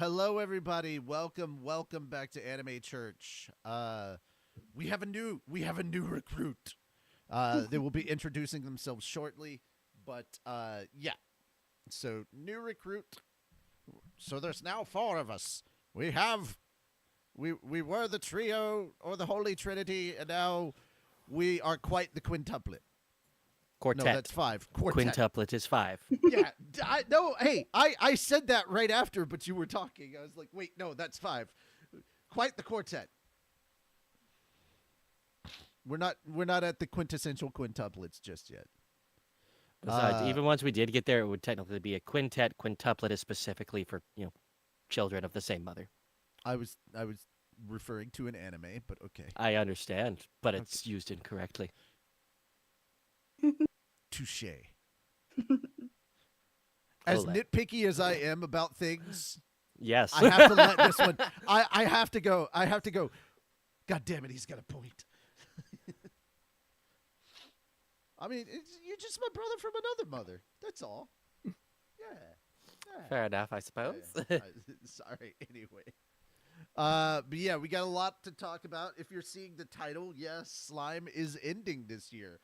Hello, everybody. Welcome back to Anime Church. We have a new recruit. They will be introducing themselves shortly, but yeah. So new recruit. So there's now 4 of us. We were the trio or the Holy Trinity, and now we are quite the quintuplet. Quartet. No, that's 5. Quartet. Quintuplet is 5. Yeah, I said that right after, but you were talking. I was like, wait, no, that's 5. Quite the quartet. We're not at the quintessential quintuplets just yet. Besides, even once we did get there, it would technically be a quintet. Quintuplet is specifically for, children of the same mother. I was referring to an anime, but okay. I understand, but it's used incorrectly. Touche. As nitpicky as I am about things, yes, I have to let this one. I have to go. God damn it, he's got a point. I mean, you're just my brother from another mother. That's all. Yeah. Fair enough, I suppose. Sorry. Anyway. But yeah, we got a lot to talk about. If you're seeing the title, yes, Slime is ending this year,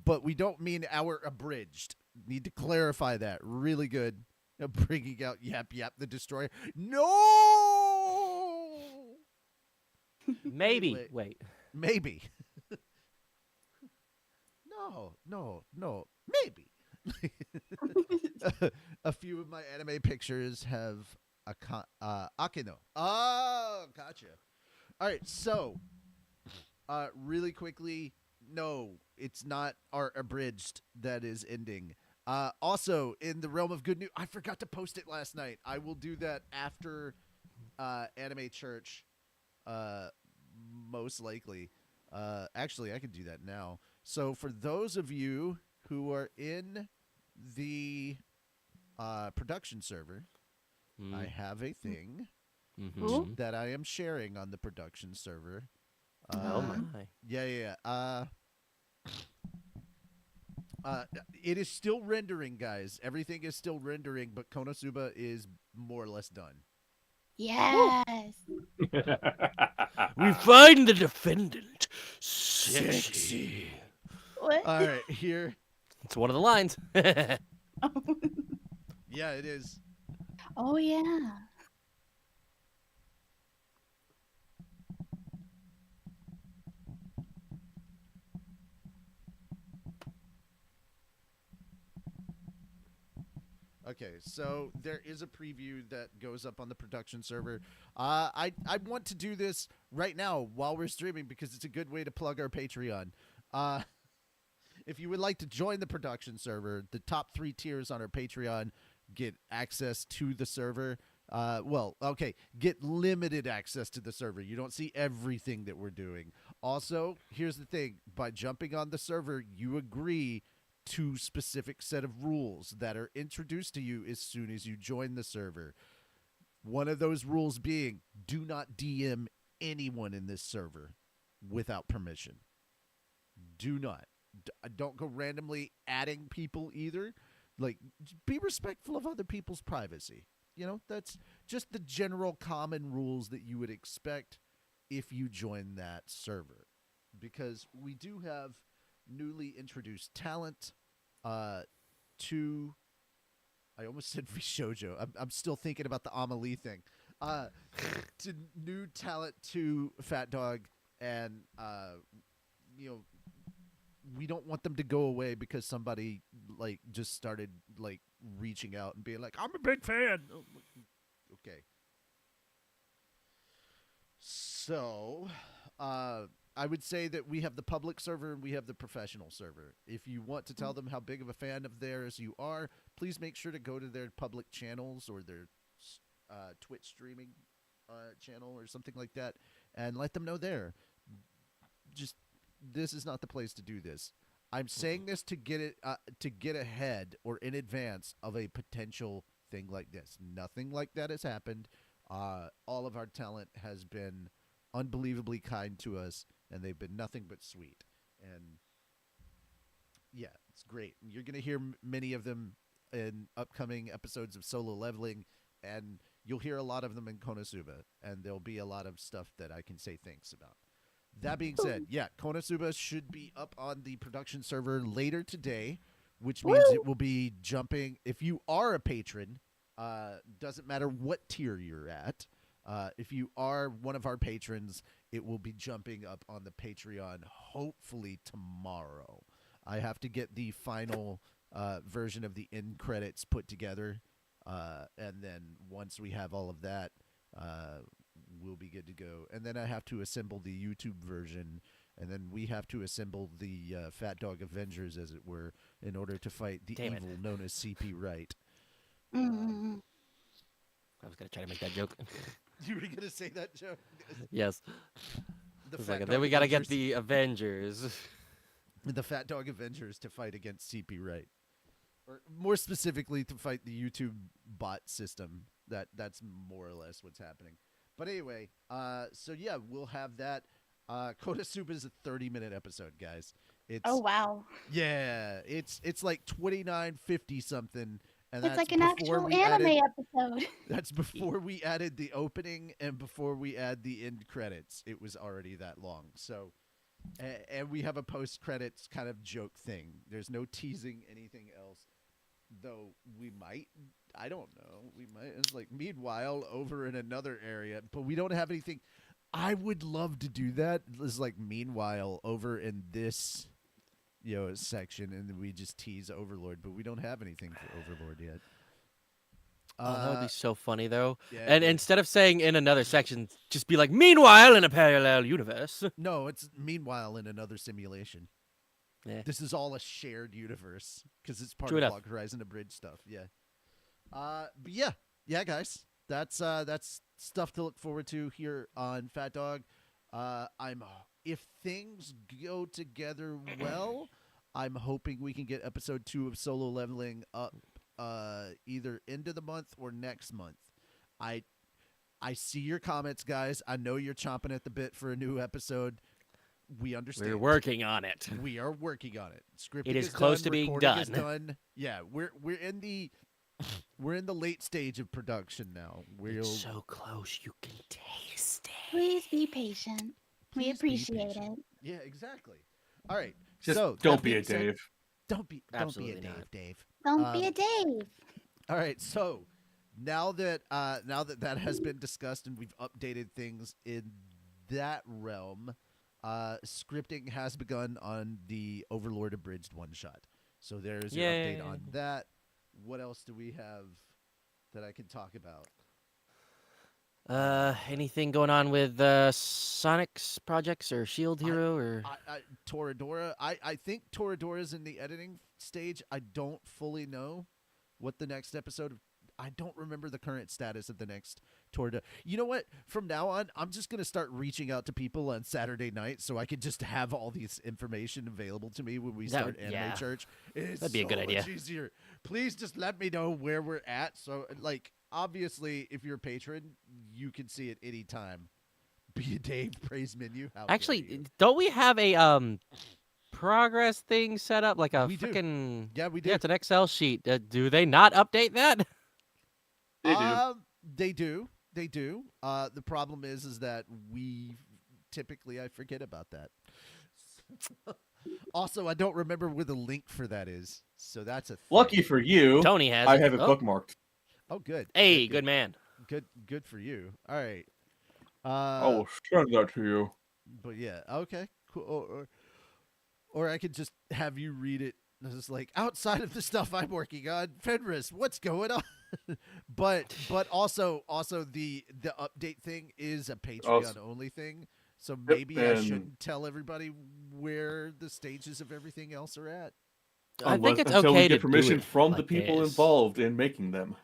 but we don't mean our abridged. Need to clarify that. Really good. Bringing out Yap the Destroyer. No. Maybe. Anyway, Wait. Maybe. No. Maybe. A few of my anime pictures have Akeno. Oh, gotcha. All right, so really quickly, no, it's not our abridged that is ending. Also, in the realm of good news, I forgot to post it last night. I will do that after Anime Church, most likely. Actually, I could do that now. So for those of you who are in the production server, I have a thing that I am sharing on the production server. Oh my! Yeah. It is still rendering, guys. Everything is still rendering, but Konosuba is more or less done. Yes. We find the defendant sexy. What? All right, here. It's one of the lines. Yeah, it is. Oh yeah. Okay, so there is a preview that goes up on the production server. I want to do this right now while we're streaming because it's a good way to plug our Patreon. If you would like to join the production server, the top 3 tiers on our Patreon get access to the server. Get limited access to the server. You don't see everything that we're doing. Also, here's the thing. By jumping on the server, you agree to specific set of rules that are introduced to you as soon as you join the server. One of those rules being, do not DM anyone in this server without permission. Do not. Don't go randomly adding people either. Like, be respectful of other people's privacy. That's just the general common rules that you would expect if you join that server. Because we do have newly introduced talent to... I almost said VShojo. I'm still thinking about the Amalee thing. To new talent to Fat Dog, and we don't want them to go away because somebody just started reaching out and being like, I'm a big fan. Okay. So, I would say that we have the public server and we have the professional server. If you want to tell them how big of a fan of theirs you are, please make sure to go to their public channels or their Twitch streaming channel or something like that and let them know there. This is not the place to do this. I'm saying this to get ahead or in advance of a potential thing like this. Nothing like that has happened. All of our talent has been unbelievably kind to us, and they've been nothing but sweet. And yeah, it's great. You're going to hear many of them in upcoming episodes of Solo Leveling, and You'll hear a lot of them in Konosuba, and there'll be a lot of stuff that I can say thanks about. That being said, yeah, Konosuba should be up on the production server later today, which means Woo! it will be jumping. If you are a patron, doesn't matter what tier you're at. If you are one of our patrons, it will be jumping up on the Patreon hopefully tomorrow. I have to get the final version of the end credits put together, and then once we have all of that, we'll be good to go. And then I have to assemble the YouTube version, and then we have to assemble the Fat Dog Avengers, as it were, in order to fight the Damn it. evil known as CP Wright. Mm. I was gonna try to make that joke. You were gonna say that joke? Yes. The It's Fat like, Dog then we gotta get Avengers- the Avengers. the Fat Dog Avengers to fight against CP Wright, or more specifically to fight the YouTube bot system. That's more or less what's happening. But anyway, so yeah, we'll have that. Konosuba is a 30-minute episode, guys. It's Oh wow. yeah, it's like 29.50 something, and It's that's like an before actual we anime added, episode. That's before we added the opening and before we add the end credits. It was already that long. So, and we have a post credits kind of joke thing. There's no teasing anything else, though we might. I don't know. We might. It's like meanwhile over in another area, but we don't have anything. I would love to do that. It's like meanwhile over in this, section, and then we just tease Overlord, but we don't have anything for Overlord yet. Oh, that would be so funny, though. Yeah, And it would. instead of saying in another section, just be like, meanwhile, in a parallel universe. No, it's meanwhile in another simulation. Yeah. This is all a shared universe because it's part True of enough. Log Horizon Abridged stuff. Yeah. But yeah, guys, that's stuff to look forward to here on Fat Dog. If things go together well, I'm hoping we can get episode 2 of Solo Leveling up either end of the month or next month. I see your comments, guys. I know you're chomping at the bit for a new episode. We understand. We're working on it. We are working on it. Scripting It is is close done, to being recording is done. done. Yeah, we're in the late stage of production now. It's so close, you can taste it. Please be patient. We Please be appreciate patient. it. Yeah, exactly. All right. Just so don't that be a being said- Dave. Don't be a Absolutely Dave, not. Dave. Don't be a Dave. All right, so now that that has been discussed and we've updated things in that realm, scripting has begun on the Overlord Abridged one shot. So there's your update on that. What else do we have that I can talk about? Anything going on with Sonic's projects or Shield Hero or? Toradora. I think Toradora's in the editing stage. I don't fully know what the next episode of. I don't remember the current status of the next Toradora. You know what? From now on, I'm just going to start reaching out to people on Saturday night so I can just have all this information available to me when we start Anime Church. That'd be a good idea. Much easier. Please just let me know where we're at. So, obviously, if you're a patron, you can see it anytime. Be a Dave praise menu. How dare Actually, you. don't we have a progress thing set up like a We do. freaking? Yeah, we do. Yeah, it's an Excel sheet. Do they not update that? They do. They do. They do. The problem is that we typically I forget about that. Also, I don't remember where the link for that is, so that's a thing. Lucky for you, Tony has. I it. have it Oh, bookmarked. Oh, good. Hey, good man. Good for you. All right. I will send that to you. But yeah, okay, cool. Or I could just have you read it. It's just like outside of the stuff I'm working on, Fenris, what's going on? but also the update thing is a Patreon only thing, so maybe I shouldn't tell everybody where the stages of everything else are at. I think it's until okay we to get permission do it from the like people this. involved in making them.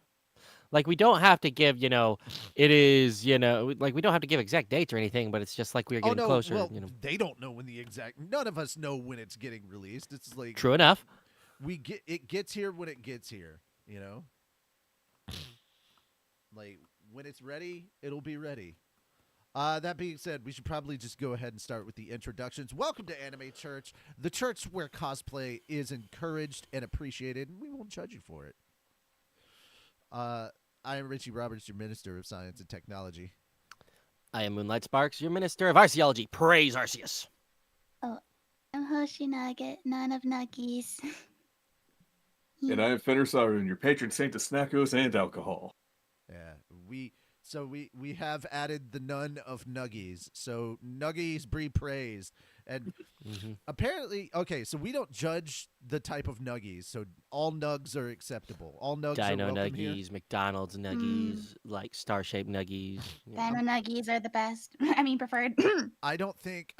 Like we don't have to give, it is, like we don't have to give exact dates or anything, but it's just like we're getting closer. Well, they don't know when the exact. None of us know when it's getting released. It's like True enough. it gets here when it gets here. Like when it's ready, it'll be ready. That being said, we should probably just go ahead and start with the introductions. Welcome to Anime Church, the church where cosplay is encouraged and appreciated, and we won't judge you for it. I am Richie Roberts, your Minister of Science and Technology. I am Moonlight Sparks, your Minister of Arceology. Praise Arceus. Oh, I'm Hoshi Nugget, none of Nuggies. And I am Fenner Siren, your patron saint of snackos and alcohol. Yeah, we have added the nun of Nuggies. So Nuggies be praised. And apparently, okay, so we don't judge the type of Nuggies. So all nugs are acceptable. All nugs Dino are welcome here. Nuggies, McDonald's Nuggies, like star-shaped Nuggies. Dino Nuggies are the best. I mean, preferred. I don't think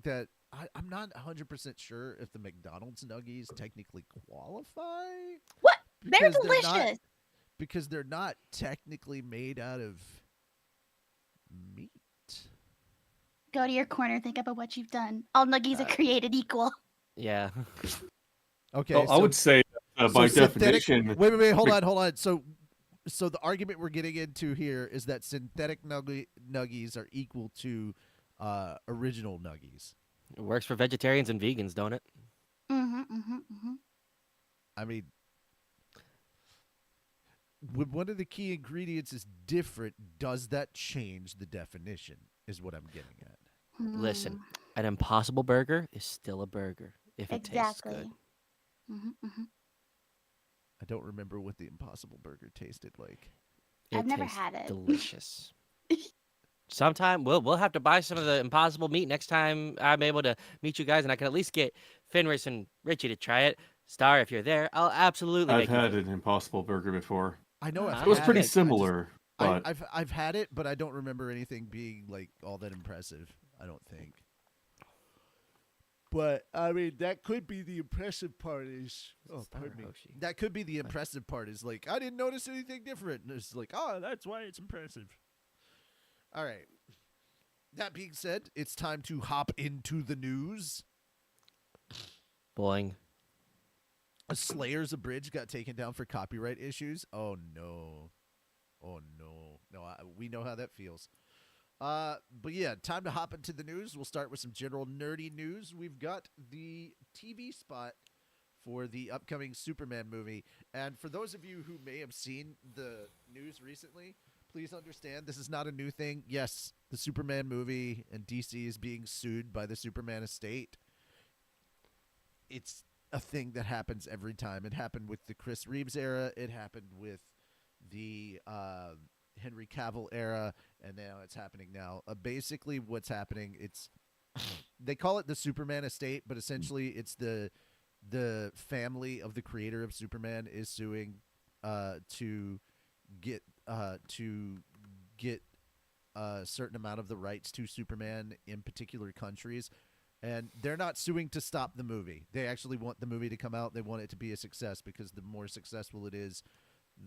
that I'm not 100% sure if the McDonald's Nuggies technically qualify. What? They're Because they're delicious. not- because they're not technically made out of meat. Go to your corner, think about what you've done. All Nuggies are created equal. Yeah. Okay, Well, I would say by synthetic- definition. Wait, hold on. So the argument we're getting into here is that synthetic nuggies are equal to original nuggies. It works for vegetarians and vegans, don't it? I mean, when one of the key ingredients is different, does that change the definition? Is what I'm getting at. Listen, an Impossible Burger is still a burger if it tastes Exactly. good. I don't remember what the Impossible Burger tasted like. I've never tastes had it. Delicious. Sometime we'll have to buy some of the Impossible meat next time I'm able to meet you guys, and I can at least get Fenris and Richie to try it. Star, if you're there, I'll absolutely. I've make had you an Impossible Burger before. I know It I've It was had pretty it, I just- similar, but I've had it, but I don't remember anything being like all that impressive. I don't think. But I mean, that could be the impressive part. Is pardon me. Hoshi. That could be the impressive part. Is like I didn't notice anything different. And it's like, oh, that's why it's impressive. All right. That being said, it's time to hop into the news. Boing. A Slayer's Abridged got taken down for copyright issues. Oh no. No, we know how that feels. But yeah, time to hop into the news. We'll start with some general nerdy news. We've got the TV spot for the upcoming Superman movie. And for those of you who may have seen the news recently, please understand this is not a new thing. Yes, the Superman movie and DC is being sued by the Superman estate. It's a thing that happens every time. It happened with the Chris Reeves era. It happened with the Henry Cavill era, and now it's happening now. Basically, what's happening? They call it the Superman estate, but essentially, it's the family of the creator of Superman is suing to get a certain amount of the rights to Superman in particular countries. And they're not suing to stop the movie. They actually want the movie to come out. They want it to be a success because the more successful it is,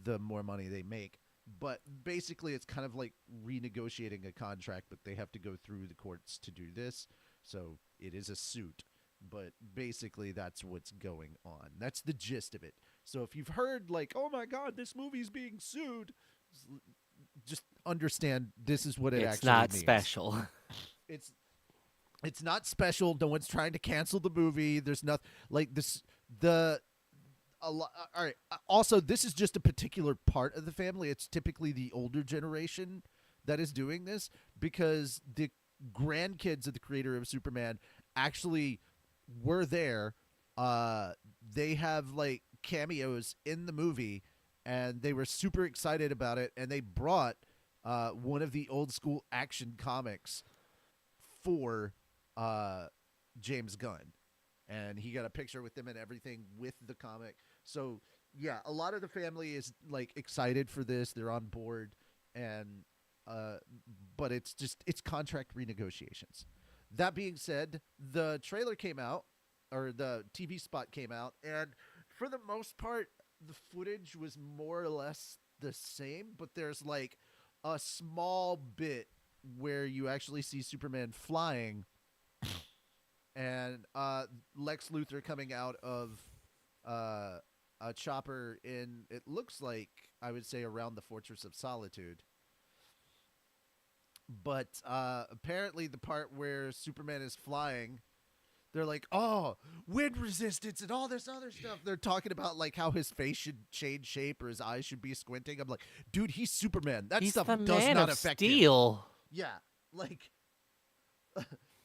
the more money they make. But basically, it's kind of like renegotiating a contract, but they have to go through the courts to do this. So it is a suit. But basically, that's what's going on. That's the gist of it. So if you've heard, like, oh my God, this movie's being sued, just understand this is what it It's actually not means. special. It's not special. No one's trying to cancel the movie. There's nothing like this. All right. Also, this is just a particular part of the family. It's typically the older generation that is doing this because the grandkids of the creator of Superman actually were there. They have like cameos in the movie, and they were super excited about it. And they brought one of the old school Action comics for James Gunn, and he got a picture with them and everything with the comic. So yeah, a lot of the family is like excited for this. They're on board, and but it's contract renegotiations. That being said, the trailer came out, or the TV spot came out, and for the most part, the footage was more or less the same, but there's like a small bit where you actually see Superman flying and Lex Luthor coming out of a chopper in, it looks like, I would say, around the Fortress of Solitude. But apparently the part where Superman is flying, they're like, oh, wind resistance and all this other stuff. They're talking about like how his face should change shape or his eyes should be squinting. I'm like, dude, he's Superman. That He's stuff the does Man not of affect him. Steel. Yeah, like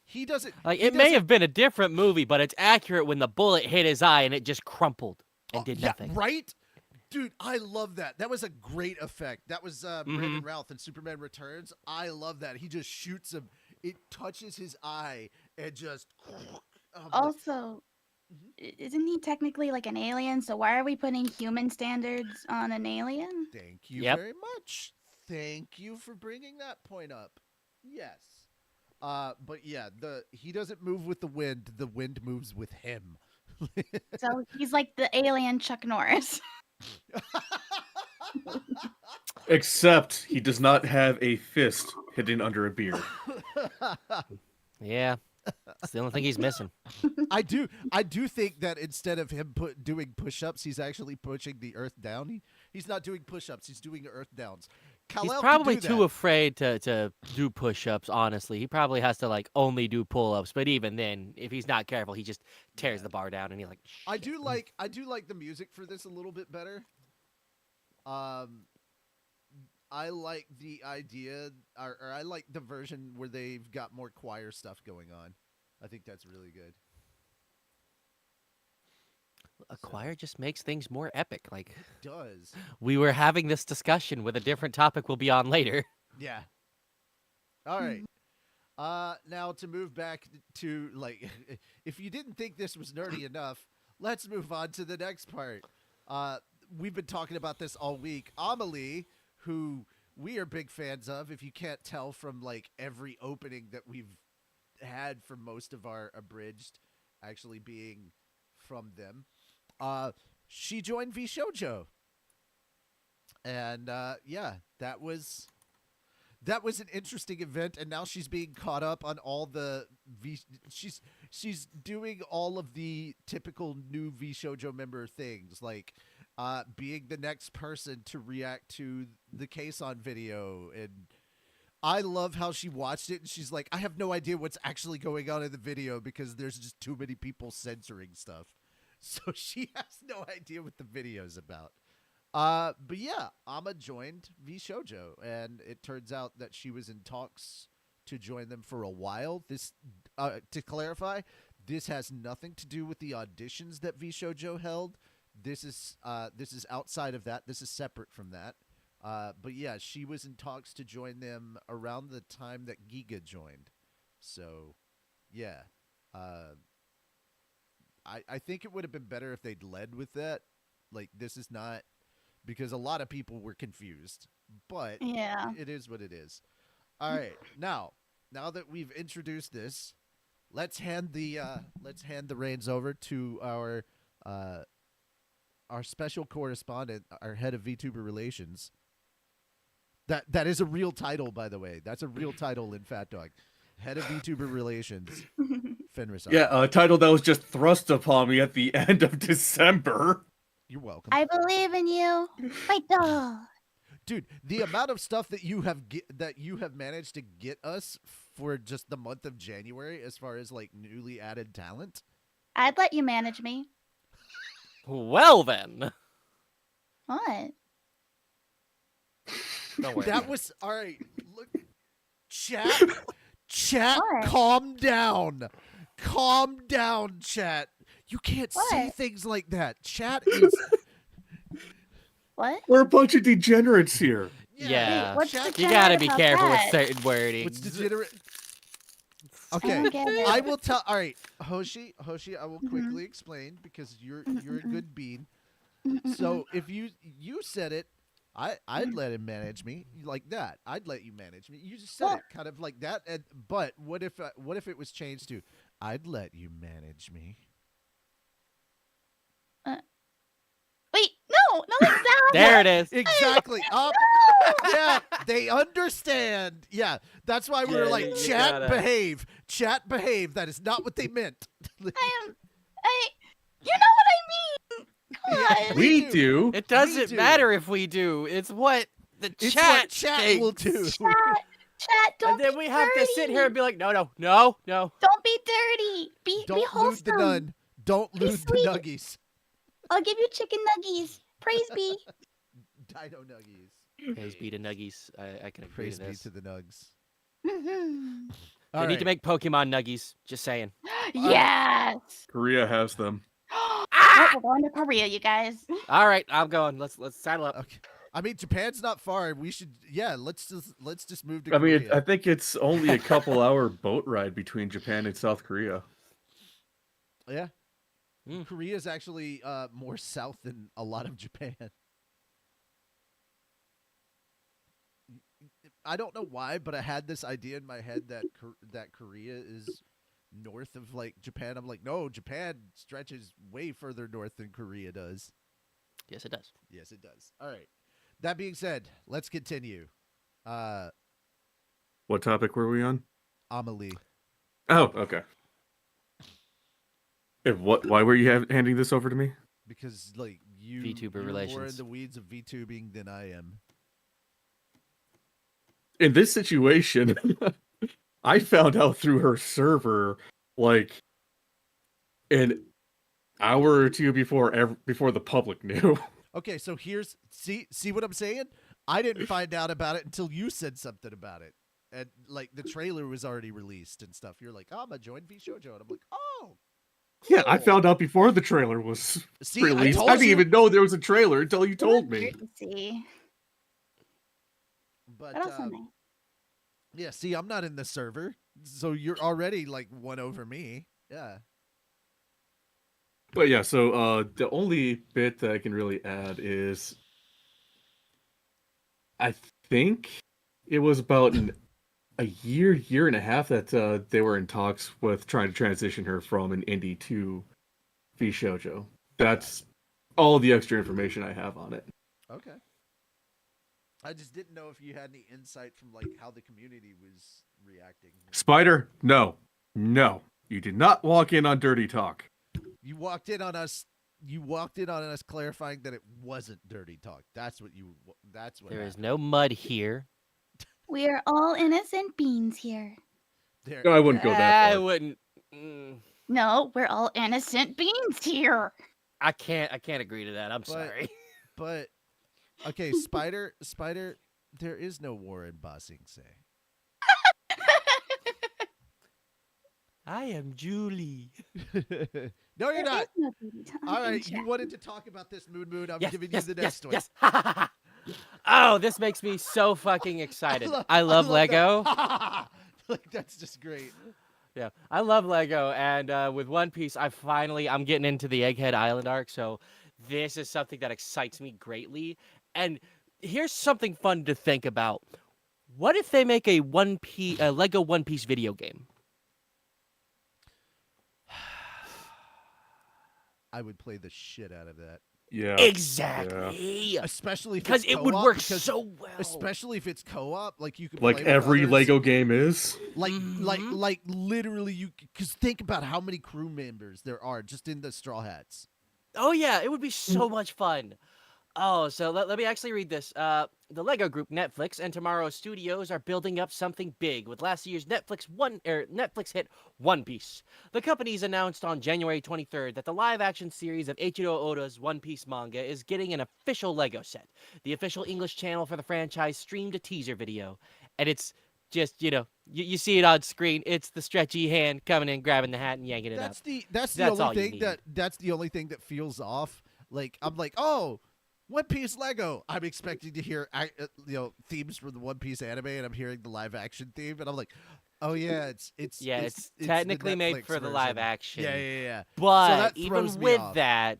he doesn't. Like he it may doesn't- have been a different movie, but it's accurate when the bullet hit his eye and it just crumpled and did yeah, nothing. right? Dude, I love that. That was a great effect. That was Brandon Routh in Superman Returns. I love that. He just shoots him. It touches his eye and just. Also, isn't he technically like an alien? So why are we putting human standards on an alien? Thank you Yep. very much. Thank you for bringing that point up. Yes. But yeah, he doesn't move with the wind moves with him. So he's like the alien Chuck Norris. Except he does not have a fist hidden under a beard. Yeah. It's the only thing he's missing. I do think that instead of him doing push-ups, he's actually pushing the earth down. He's not doing push-ups, he's doing earth downs. He's Kal-El can probably do too that. afraid to do push-ups, honestly. He probably has to like only do pull-ups, but even then, if he's not careful, he just tears the bar down and he's like I do like the music for this a little bit better. I like the idea, or I like the version where they've got more choir stuff going on. I think that's really good. a choir just makes things more epic. Like It does. we were having this discussion with a different topic we'll be on later. Yeah. All right. Now to move back to like, if you didn't think this was nerdy enough, let's move on to the next part. We've been talking about this all week. Amalee, who we are big fans of, if you can't tell from like every opening that we've had for most of our abridged actually being from them, she joined VShojo. And yeah, that was an interesting event, and now she's being caught up on all the she's doing all of the typical new VShojo member things, like being the next person to react to the Kason video. And I love how she watched it and she's like, I have no idea what's actually going on in the video because there's just too many people censoring stuff. So she has no idea what the video's about. But yeah, Ama joined VShojo, and it turns out that she was in talks to join them for a while. This, to clarify, this has nothing to do with the auditions that VShojo held. This is outside of that. This is separate from that. But yeah, she was in talks to join them around the time that Giga joined. So, yeah. I think it would have been better if they'd led with that. Like, this is not, because a lot of people were confused, but Yeah. it is what it is. All right, now that we've introduced this, let's hand the reins over to our special correspondent, our head of VTuber relations. That is a real title, by the way. That's a real title in Fat Dog. Head of VTuber relations, Fenris. Yeah, a title that was just thrust upon me at the end of December. You're welcome. I believe in you. Fight dog. Dude, the amount of stuff that you have managed to get us for just the month of January, as far as like newly added talent. I'd let you manage me. Well then. What? Don't worry. That was all right. Look, chat, What? calm down, chat. You can't say What? things like that. Chat is What? We're a bunch of degenerates here. Yeah. What's chat, the You gotta be about careful with that? certain wording. what's degenerate? I Okay, don't get it. I will tell. All right, Hoshi, I will quickly explain because you're a good bean. So if you said it, I'd let him manage me like that. I'd let you manage me. You just said Well- it kind of like that. And but what if it was changed to I'd let you manage me? Wait, no, like that. There it is. Exactly. Yeah, they understand. Yeah, that's why we were Yeah, like, you chat gotta- behave. Chat behave. That is not what they meant. You know what I mean? Yeah, God. We do. It doesn't do. matter if we do. It's what the It's chat what chat thinks. will do. Chat, Chat, don't And then be we have to sit here dirty. and be like, no. Don't be dirty. Be Don't wholesome. lewd the nun. Don't Be lewd the sweet. nuggies. I'll give you chicken nuggies. Praise be. Dino nuggies. Praise be to Nuggies. I can agree Praise to be this. to the nugs. Mhm. All They need to right. make Pokemon Nuggies. Just saying. Yes. Korea has them. Oh, we're going to Korea, you guys. All right, I'm going. Let's saddle up. Okay. I mean, Japan's not far. We should, yeah. Let's just move to I mean, Korea. I think it's only a couple-hour boat ride between Japan and South Korea. Yeah. Mm. Korea's actually more south than a lot of Japan. I don't know why, but I had this idea in my head that that Korea is north of like Japan. I'm like, no, Japan stretches way further north than Korea does. Yes, it does. Yes, it does. All right. That being said, let's continue. What topic were we on? Amalee. Oh, okay. Why were you handing this over to me? Because like VTuber you're more in relations. the weeds of VTubing than I am. In this situation, I found out through her server like an hour or two before the public knew. Okay, so here's see what I'm saying? I didn't find out about it until you said something about it. And like the trailer was already released and stuff. You're like, oh, I'm gonna join VShojo. And I'm like, oh. Yeah, I cool. found out before the trailer was See, released. told I didn't you. even know there was a trailer until you told me. See. But But also nice. yeah, see, I'm not in the server. So you're already like one over me. Yeah. But yeah, so the only bit that I can really add is I think it was about a year and a half that they were in talks with trying to transition her from an indie to VShojo. That's all the extra information I have on it. Okay. I just didn't know if you had any insight from like how the community was reacting. Spider, no. You did not walk in on Dirty Talk. You walked in on us. You walked in on us clarifying that it wasn't dirty talk. That's what you. That's what. There is happened. no mud here. We are all innocent beings here. There. No, I wouldn't go that I far. wouldn't. Mm, No, we're all innocent beings here. I can't agree to that. I'm sorry. But okay, Spider. There is no war in Ba Sing Se. I am Julie. No, you're There not. is no beauty time All in right, you chat. wanted to talk about this, Moon. I'm Yes, giving yes, you the yes, next one. yes. Ha, ha, ha, ha. Oh, this makes me so fucking excited. I love Lego. that. Like that's just great. Yeah, I love Lego, and with One Piece, I'm getting into the Egghead Island arc, so this is something that excites me greatly. And here's something fun to think about: what if they make a Lego One Piece video game? I would play the shit out of that. Yeah. Exactly, Especially if because it's it would co-op, work because so well. especially if it's co-op, like you could Like play with every others. Lego game is. like Mhm. like literally you because think about how many crew members there are just in the Straw Hats. Oh yeah, it would be so much fun. Oh, so let me actually read this. The Lego Group, Netflix, and Tomorrow Studios are building up something big with last year's Netflix hit One Piece. The companies announced on January 23rd that the live-action series of Eiichiro Oda's One Piece manga is getting an official Lego set. The official English channel for the franchise streamed a teaser video, and it's just you see it on screen. It's the stretchy hand coming in, grabbing the hat, and yanking it up. That's the That's all only you thing need. that's the only thing that feels off. Like I'm like, oh, One Piece Lego. I'm expecting to hear themes from the One Piece anime, and I'm hearing the live action theme, and I'm like, oh yeah, it's the technically made Netflix for the live version. action. Yeah. But that even throws me with off. that,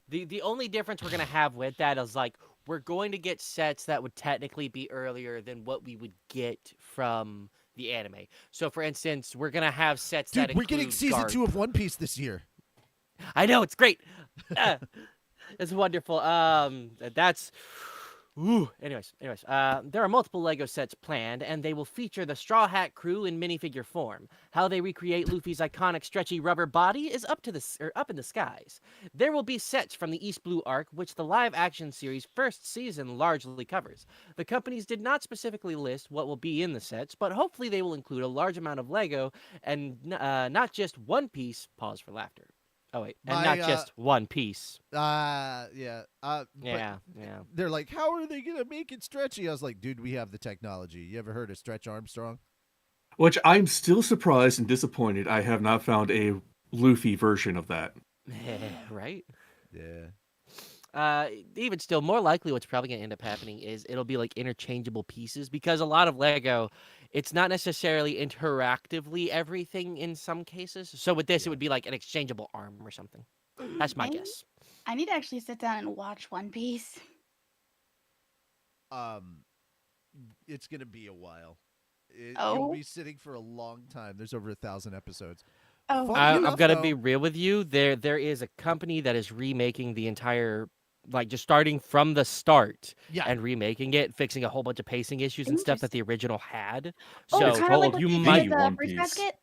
the only difference we're gonna have with that is like we're going to get sets that would technically be earlier than what we would get from the anime. So, for instance, we're gonna have sets that Dude, we're getting include season Garp. 2 of One Piece this year. I know, it's great. It's wonderful. That's Anyways, there are multiple Lego sets planned, and they will feature the Straw Hat crew in minifigure form. How they recreate Luffy's iconic stretchy rubber body is up in the skies. There will be sets from the East Blue arc, which the live-action series' first season largely covers. The companies did not specifically list what will be in the sets, but hopefully they will include a large amount of Lego and not just one piece. Pause for laughter. Oh wait, and not just one piece. Yeah. Yeah. They're like, how are they gonna make it stretchy? I was like, dude, we have the technology. You ever heard of Stretch Armstrong? Which I'm still surprised and disappointed I have not found a Luffy version of that. Right? Yeah. Even still, more likely what's probably going to end up happening is it'll be like interchangeable pieces because a lot of Lego, it's not necessarily interactively everything in some cases. So with this, it would be like an exchangeable arm or something. That's my guess. I need to actually sit down and watch One Piece. It's gonna be a while. You'll Oh. be sitting for a long time. There's over 1,000 episodes. Oh, Funny I'm enough, gonna though- be real with you. There is a company that is remaking the entire, like just starting from the start Yeah. and remaking it, fixing a whole bunch of pacing issues and stuff that the original had. Oh, So kind of like what you they did might, with the One Fruit Piece. Basket.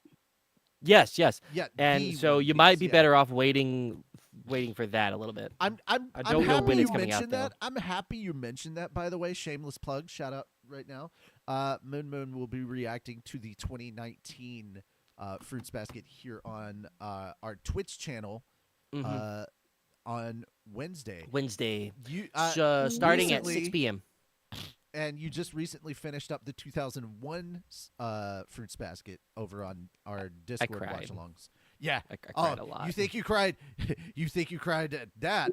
yes, Yeah. and the so One you might Piece, be yeah. better off waiting for that a little bit. I'm I don't know happy when you it's coming out, mentioned though. that. I'm happy you mentioned that. By the way, shameless plug. Shout out right now. Moon will be reacting to the 2019 Fruits Basket here on our Twitch channel on Wednesday. You Starting at recently- 6 p.m. and you just recently finished up the 2001 Fruits Basket over on our Discord cried. watch-alongs. Yeah. I cried a lot. You think you cried? You think you cried at that?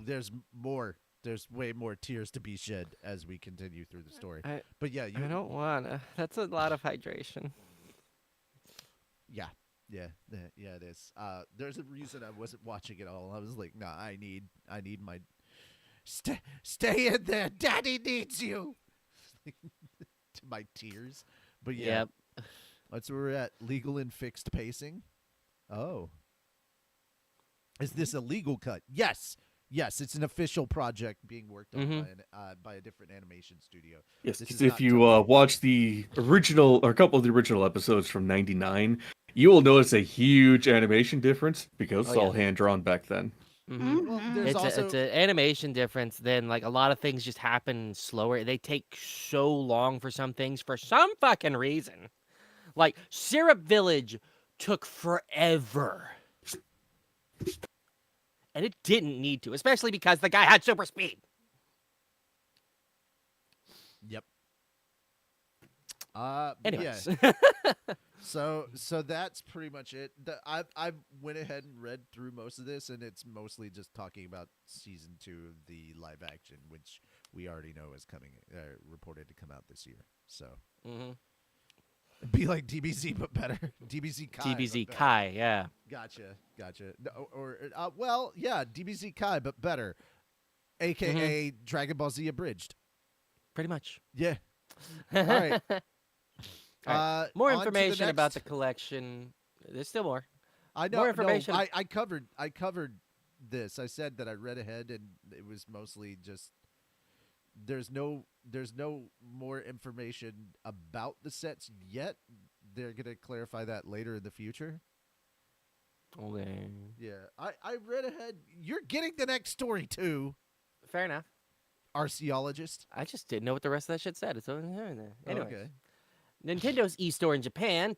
There's more. There's way more tears to be shed as we continue through the story. But yeah, I don't wanna. That's a lot of hydration. Yeah, it is. There's a reason I wasn't watching it all. I was like, nah, I need my stay in there. Daddy needs you. To my tears. But yeah, Yep. that's where we're at. Legal and fixed pacing. Oh, is this a legal cut? Yes, it's an official project being worked on by a different animation studio. Yes, This 'cause is if not you Tokyo. watch the original or a couple of the original episodes from '99, you will notice a huge animation difference because it's Oh, all yeah. hand drawn back then. Well, there's also It's an animation difference. Then like a lot of things just happen slower. They take so long for some things for some fucking reason. Like Syrup Village took forever. And it didn't need to, especially because the guy had super speed. Yep. Anyways. Yeah. So that's pretty much it. I went ahead and read through most of this, and it's mostly just talking about season 2 of the live action, which we already know is coming, reported to come out this year. So it'd be like DBZ but better. DBZ Kai. DBZ but better. Kai, yeah. Gotcha. No, well, yeah, DBZ Kai but better, aka Dragon Ball Z abridged. Pretty much. Yeah. All right. More on to the information about the next. collection. There's still more. I know. more information. No, I covered this. I said that I read ahead, and it was mostly just there's no more information about the sets yet. They're gonna clarify that later in the future. Okay. Yeah, I read ahead. You're getting the next story too, Fair enough. archaeologist. I just didn't know what the rest of that shit said. It's over there. Anyways. Okay. Nintendo's e-store in Japan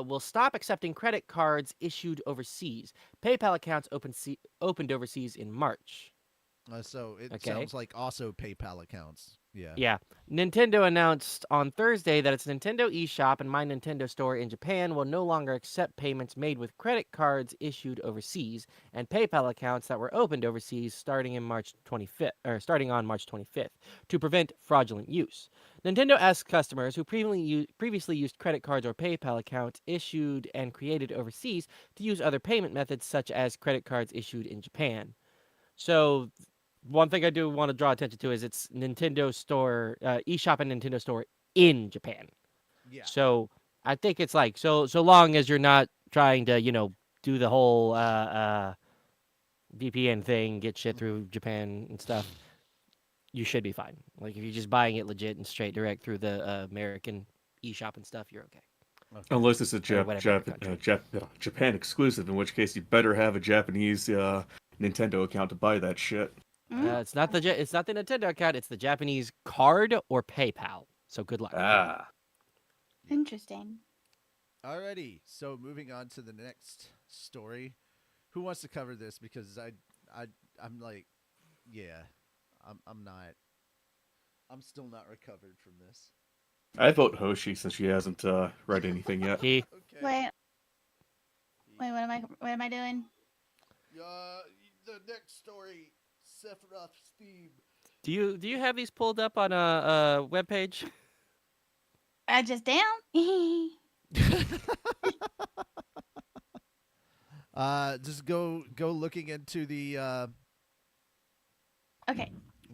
will stop accepting credit cards issued overseas. PayPal accounts opened overseas in March. So it Okay. sounds like also PayPal accounts. Yeah. Yeah. Nintendo announced on Thursday that its Nintendo eShop and My Nintendo Store in Japan will no longer accept payments made with credit cards issued overseas and PayPal accounts that were opened overseas starting on March 25th to prevent fraudulent use. Nintendo asked customers who previously used credit cards or PayPal accounts issued and created overseas to use other payment methods such as credit cards issued in Japan. So one thing I do want to draw attention to is it's Nintendo Store, eShop and Nintendo Store in Japan. Yeah. So I think it's like so long as you're not trying to do the whole VPN thing, get shit through Japan and stuff. you should be fine. Like if you're just buying it legit and straight direct through the American eShop and stuff, you're okay. Okay. Unless it's a Or whatever other country. Japan exclusive, in which case you better have a Japanese Nintendo account to buy that shit. It's not the it's not the Nintendo account. It's the Japanese card or PayPal. So good luck. Ah. Interesting. Alrighty, so moving on to the next story. Who wants to cover this? Because I'm like, yeah, I'm still not recovered from this. I vote Hoshi since she hasn't read anything yet. He Okay. Wait, what am I doing? The next story, Sephiroth's theme. do you have these pulled up on a web page? I just down. Just go looking into the Okay.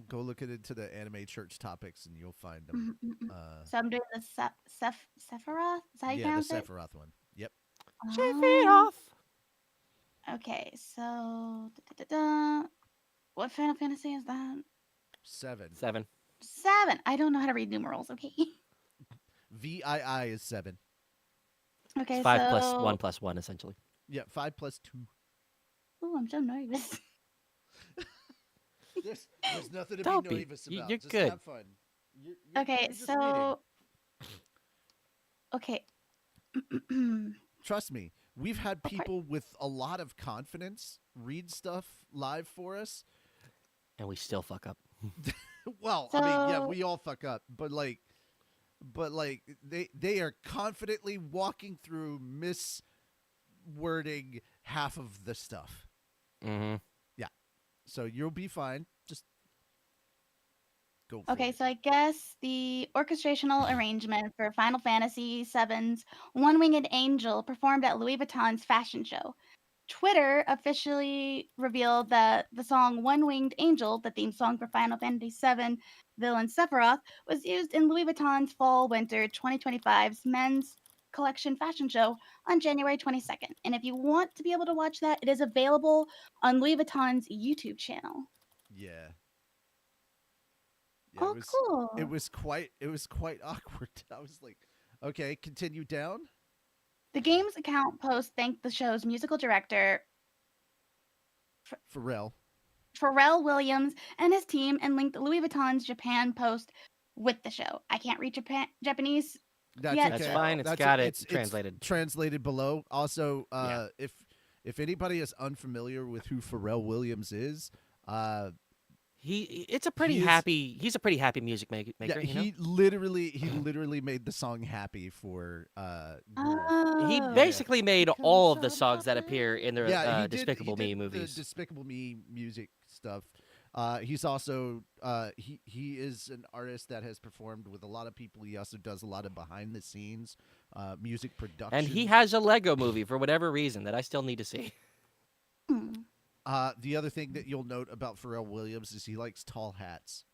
go looking into the anime church topics and you'll find them. So I'm doing the Sephiroth. Is that how you Yeah, the pronounce it? Sephiroth one. Yep. Oh, okay, so what Final Fantasy is that? 7. 7. 7. I don't know how to read numerals. Okay. VII is 7. Okay, It's 5 so plus 1 plus 1 essentially. Yeah, 5 plus 2. Oh, I'm so nervous. There's nothing to Don't be be. nervous You're about. Just good. have fun. Okay, you're just reading. so okay. Trust me, we've had Okay. people with a lot of confidence read stuff live for us. And we still fuck up. Well, I mean, yeah, So- we all fuck up, but they are confidently walking through miswording half of the stuff. Mm-hmm. So you'll be fine. Just go for Okay, it. so I guess the orchestrational arrangement for Final Fantasy VII's One Winged Angel performed at Louis Vuitton's fashion show. Twitter officially revealed that the song One Winged Angel, the theme song for Final Fantasy VII Villain Sephiroth, was used in Louis Vuitton's Fall Winter 2025's men's collection fashion show on January 22nd. And if you want to be able to watch that, it is available on Louis Vuitton's YouTube channel. Yeah. Oh, cool. It was quite awkward. I was like, okay, continue down. The game's account post thanked the show's musical director, Pharrell. Pharrell Williams, and his team, and linked Louis Vuitton's Japan post with the show. I can't read Japanese. That's Yeah, okay. That's fine. It's That's got it it's translated. translated below. Also, Yeah. if anybody is unfamiliar with who Pharrell Williams is, It's a pretty He is- happy. He's a pretty happy music maker. yeah, you know? he literally made the song "Happy" for Ghoul. He Oh. basically made all of the songs that appear in the Yeah, he Despicable Me did movies. The Despicable Me music stuff. He's also he is an artist that has performed with a lot of people. He also does a lot of behind the scenes music production. And he has a Lego movie for whatever reason that I still need to see. Hmm. The other thing that you'll note about Pharrell Williams is he likes tall hats.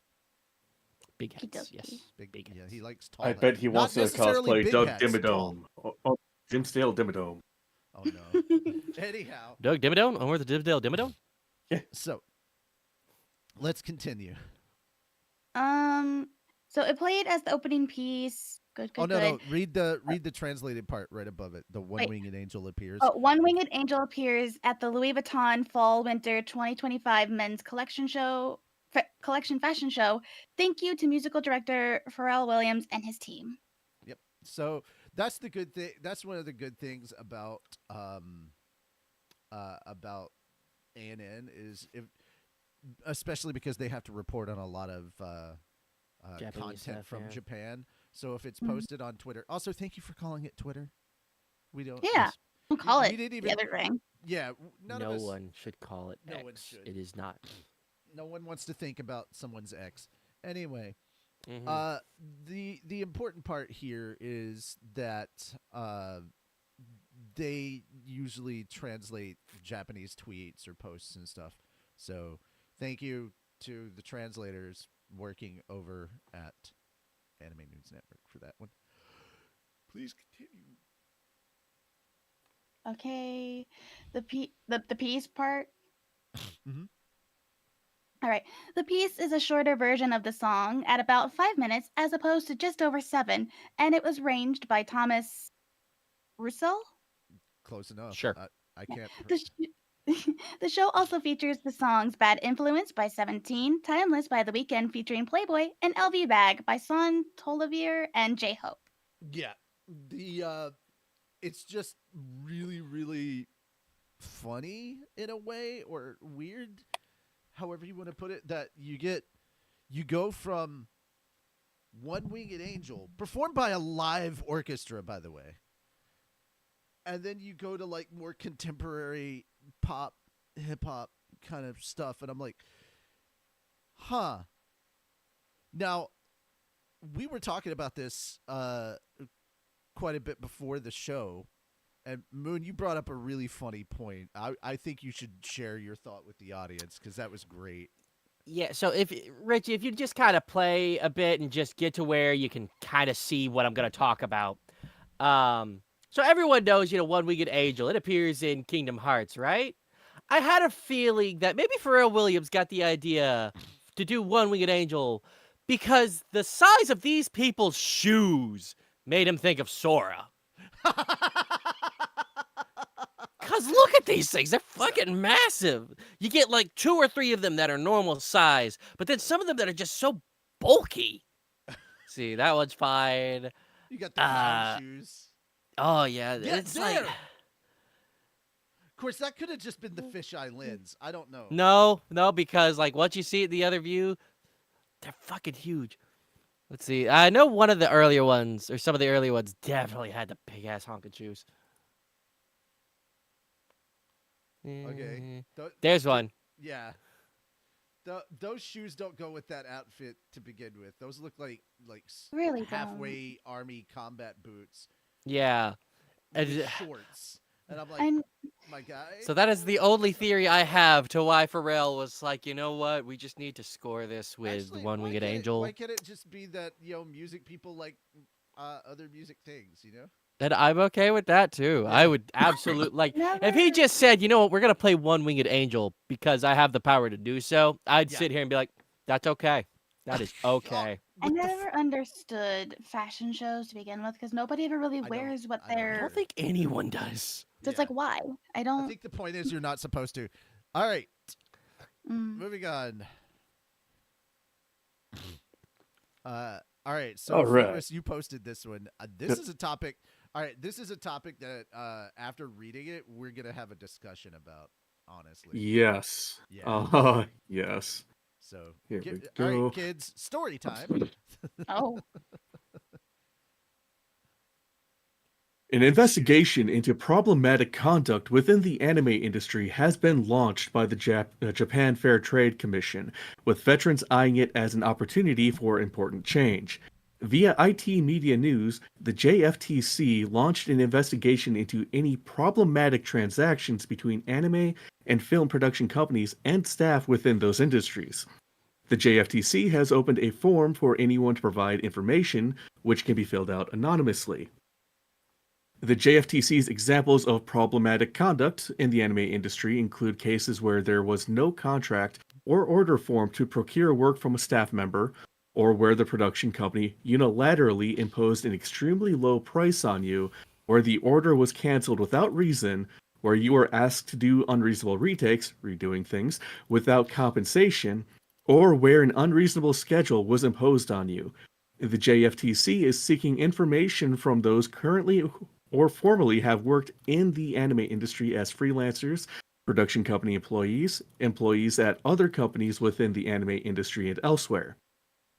Big hats, Okey-dokey. yes. Big, yeah, hats. he likes tall. I bet he Not wants to necessarily cosplay big Doug hats, tall. Dimmadome. Jim Stale Dimmadome. Oh no. Anyhow, Doug Dimmadome? Or the Dividale Dimmadome? so let's continue. So it played as the opening piece. Good. Oh no, read the translated part right above it. The one Wait. winged angel appears. Oh, One Winged Angel appears at the Louis Vuitton Fall Winter 2025 men's collection fashion show. Thank you to musical director Pharrell Williams and his team. Yep. So that's the good thing. That's one of the good things about ANN is especially because they have to report on a lot of Japanese content stuff, from yeah. Japan. So if it's Mhm. posted on Twitter, also thank you for calling it Twitter. We don't. Yeah. We'll call we it didn't the even- other thing. Yeah. None No of us. one should call it No X. one should. It is not. No one wants to think about someone's ex. Anyway. Mhm. The important part here is that they usually translate Japanese tweets or posts and stuff. So thank you to the translators working over at Anime News Network for that one. Please continue. Okay. The piece part. Mhm. All right. The piece is a shorter version of the song at about 5 minutes as opposed to just over 7, and it was arranged by Thomas Russell. Close enough. Sure. I Yeah. can't. The show also features the songs Bad Influence by 17, Timeless by The Weeknd featuring Playboy, and LV Bag by Son Toliver and J Hope. Yeah, the it's just really, really funny in a way, or weird, however you want to put it. That you go from One Winged Angel, performed by a live orchestra, by the way, and then you go to like more contemporary pop, hip hop kind of stuff, and I'm like, huh. Now, we were talking about this quite a bit before the show, and Moon, you brought up a really funny point. I think you should share your thought with the audience because that was great. Yeah, so if Richie, if you just kind of play a bit and just get to where you can kind of see what I'm going to talk about. So everyone knows, One Winged Angel. It appears in Kingdom Hearts, right? I had a feeling that maybe Pharrell Williams got the idea to do One Winged Angel because the size of these people's shoes made him think of Sora. Because look at these things. They're fucking massive. You get like 2 or 3 of them that are normal size, but then some of them that are just so bulky. See, that one's fine. You got the round shoes. Oh, yeah. Yeah, It's there. like... Of course, that could have just been the fisheye lens. I don't know. No, because like once you see it in the other view, they're fucking huge. Let's see. I know one of the earlier ones, or some of the earlier ones, definitely had the big ass honking shoes. Okay. There's one. Yeah. Those shoes don't go with that outfit to begin with. Those look like Really halfway army combat boots. Yeah. With shorts. And I'm like, my guy. So that is the only theory I have to why Pharrell was like, you know what? We just need to score this with Actually, One Winged Angel. Why can't it just be that, music people like other music things, And I'm okay with that too. Yeah. I would absolutely like if he just said, you know what, we're gonna play One Winged Angel because I have the power to do so. I'd sit here and be like, that's okay. That is okay. I never understood fashion shows to begin with because nobody ever really wears what I they're. I don't think anyone does. So it's like, why? I I don't. think the point is you're not supposed to. All right. Mm. Moving on. All right. So, All right. Ferris, you posted this one. This is a topic. All right. This is a topic that after reading it, we're going to have a discussion about, honestly. Yes. Yeah. Yes. So, Here we all go. right, kids, story time. Oh. An investigation into problematic conduct within the anime industry has been launched by the Japan Fair Trade Commission, with veterans eyeing it as an opportunity for important change. Via IT Media News, the JFTC launched an investigation into any problematic transactions between anime and film production companies and staff within those industries. The JFTC has opened a form for anyone to provide information, which can be filled out anonymously. The JFTC's examples of problematic conduct in the anime industry include cases where there was no contract or order form to procure work from a staff member, or where the production company unilaterally imposed an extremely low price on you, where the order was canceled without reason, where you were asked to do unreasonable retakes, redoing things, without compensation, or where an unreasonable schedule was imposed on you. The JFTC is seeking information from those currently or formerly have worked in the anime industry as freelancers, production company employees, employees at other companies within the anime industry and elsewhere.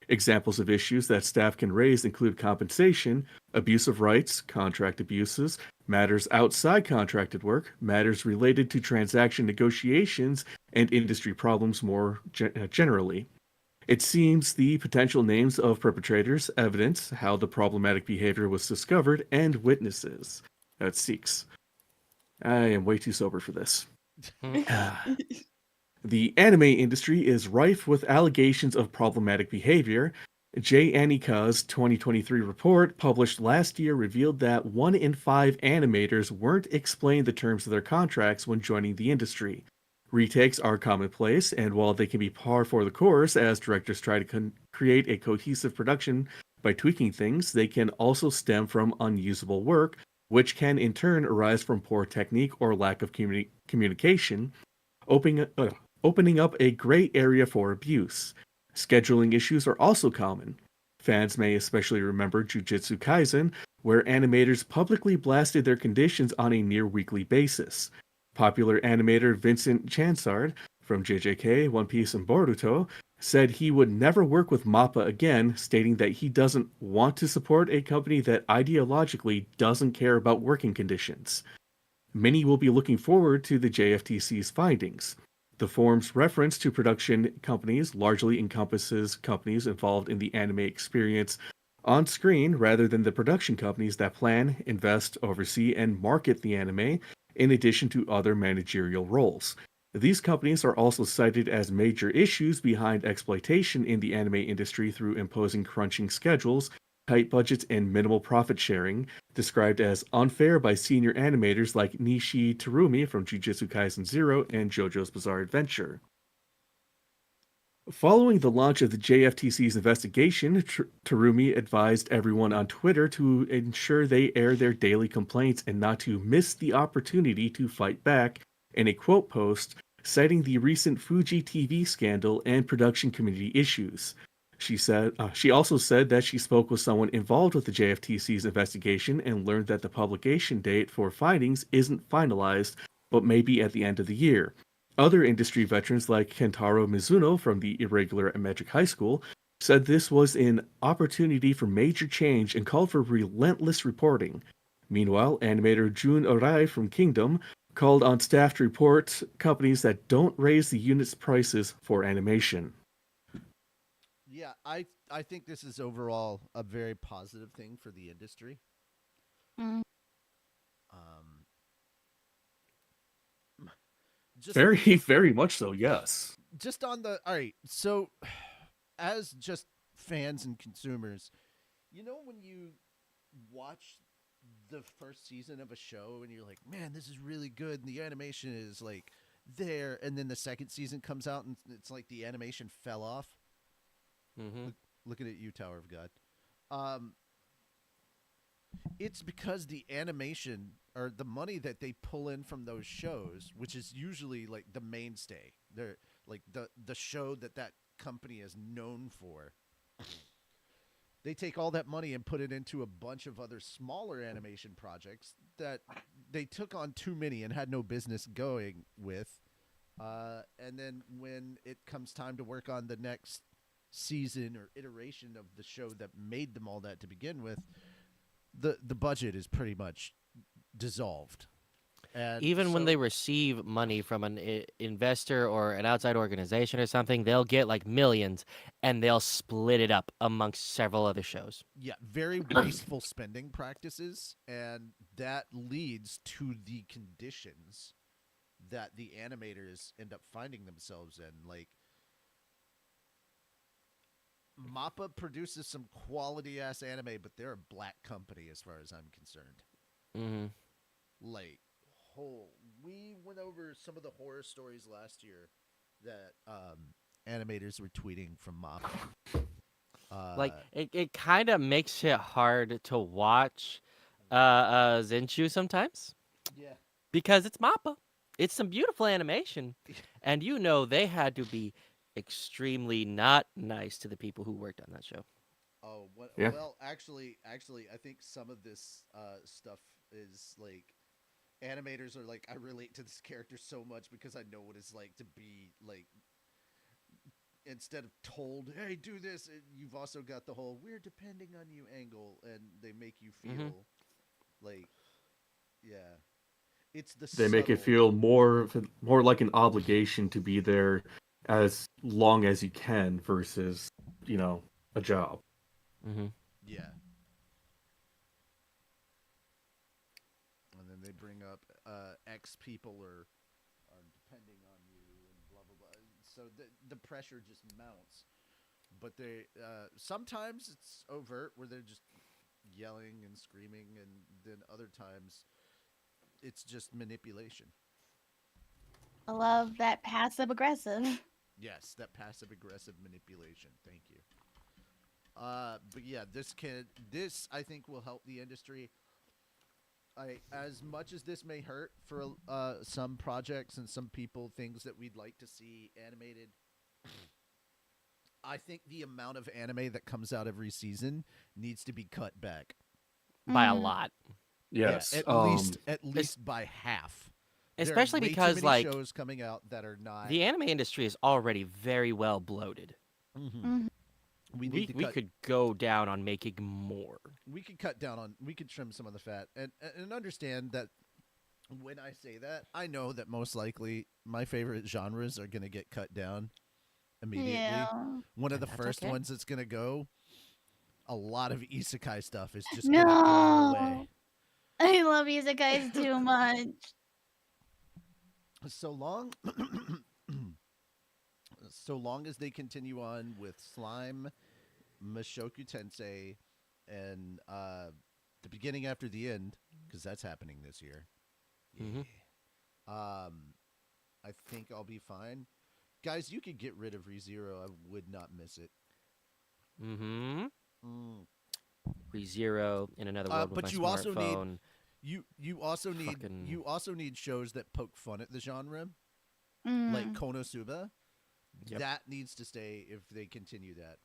Examples of issues that staff can raise include compensation, abuse of rights, contract abuses, matters outside contracted work, matters related to transaction negotiations, and industry problems more generally. It seems the potential names of perpetrators, evidence, how the problematic behavior was discovered, and witnesses. That seeks. I am way too sober for this. The anime industry is rife with allegations of problematic behavior. J. Annika's 2023 report, published last year, revealed that 1 in 5 animators weren't explained the terms of their contracts when joining the industry. Retakes are commonplace, and while they can be par for the course as directors try to create a cohesive production by tweaking things, they can also stem from unusable work, which can in turn arise from poor technique or lack of communication, opening up a gray area for abuse. Scheduling issues are also common. Fans may especially remember Jujutsu Kaisen, where animators publicly blasted their conditions on a near weekly basis. Popular animator Vincent Chansard from JJK, One Piece, and Boruto said he would never work with MAPPA again, stating that he doesn't want to support a company that ideologically doesn't care about working conditions. Many will be looking forward to the JFTC's findings. The forum's reference to production companies largely encompasses companies involved in the anime experience on screen rather than the production companies that plan, invest, oversee, and market the anime, in addition to other managerial roles. These companies are also cited as major issues behind exploitation in the anime industry through imposing crunching schedules, tight budgets, and minimal profit sharing, described as unfair by senior animators like Nishi Terumi from Jujutsu Kaisen Zero and JoJo's Bizarre Adventure. Following the launch of the JFTC's investigation, Terumi advised everyone on Twitter to ensure they air their daily complaints and not to miss the opportunity to fight back in a quote post citing the recent Fuji TV scandal and production community issues. She also said that she spoke with someone involved with the JFTC's investigation and learned that the publication date for findings isn't finalized, but may be at the end of the year. Other industry veterans like Kentaro Mizuno from the Irregular at Magic High School said this was an opportunity for major change and called for relentless reporting. Meanwhile, animator Jun Arai from Kingdom called on staff to report companies that don't raise the unit's prices for animation. Yeah, I think this is overall a very positive thing for the industry. Mm. Just Very much so, yes. just on the all right. So, as just fans and consumers, when you watch the first season of a show and you're like, man, this is really good, and the animation is like there, and then the second season comes out and it's like the animation fell off. Mm-hmm. Looking at you, Tower of God. It's because the animation or the money that they pull in from those shows, which is usually like the mainstay, they're like the show that company is known for. They take all that money and put it into a bunch of other smaller animation projects that they took on too many and had no business going with. And then when it comes time to work on the next season or iteration of the show that made them all that to begin with, the budget is pretty much dissolved. And Even when they receive money from an investor or an outside organization or something, they'll get like millions and they'll split it up amongst several other shows. yeah, very wasteful spending practices, and that leads to the conditions that the animators end up finding themselves in. Like, Mappa produces some quality ass anime, but they're a black company as far as I'm concerned. Mm-hmm. Like, we went over some of the horror stories last year that animators were tweeting from Mappa. Like it kind of makes it hard to watch Zenshu sometimes Yeah. because it's Mappa. It's some beautiful animation, and they had to be extremely not nice to the people who worked on that show. Oh, Yeah. well, actually, I think some of this stuff is like animators are like, I relate to this character so much because I know what it's like to be like, instead of told, hey, do this, you've also got the whole we're depending on you angle, and they make you feel like, yeah, it's the They make it subtle- feel more like an obligation to be there as long as you can versus, a job. Mm-hmm. yeah. And then they bring up X people are depending on you and blah blah blah. So the pressure just mounts. But they sometimes it's overt where they're just yelling and screaming, and then other times it's just manipulation. I love that passive aggressive. Yes, that passive aggressive manipulation. Thank you. But yeah, this I think will help the industry. As much as this may hurt for some projects and some people, things that we'd like to see animated, I think the amount of anime that comes out every season needs to be cut back. by a Mhm. lot. Yes. Yeah, at least by half. There are Especially way because too many like shows coming out that are not. the anime industry is already very well bloated. Mhm. Mhm. We need to We cut. could go down on making more. We could cut down on. We could trim some of the fat, and understand that when I say that, I know that most likely my favorite genres are going to get cut down immediately. Yeah. One of the That's first okay. ones that's going to go. A lot of isekai stuff is just going to go away. No. I love isekais too much. So long, so long as they continue on with Slime, Mashoku Tensei, and the beginning after the end, because that's happening this year. Yeah. Mhm. I think I'll be fine. Guys, you could get rid of ReZero. I would not miss it. Mm-hmm. Mm. ReZero in another world with But my you also need smartphone. you also need Fucking- you also need shows that poke fun at the genre, like Mm. Konosuba. Yep. That needs to stay if they continue that.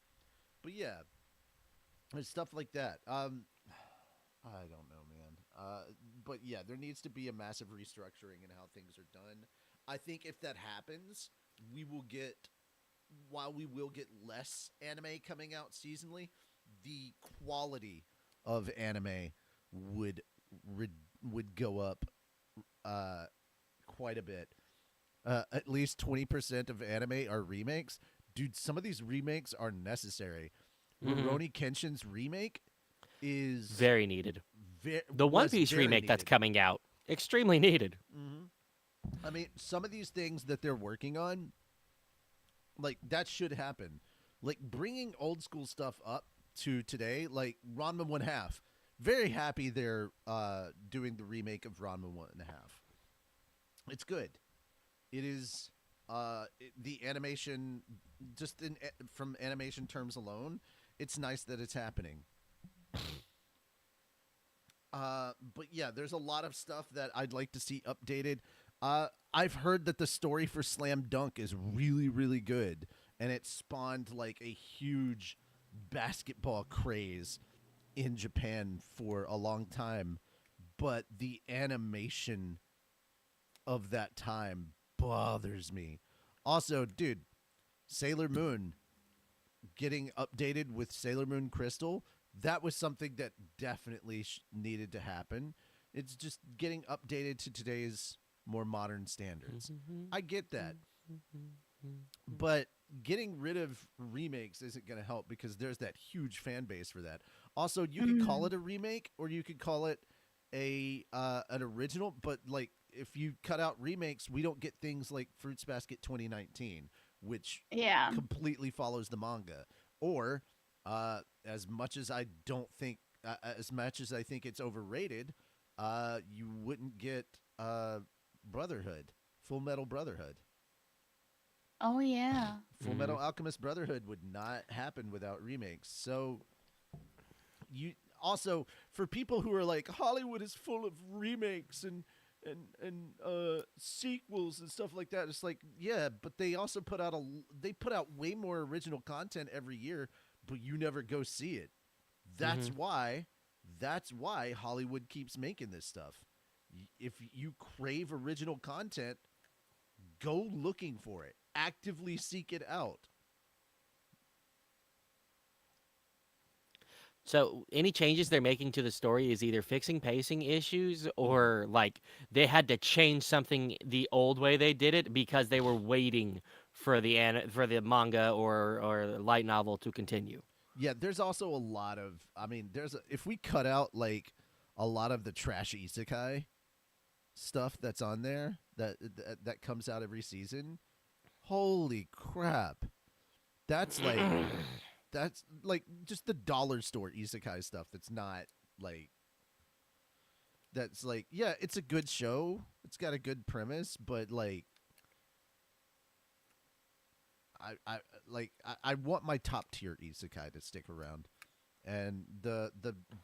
But yeah, there's stuff like that. I don't know, man. But yeah, there needs to be a massive restructuring in how things are done. I think if that happens, we will get, while we will get less anime coming out seasonally, the quality of anime would would go up quite a bit. At least 20% of anime are remakes. Dude, some of these remakes are necessary. Mhm. Rurouni Kenshin's remake is Very needed. The was One Piece very remake that's needed. coming out, extremely needed. I mean, some of these things that they're working on, like that should happen. Like bringing old school stuff up to today, like Ranma 1/2. Very happy they're doing the remake of Ranma 1/2. It's good. It is the animation, just from animation terms alone, it's nice that it's happening. But yeah, there's a lot of stuff that I'd like to see updated. I've heard that the story for Slam Dunk is really, really good, and it spawned like a huge basketball craze in Japan for a long time. But the animation of that time bothers me. Also, dude, Sailor Moon getting updated with Sailor Moon Crystal, that was something that definitely needed to happen. It's just getting updated to today's more modern standards. I get that. But getting rid of remakes isn't going to help because there's that huge fan base for that. Also, you could call it a remake or you could call it an original, but like if you cut out remakes, we don't get things like Fruits Basket 2019, which Yeah. completely follows the manga. Or as much as I don't think, as much as I think it's overrated, you wouldn't get Brotherhood, Full Metal Brotherhood. Oh yeah. Full Metal Alchemist Brotherhood would not happen without remakes. So you also, for people who are like, Hollywood is full of remakes and sequels and stuff like that, it's like, yeah, but they also put out way more original content every year, but you never go see it. That's why Hollywood keeps making this stuff. If you crave original content, go looking for it. Actively seek it out. So, any changes they're making to the story is either fixing pacing issues or like they had to change something the old way they did it because they were waiting for the manga or light novel to continue. Yeah, there's also a lot of, if we cut out like a lot of the trash isekai stuff that's on there that comes out every season, holy crap. That's like just the dollar store isekai stuff that's not like, that's like, yeah, it's a good show. It's got a good premise, but like I want my top tier isekai to stick around, and the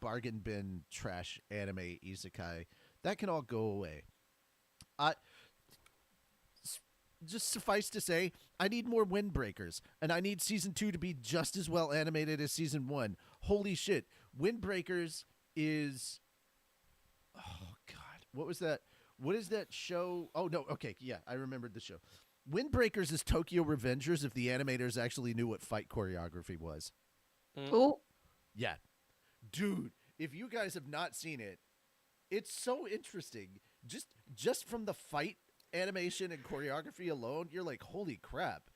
bargain bin trash anime isekai that can all go away. I just suffice to say, I need more Windbreakers, and I need season 2 to be just as well animated as season 1. Holy shit, Windbreakers is, oh god, what was that? What is that show? Oh no, okay, yeah, I remembered the show. Windbreakers is Tokyo Revengers if the animators actually knew what fight choreography was. Oh, Yeah. Dude, if you guys have not seen it, it's so interesting. Just from the fight animation and choreography alone, you're like, holy crap.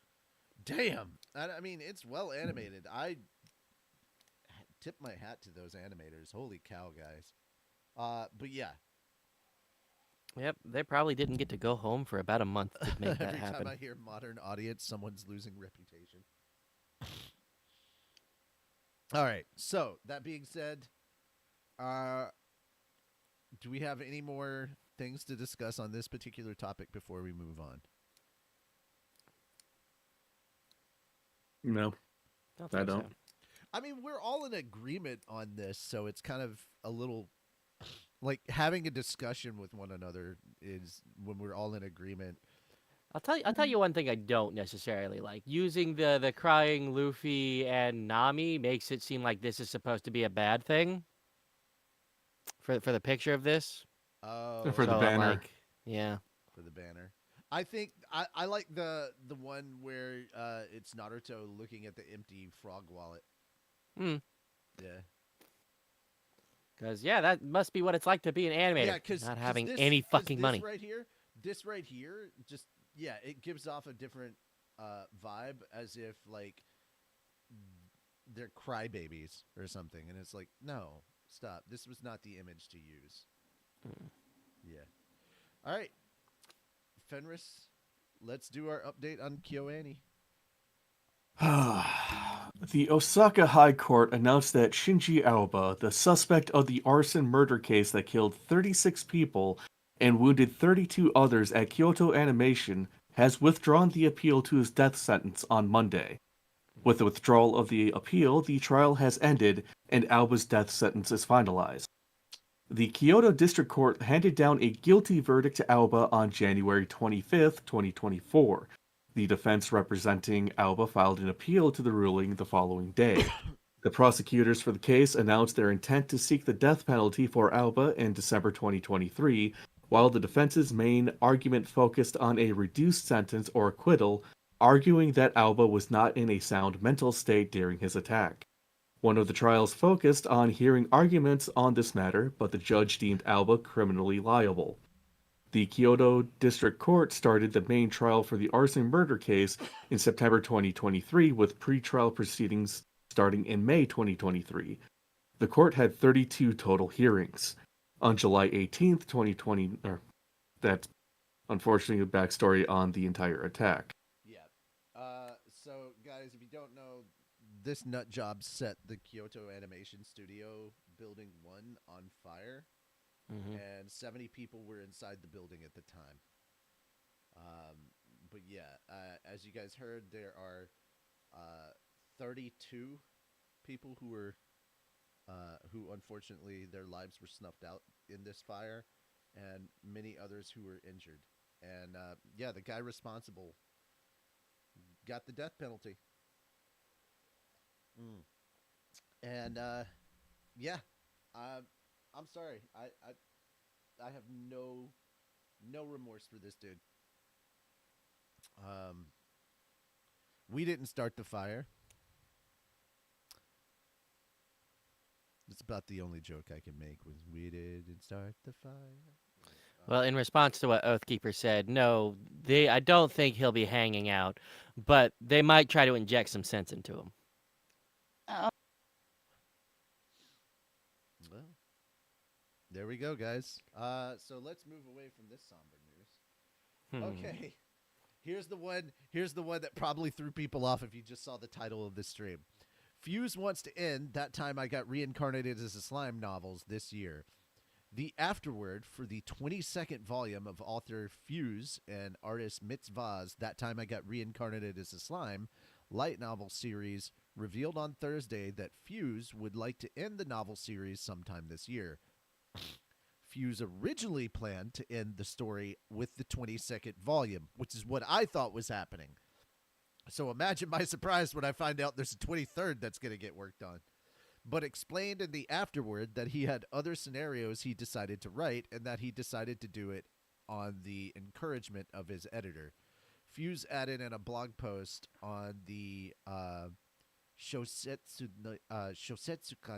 Damn. I mean, it's well animated. I tip my hat to those animators. Holy cow, guys. But yeah. Yep, they probably didn't get to go home for about a month to make that Every happen. time I hear modern audience, someone's losing reputation. All right. So that being said, do we have any more things to discuss on this particular topic before we move on? No, Don't I think so. don't. I mean, we're all in agreement on this, so it's kind of a little like having a discussion with one another is when we're all in agreement. I'll tell you one thing I don't necessarily like. Using the crying Luffy and Nami makes it seem like this is supposed to be a bad thing for the picture of this. Oh, For the So I'm banner. like, yeah. for the banner. I think I like the one where it's Naruto looking at the empty frog wallet. Hmm. Yeah. Because yeah, that must be what it's like to be an animator. Yeah, because not having any fucking money. This right here, just yeah, it gives off a different vibe, as if like they're crybabies or something, and it's like, no, stop. This was not the image to use. Yeah. All right, Fenris, let's do our update on KyoAni. The Osaka High Court announced that Shinji Aoba, the suspect of the arson murder case that killed 36 people and wounded 32 others at Kyoto Animation, has withdrawn the appeal to his death sentence on Monday. With the withdrawal of the appeal, the trial has ended and Aoba's death sentence is finalized. The Kyoto District Court handed down a guilty verdict to Aoba on January 25th, 2024. The defense representing Aoba filed an appeal to the ruling the following day. The prosecutors for the case announced their intent to seek the death penalty for Aoba in December 2023, while the defense's main argument focused on a reduced sentence or acquittal, arguing that Aoba was not in a sound mental state during his attack. One of the trials focused on hearing arguments on this matter, but the judge deemed Aoba criminally liable. The Kyoto District Court started the main trial for the arson murder case in September 2023, with pre-trial proceedings starting in May 2023. The court had 32 total hearings. On July 18th, 2020, that's unfortunately the backstory on the entire attack. Yeah. So guys, if you don't know, this nut job set the Kyoto Animation Studio Building 1 on fire. And 70 people were inside the building at the time. But yeah, as you guys heard, there are 32 people who were who unfortunately their lives were snuffed out in this fire, and many others who were injured. And yeah, the guy responsible got the death penalty. And yeah, I'm sorry. I have no remorse for this dude. We didn't start the fire. It's about the only joke I can make was we didn't start the fire. Well, in response to what Oathkeeper said, no, I don't think he'll be hanging out, but they might try to inject some sense into him. Well, there we go, guys. So let's move away from this somber news. Okay. Here's the one that probably threw people off if you just saw the title of this stream. Fuse wants to end That Time I Got Reincarnated as a Slime novels this year. The afterword for the 22nd volume of author Fuse and artist Mitz Vaz, That Time I Got Reincarnated as a Slime, light novel series revealed on Thursday that Fuse would like to end the novel series sometime this year. Fuse originally planned to end the story with the 22nd volume, which is what I thought was happening. So imagine my surprise when I find out there's a 23rd that's going to get worked on. But explained in the afterword that he had other scenarios he decided to write and that he decided to do it on the encouragement of his editor. Fuse added in a blog post on the Shosetsuka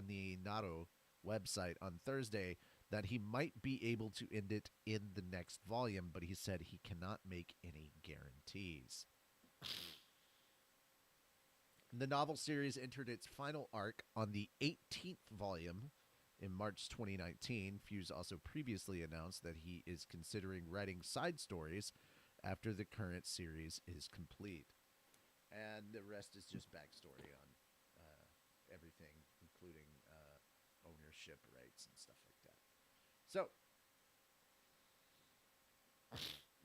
ni Naro website on Thursday that he might be able to end it in the next volume, but he said he cannot make any guarantees. The novel series entered its final arc on the 18th volume in March 2019. Fuse also previously announced that he is considering writing side stories after the current series is complete. And the rest is just backstory on everything, including ownership rights and stuff like that. So,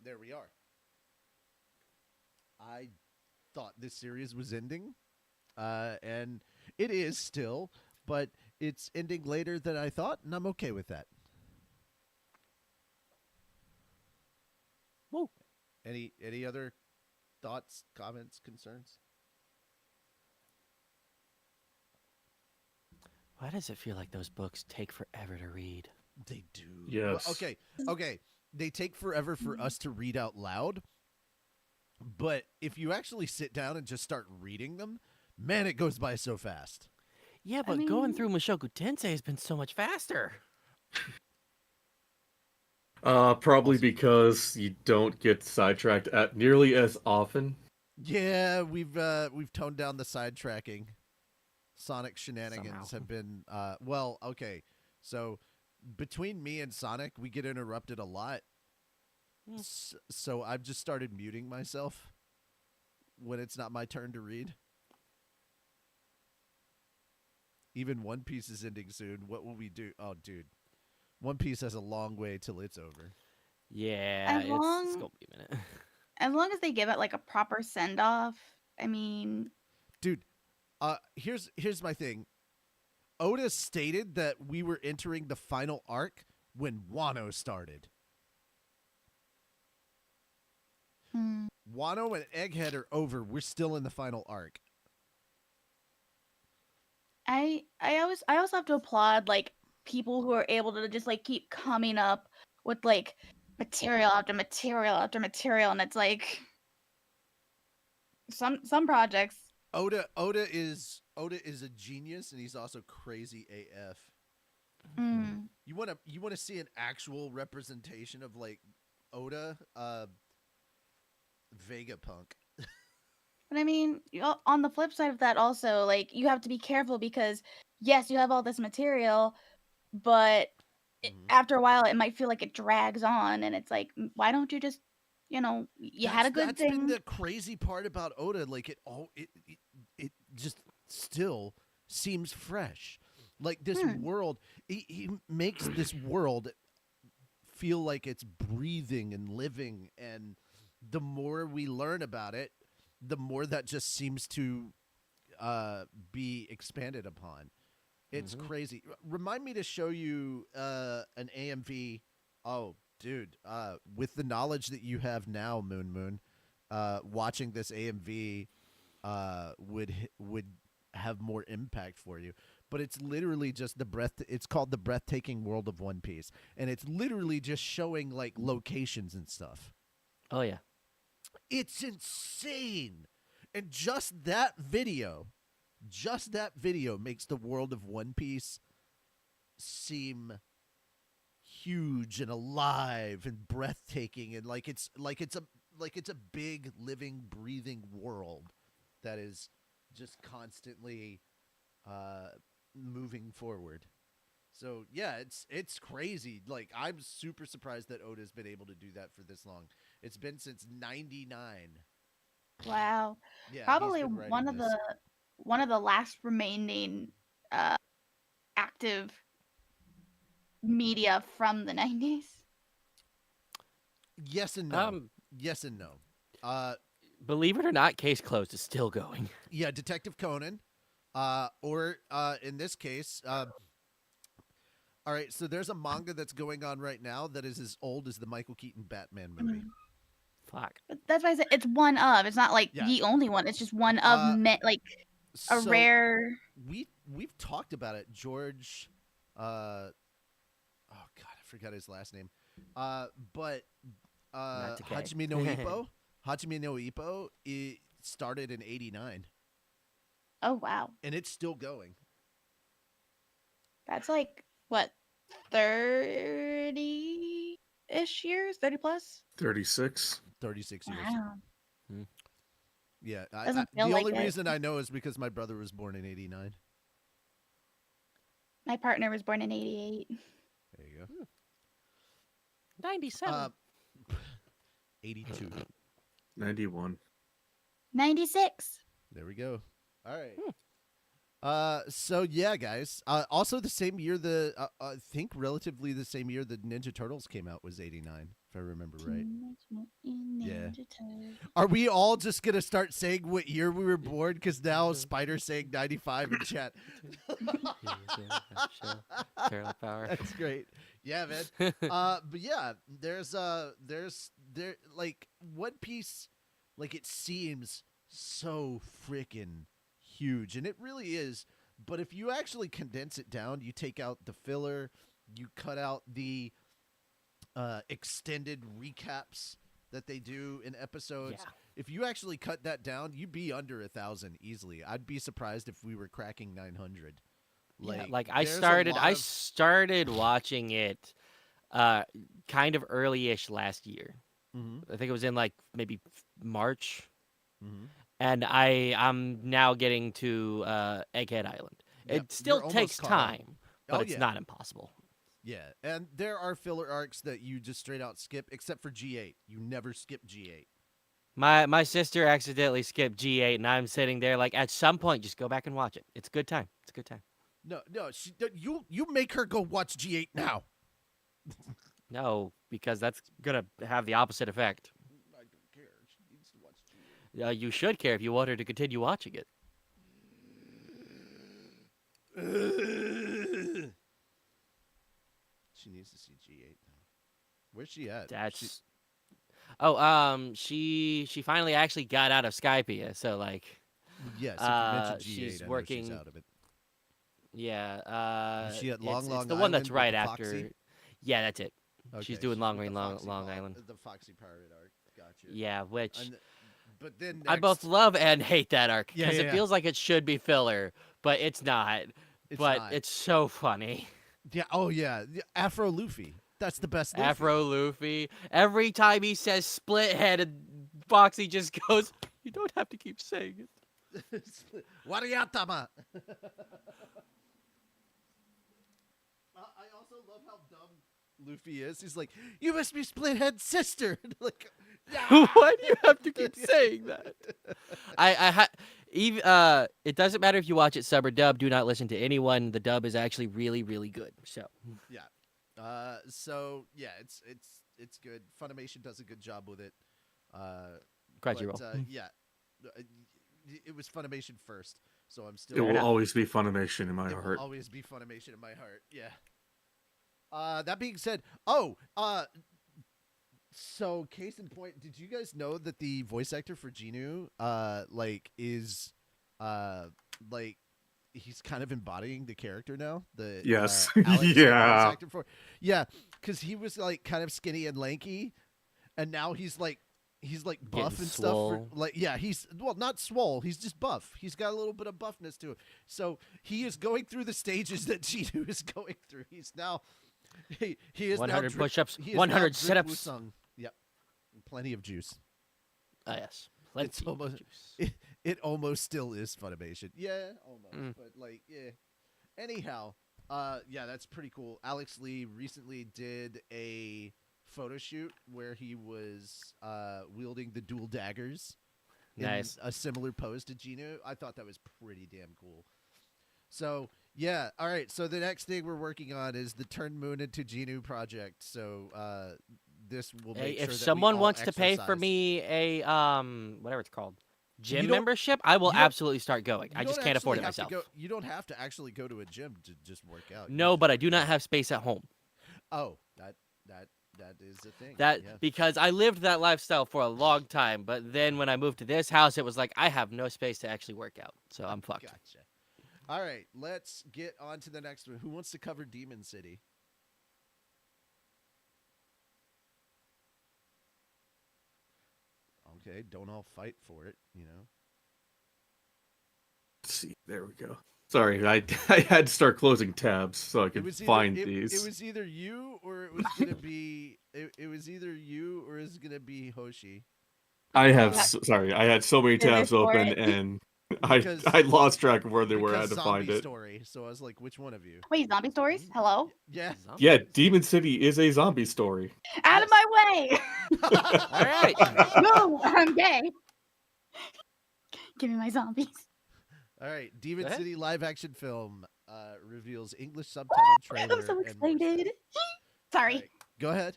there we are. I thought this series was ending, and it is still, but it's ending later than I thought, and I'm okay with that. Woo. Any other thoughts, comments, concerns? Why does it feel like those books take forever to read? They do. Yes. Well, okay. They take forever for us to read out loud, but if you actually sit down and just start reading them, man, it goes by so fast. Yeah, but going through Mushoku Tensei has been so much faster. Probably because you don't get sidetracked at nearly as often. Yeah, we've toned down the sidetracking. Sonic shenanigans Somehow. have been well, okay. So between me and Sonic, we get interrupted a lot. Hmm. So I've just started muting myself when it's not my turn to read. Even One Piece is ending soon. What will we do? Oh, dude. One Piece has a long way till it's over. Yeah, it's gonna be a minute. As long as they give it like a proper send off, I mean, Dude, here's my thing. Oda stated that we were entering the final arc when Wano started. Wano and Egghead are over. We're still in the final arc. I also have to applaud like people who are able to just like keep coming up with like material after material after material, and it's like some projects. Oda is a genius, and he's also crazy AF. Mm. You wanna see an actual representation of like Oda, Vegapunk. But I mean, on the flip side of that, also like you have to be careful because yes, you have all this material, but after a while, it might feel like it drags on, and it's like, why don't you just, you had a good That's thing. been the crazy part about Oda. Like it just still seems fresh. Like this world, he makes this world feel like it's breathing and living, and the more we learn about it, the more that just seems to be expanded upon. It's crazy. Remind me to show you an AMV. Oh, dude, with the knowledge that you have now, Moon, watching this AMV would have more impact for you. But it's literally just it's called The Breathtaking World of One Piece, and it's literally just showing like locations and stuff. Oh yeah. It's insane. And just that video makes the world of One Piece seem huge and alive and breathtaking, and like it's a big living breathing world that is just constantly moving forward. So yeah, it's crazy. Like I'm super surprised that Oda's been able to do that for this long. It's been since '99. Wow. Yeah, Probably he's been writing this. one of the last remaining active media from the 90s. Yes and no. Yes and no. Believe it or not, Case Closed is still going. Yeah, Detective Conan, or in this case, all right. So there's a manga that's going on right now that is as old as the Michael Keaton Batman movie. Fuck. But that's why I said it's one of. It's not like Yeah. the only one. It's just one of like a So rare. we've talked about it. George, oh god, I forgot his last name. But Not Takei. Hajime no Ippo. Hajime no Ippo. It started in '89, Oh wow, and it's still going. that's like what 30-ish years, 30 plus. 36. 36 years. Wow, Yeah, Doesn't feel the like only it. reason I know is because my brother was born in '89. my partner was born in '88. There you go. 97. 82. 91. 96. There we go. All right. So yeah, guys. Also, the same year I think relatively the same year the Ninja Turtles came out was '89, if I remember right. Yeah. Are we all just gonna start saying what year we were born? Because now Spider's saying '95 in chat. Turtle power. That's great. Yeah, man. But yeah, there's like One Piece, like it seems so freaking huge, and it really is. But if you actually condense it down, you take out the filler, you cut out the extended recaps that they do in episodes. Yeah. If you actually cut that down, you'd be under 1,000 easily. I'd be surprised if we were cracking 900. Like I there's a started lot I of- started watching it kind of early-ish last year. Mhm, I think it was in like maybe March. mhm. And I'm now getting to Egghead Island. Yep, It still you're almost takes caught up. time, but Oh, it's yeah. not impossible. Yeah, and there are filler arcs that you just straight out skip, except for G8. You never skip G8. My sister accidentally skipped G8, and I'm sitting there like, at some point, just go back and watch it. It's a good time. It's a good time. No, you make her go watch G8 now. No, because that's gonna have the opposite effect. I don't care. She needs to watch G8. You should care if you want her to continue watching it. She needs to see G8 now. Where's she at? That's. She finally actually got out of Skypea, so like, Yes, if you mentioned G8, she's I know working- she's out of it. yeah. Is she at it's Long the one that's Island with right the after. Foxy? Yeah, that's it. She's doing Long with Rain, the Long Foxy Island. The Foxy Pirate arc. Gotcha. Yeah, which And, but then I both next- love and hate that arc Yeah, because yeah, it yeah. feels like it should be filler, but it's not. It's but not. it's so funny. Yeah. Oh yeah. The Afro Luffy. That's the best. Luffy. Afro Luffy. Every time he says split head, and Foxy just goes, "You don't have to keep saying it." Wariatama. I also love how dumb Luffy is. He's like, "You must be Splithead's sister." Like, Why do you have to keep saying that? It doesn't matter if you watch it sub or dub. Do not listen to anyone. The dub is actually really, really good. So yeah. So yeah, it's good. Funimation does a good job with it. Crunchyroll. But, yeah, it was Funimation first, so I'm still. It will enough. always be Funimation in my It will heart. always be Funimation in my heart. Yeah. That being said, so case in point, did you guys know that the voice actor for Zenu, is, like, he's kind of embodying the character now? The Yes. Alex, the voice Yeah. actor for, yeah, because he was like kind of skinny and lanky, and now he's like buff Getting and swole. stuff. Like, yeah, he's not swole. He's just buff. He's got a little bit of buffness to it. So he is going through the stages that Zenu is going through. He's now he is 100 now drip- push-ups, he is 100 now drip sit-ups. Wusung. Yep, plenty of juice. yes, plenty of almost- juice. It almost still is Funimation. Yeah, almost. Mm. But like, yeah. Anyhow, yeah, that's pretty cool. Alex Lee recently did a photo shoot where he was wielding the dual daggers in Nice. a similar pose to Zenu. I thought that was pretty damn cool. So Yeah. All right. So the next thing we're working on is the Turn Moon into Genu project. So this will Hey, make if sure that we someone all wants to pay for exercise. me a whatever it's called, You gym don't. membership, I will You don't. absolutely start going. You I don't just can't afford actually it have to myself. go. You don't have to actually go to a gym to just work out. You can No, just but I work do not out. have space at home. Oh, that that is a thing. That Yeah. because I lived that lifestyle for a long time, but then when I moved to this house, it was like I have no space to actually work out, so I'm fucked. Gotcha. All right, let's get on to the next one. Who wants to cover Demon City? Okay, don't all fight for it, you know. Let's see. There we go. Sorry, I I had to start closing tabs so I It could was either find it these. was either you or it was gonna be it was either you or it's gonna be Hoshi. I have Yeah. sorry, I had so many Go tabs for open it. and Because I lost track of where they were. I because had to find zombie it. story. So I was like, which one of you? Wait, zombie stories? Hello? Yeah. Yeah, Demon City is a zombie story. Out of my way! All right. No, I'm gay. Give me my zombies. All right, Demon Go ahead. City live action film reveals English subtitled trailer. I'm so and more excited. stuff. Sorry. All right, go ahead.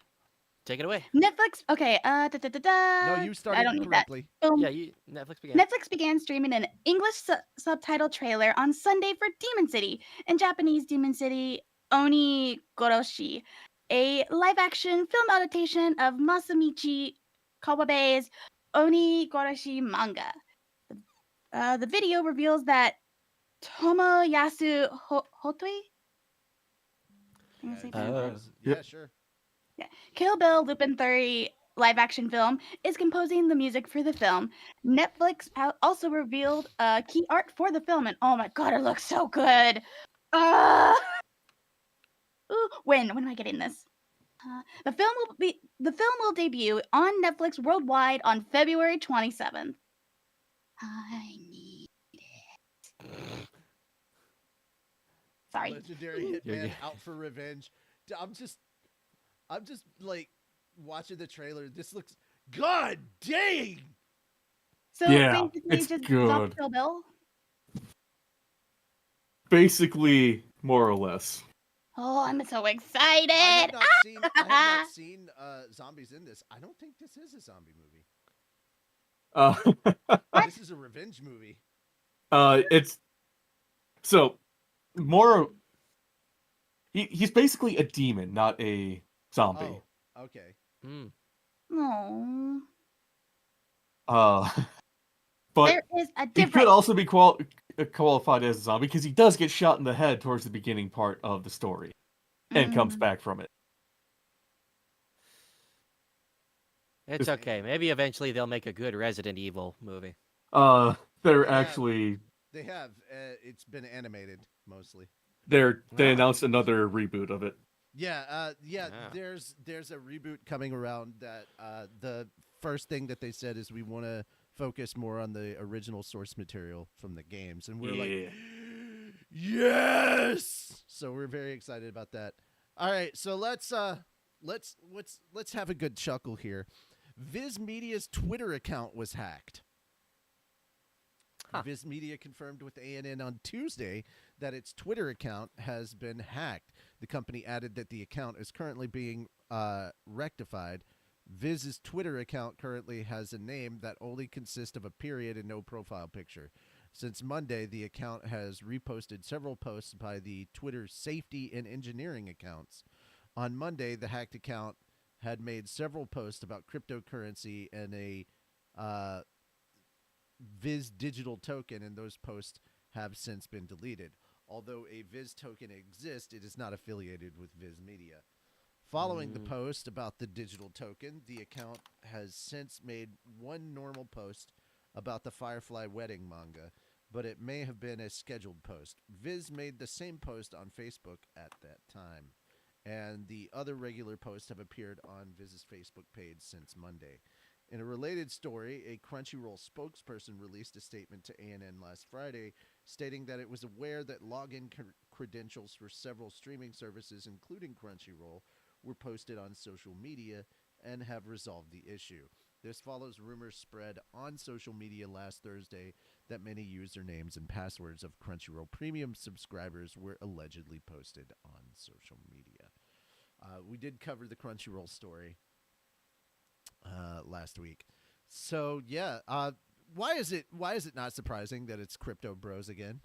Take it away. Netflix. Okay. No, you I started don't need correctly. that. Yeah, you Netflix began. Netflix began streaming an English subtitle trailer on Sunday for Demon City. In Japanese, Demon City Oni Goroshi, a live-action film adaptation of Masamichi Kawabe's Oni Goroshi manga. The video reveals that Tomoyasu Hotoi? Can I say that? Uh, Yeah, sure. Kill Bill Lupin 30 live action film is composing the music for the film. Netflix also revealed key art for the film, and oh my god, it looks so good. When am I getting this? The film will debut on Netflix worldwide on February 27th. I need it. Sorry. Legendary You're Hitman good. out for revenge. I'm just like watching the trailer. This looks god dang. So Yeah, basically, it's just good. zombie Kill Bill. Basically, more or less. Oh, I'm so excited! I have not seen zombies in this. I don't think this is a zombie movie. This is a revenge movie. It's so more. He's basically a demon, not a zombie. Oh, okay. mm. No. But There is a he difference. could also be qualified as a zombie because he does get shot in the head towards the beginning part of the story, and comes back from it. It's okay. Maybe eventually they'll make a good Resident Evil movie. They're Yeah. actually They have. It's been animated mostly. they Ah. announced another reboot of it. Yeah. Yeah. Ah. There's a reboot coming around that the first thing that they said is we want to focus more on the original source material from the games, and we're like, yes. So we're very excited about that. All right, so let's have a good chuckle here. Viz Media's Twitter account was hacked. Huh. Viz Media confirmed with ANN on Tuesday that its Twitter account has been hacked. The company added that the account is currently being rectified. Viz's Twitter account currently has a name that only consists of a period and no profile picture. Since Monday, the account has reposted several posts by the Twitter safety and engineering accounts. On Monday, the hacked account had made several posts about cryptocurrency and a Viz digital token, and those posts have since been deleted. Although a Viz token exists, it is not affiliated with Viz Media. Following the post about the digital token, the account has since made one normal post about the Firefly wedding manga, but it may have been a scheduled post. Viz made the same post on Facebook at that time, and the other regular posts have appeared on Viz's Facebook page since Monday. In a related story, a Crunchyroll spokesperson released a statement to ANN last Friday stating that it was aware that login credentials for several streaming services, including Crunchyroll, were posted on social media and have resolved the issue. This follows rumors spread on social media last Thursday that many usernames and passwords of Crunchyroll Premium subscribers were allegedly posted on social media. We did cover the Crunchyroll story last week. So yeah, why is it not surprising that it's Crypto Bros again?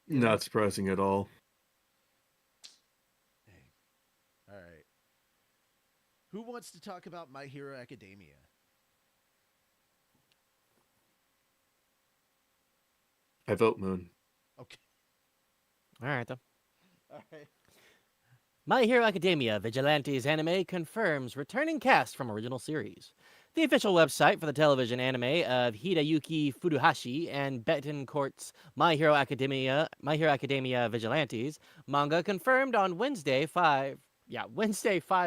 Not surprising at all. Hey. All right. Who wants to talk about My Hero Academia? I vote Moon. Okay. All right, then. All right. My Hero Academia Vigilantes anime confirms returning cast from original series. The official website for the television anime of Hideyuki Furuhashi and Betancourt's My Hero Academia Vigilantes manga confirmed on Wednesday five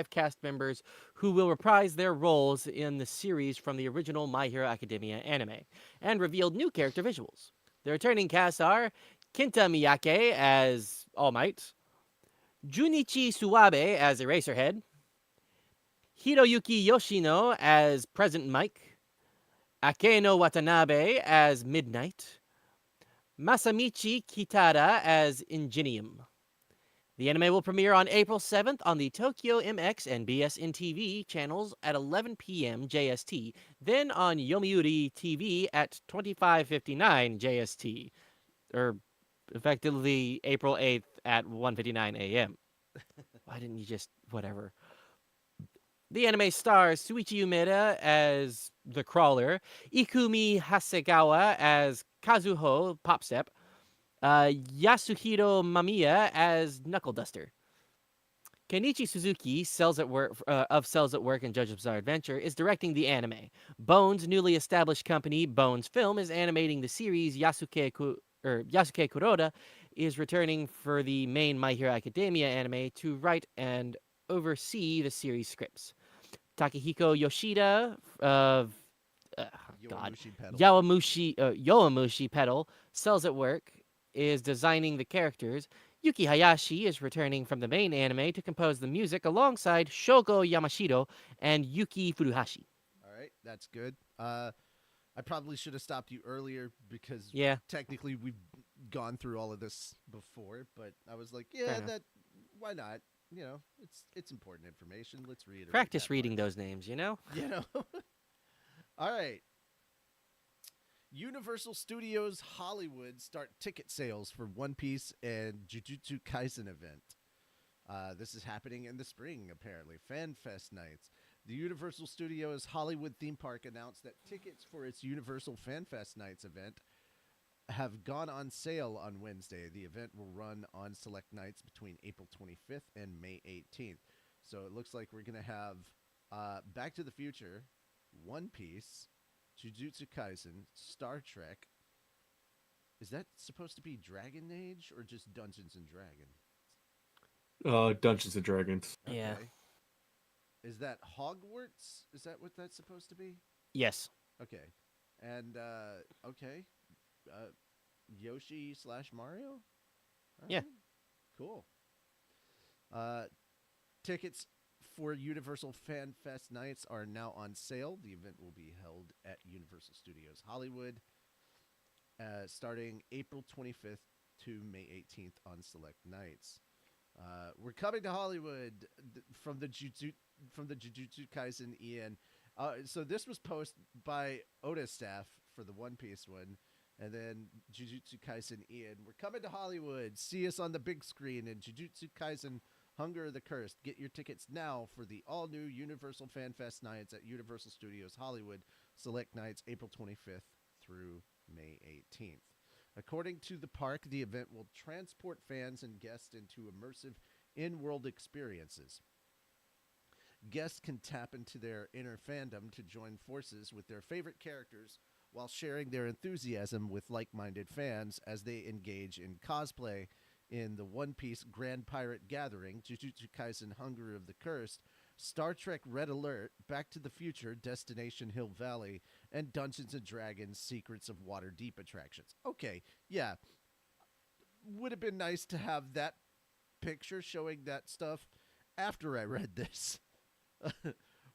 cast members who will reprise their roles in the series from the original My Hero Academia anime, and revealed new character visuals. The returning casts are Kenta Miyake as All Might, Junichi Suwabe as Eraserhead, Hiroyuki Yoshino as President Mike, Akeno Watanabe as Midnight, Masamichi Kitada as Ingenium. The anime will premiere on April 7th on the Tokyo MX and BSN TV channels at 11 p.m. JST, then on Yomiuri TV at 25:59 JST, or effectively April 8th at 1:59 a.m. Why didn't you just whatever? The anime stars Suichi Umeda as the Crawler, Ikumi Hasegawa as Kazuho Popstep, Yasuhiro Mamiya as Knuckle Duster. Kenichi Suzuki, Cells at Work of Cells at Work and JoJo's Bizarre Adventure, is directing the anime. Bones' newly established company, Bones Film, is animating the series. Yasuke Kuroda is returning for the main My Hero Academia anime to write and oversee the series scripts. Takehiko Yoshida of Yowamushi Pedal, Cells at Work, is designing the characters. Yuki Hayashi is returning from the main anime to compose the music alongside Shogo Yamashiro and Yuki Furuhashi. All right, that's good. I probably should have stopped you earlier because technically we've gone through all of this before, but I was like, why not? You know, it's important information. Let's read it. Practice reading those names, you know? You know. All right. Universal Studios Hollywood start ticket sales for One Piece and Jujutsu Kaisen event. This is happening in the spring, apparently. FanFest nights. The Universal Studios Hollywood theme park announced that tickets for its Universal FanFest nights event have gone on sale on Wednesday. The event will run on select nights between April 25th and May 18th. So it looks like we're going to have Back to the Future, One Piece, Jujutsu Kaisen, Star Trek. Is that supposed to be Dragon Age or just Dungeons and Dragons? Dungeons and Dragons. Okay. Yeah. Is that Hogwarts? Is that what that's supposed to be? Yes. Okay. And Yoshi / Mario? All Yeah. right. Cool. Tickets for Universal Fan Fest nights are now on sale. The event will be held at Universal Studios Hollywood starting April 25th to May 18th on select nights. We're coming to Hollywood from the Jujutsu Kaisen Ian. So this was posted by Oda staff for the One Piece one, and then Jujutsu Kaisen Ian. We're coming to Hollywood. See us on the big screen in Jujutsu Kaisen Hunger of the Cursed. Get your tickets now for the all-new Universal Fan Fest nights at Universal Studios Hollywood. Select nights April 25th through May 18th. According to the park, the event will transport fans and guests into immersive in-world experiences. Guests can tap into their inner fandom to join forces with their favorite characters while sharing their enthusiasm with like-minded fans as they engage in cosplay in the One Piece Grand Pirate Gathering, Jujutsu Kaisen Hunger of the Cursed, Star Trek Red Alert, Back to the Future, Destination Hill Valley, and Dungeons & Dragons Secrets of Waterdeep attractions. Okay, yeah. Would have been nice to have that picture showing that stuff after I read this.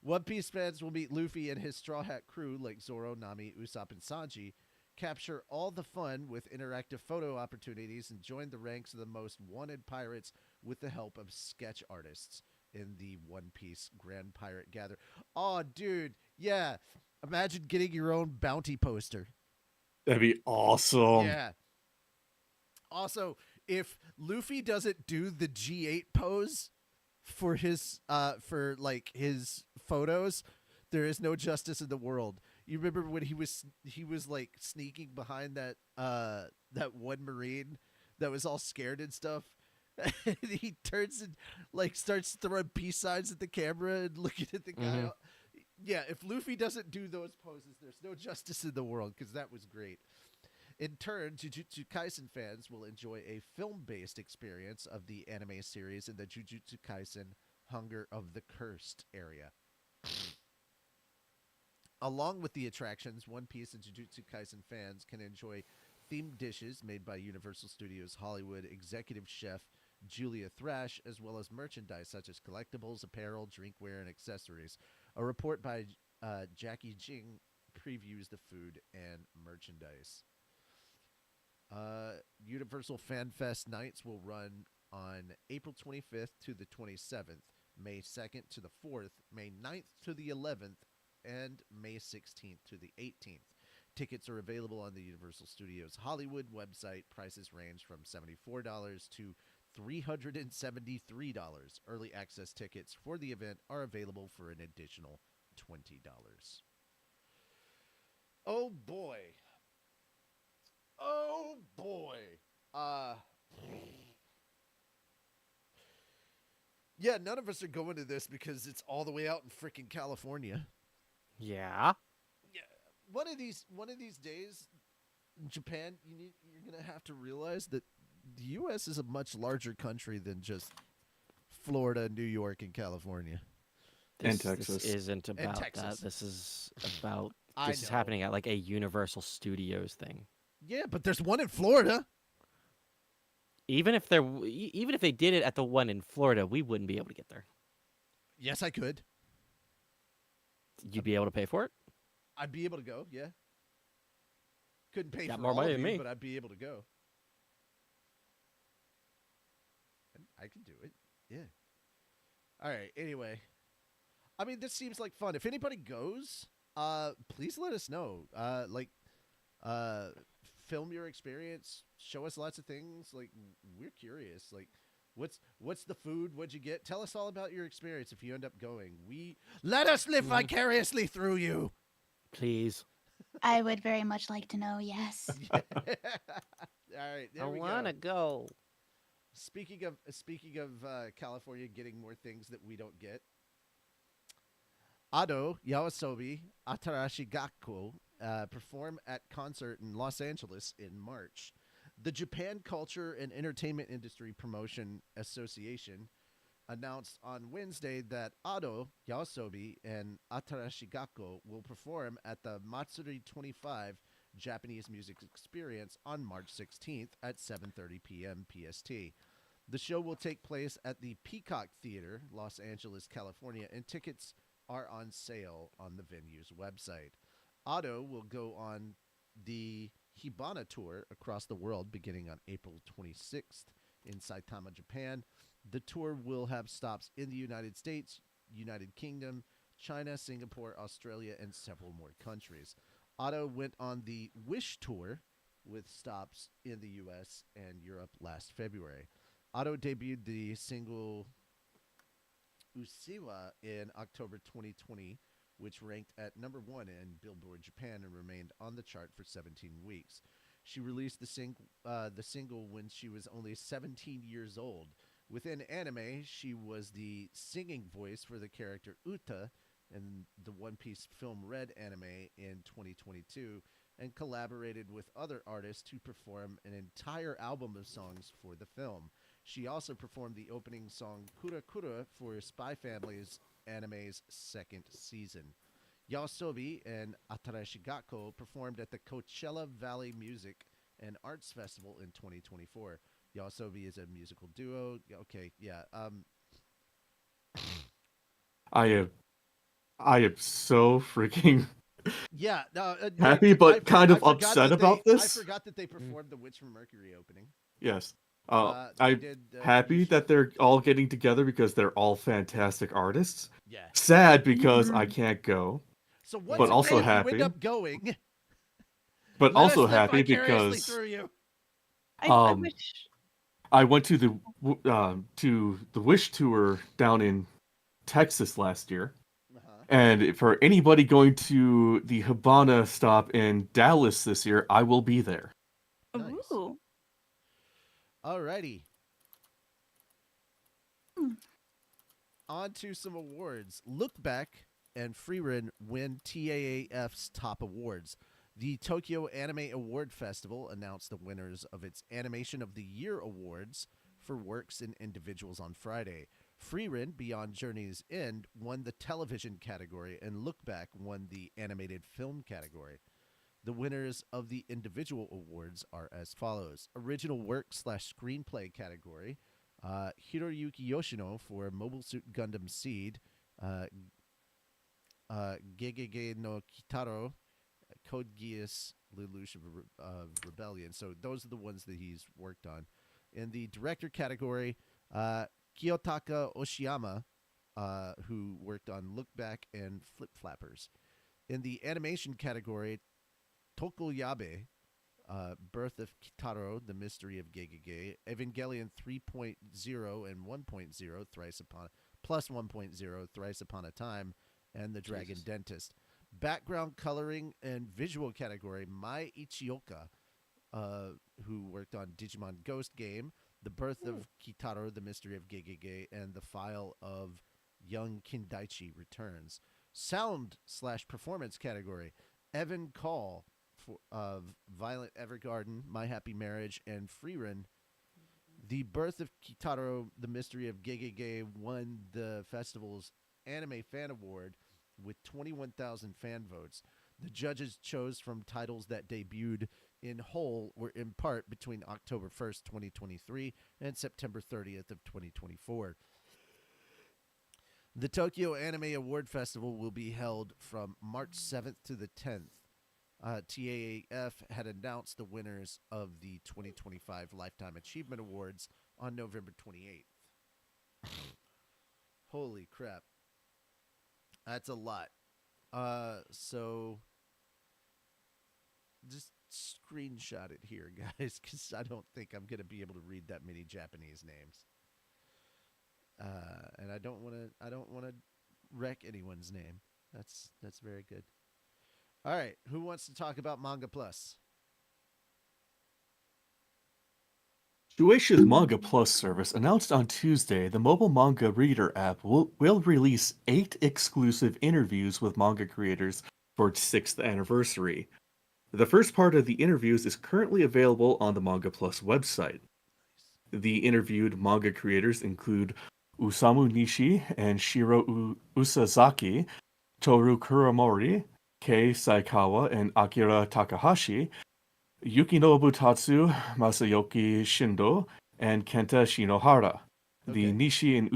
One Piece fans will meet Luffy and his Straw Hat crew like Zoro, Nami, Usopp, and Sanji, capture all the fun with interactive photo opportunities, and join the ranks of the most wanted pirates with the help of sketch artists in the One Piece Grand Pirate Gather. Oh, dude, yeah. Imagine getting your own bounty poster. That'd be awesome. Yeah. Also, if Luffy doesn't do the G8 pose for his his photos, there is no justice in the world. You remember when he was like sneaking behind that one Marine that was all scared and stuff? And he turns and like starts throwing peace signs at the camera and looking at the guy. Mhm. Yeah, if Luffy doesn't do those poses, there's no justice in the world, because that was great. In turn, Jujutsu Kaisen fans will enjoy a film-based experience of the anime series in the Jujutsu Kaisen Hunger of the Cursed area. Along with the attractions, One Piece and Jujutsu Kaisen fans can enjoy themed dishes made by Universal Studios Hollywood executive chef Julia Thrash, as well as merchandise such as collectibles, apparel, drinkware, and accessories. A report by Jackie Jing previews the food and merchandise. Universal FanFest nights will run on April 25th to the 27th, May 2nd to the 4th, May 9th to the 11th, and May 16th to the 18th. Tickets are available on the Universal Studios Hollywood website. Prices range from $74 to $373. Early access tickets for the event are available for an additional $20. Oh boy. Oh boy. Yeah, none of us are going to this because it's all the way out in freaking California. Yeah. Yeah, one of these days, Japan, you're gonna have to realize that the U.S. is a much larger country than just Florida, New York, and California. And This Texas. isn't about Texas. that. This is about. I This is know. happening at like a Universal Studios thing. Yeah, but there's one in Florida. Even if even if they did it at the one in Florida, we wouldn't be able to get there. Yes, I could. You'd be able to pay for it. I'd be able to go. Yeah. Couldn't pay Got for more all money of than you, me. but I'd be able to go. I could do it. Yeah. All right. Anyway, I mean, this seems like fun. If anybody goes, please let us know. Uh, film your experience. Show us lots of things. Like, we're curious. Like, what's the food? What'd you get? Tell us all about your experience if you end up going. Let us live vicariously through you. Please. I would very much like to know, yes. All right, there we go. go. Speaking of California getting more things that we don't get, Ado Yawasobi Atarashi Gakko perform at concert in Los Angeles in March. The Japan Culture and Entertainment Industry Promotion Association announced on Wednesday that Ado Yawasobi and Atarashi Gakko will perform at the Matsuri 25 Japanese Music Experience on March 16th at 7:30 p.m. PST. The show will take place at the Peacock Theater, Los Angeles, California, and tickets are on sale on the venue's website. Ado will go on the Hibana tour across the world beginning on April 26th in Saitama, Japan. The tour will have stops in the United States, United Kingdom, China, Singapore, Australia, and several more countries. Ado went on the Wish tour with stops in the US and Europe last February. Ado debuted the single Usiwa in October 2020, which ranked at number 1 in Billboard Japan and remained on the chart for 17 weeks. She released the single when she was only 17 years old. Within anime, she was the singing voice for the character Uta in the One Piece film Red anime in 2022 and collaborated with other artists to perform an entire album of songs for the film. She also performed the opening song Kura Kura for Spy Family's anime's second season. Yasobi and Atarashi Gakko performed at the Coachella Valley Music and Arts Festival in 2024. Yasobi is a musical duo. Okay, yeah. I I am so freaking Yeah, no, happy, but kind I of forgot upset that about I this. forgot that they performed the Witch from Mercury opening. Yes. They I'm did happy Yushi. that they're all getting together because they're all fantastic artists. Yeah. Sad because I Mhm. can't go, So It's once but also again, okay. you end happy. up going. But Let us also live happy vicariously because through you. I um wish. I went to the Wish tour down in Texas last year. Uh-huh. And for anybody going to the Habana stop in Dallas this year, I will be there. Nice. Ooh. Alrighty. Hmm. On to some awards. Look Back and Freerun win TAAF's top awards. The Tokyo Anime Award Festival announced the winners of its Animation of the Year awards for works and individuals on Friday. Freerun Beyond Journey's End won the television category, and Look Back won the animated film category. The winners of the individual awards are as follows: Original Work slash Screenplay category, Hiroyuki Yoshino for Mobile Suit Gundam Seed, uh, Gegege no Kitaro, Code Geass, Lelouch of Rebellion. So those are the ones that he's worked on. In the director category, Kiyotaka Oshiyama, who worked on Look Back and Flip Flappers. In the animation category, Tokoyabe, Birth of Kitaro, The Mystery of Gegege, Evangelion 3.0 and 1.0, Thrice Upon plus 1.0, Thrice Upon a Time, and The Dragon Jesus. Dentist. Background coloring and visual category, Mai Ichioka, who worked on Digimon Ghost Game, The Birth of Kitaro, The Mystery of Gegege, and The File of Young Kindaichi returns. Sound slash performance category, Evan Call of Violent Evergarden, My Happy Marriage, and Freerun. The Birth of Kitaro, The Mystery of Gegege won the festival's Anime Fan Award with 21,000 fan votes. The judges chose from titles that debuted in whole or in part between October 1st, 2023 and September 30th of 2024. The Tokyo Anime Award Festival will be held from March 7th to the 10th. TAAF had announced the winners of the 2025 Lifetime Achievement Awards on November 28th. Holy crap. That's a lot. So just screenshot it here, guys, because I don't think I'm gonna be able to read that many Japanese names. And I don't want to. I don't want to wreck anyone's name. That's very good. All right, who wants to talk about Manga Plus? Shueisha's Manga Plus service announced on Tuesday the mobile manga reader app will release 8 exclusive interviews with manga creators for its 6th anniversary. The first part of the interviews is currently available on the Manga Plus website. The interviewed manga creators include Usamu Nishi and Shiro Usazaki, Toru Kuramori, Kei Saikawa, and Akira Takahashi, Yukinobu Tatsu, Masayoki Shindo, and Kenta Shinohara. The Okay. Nishi and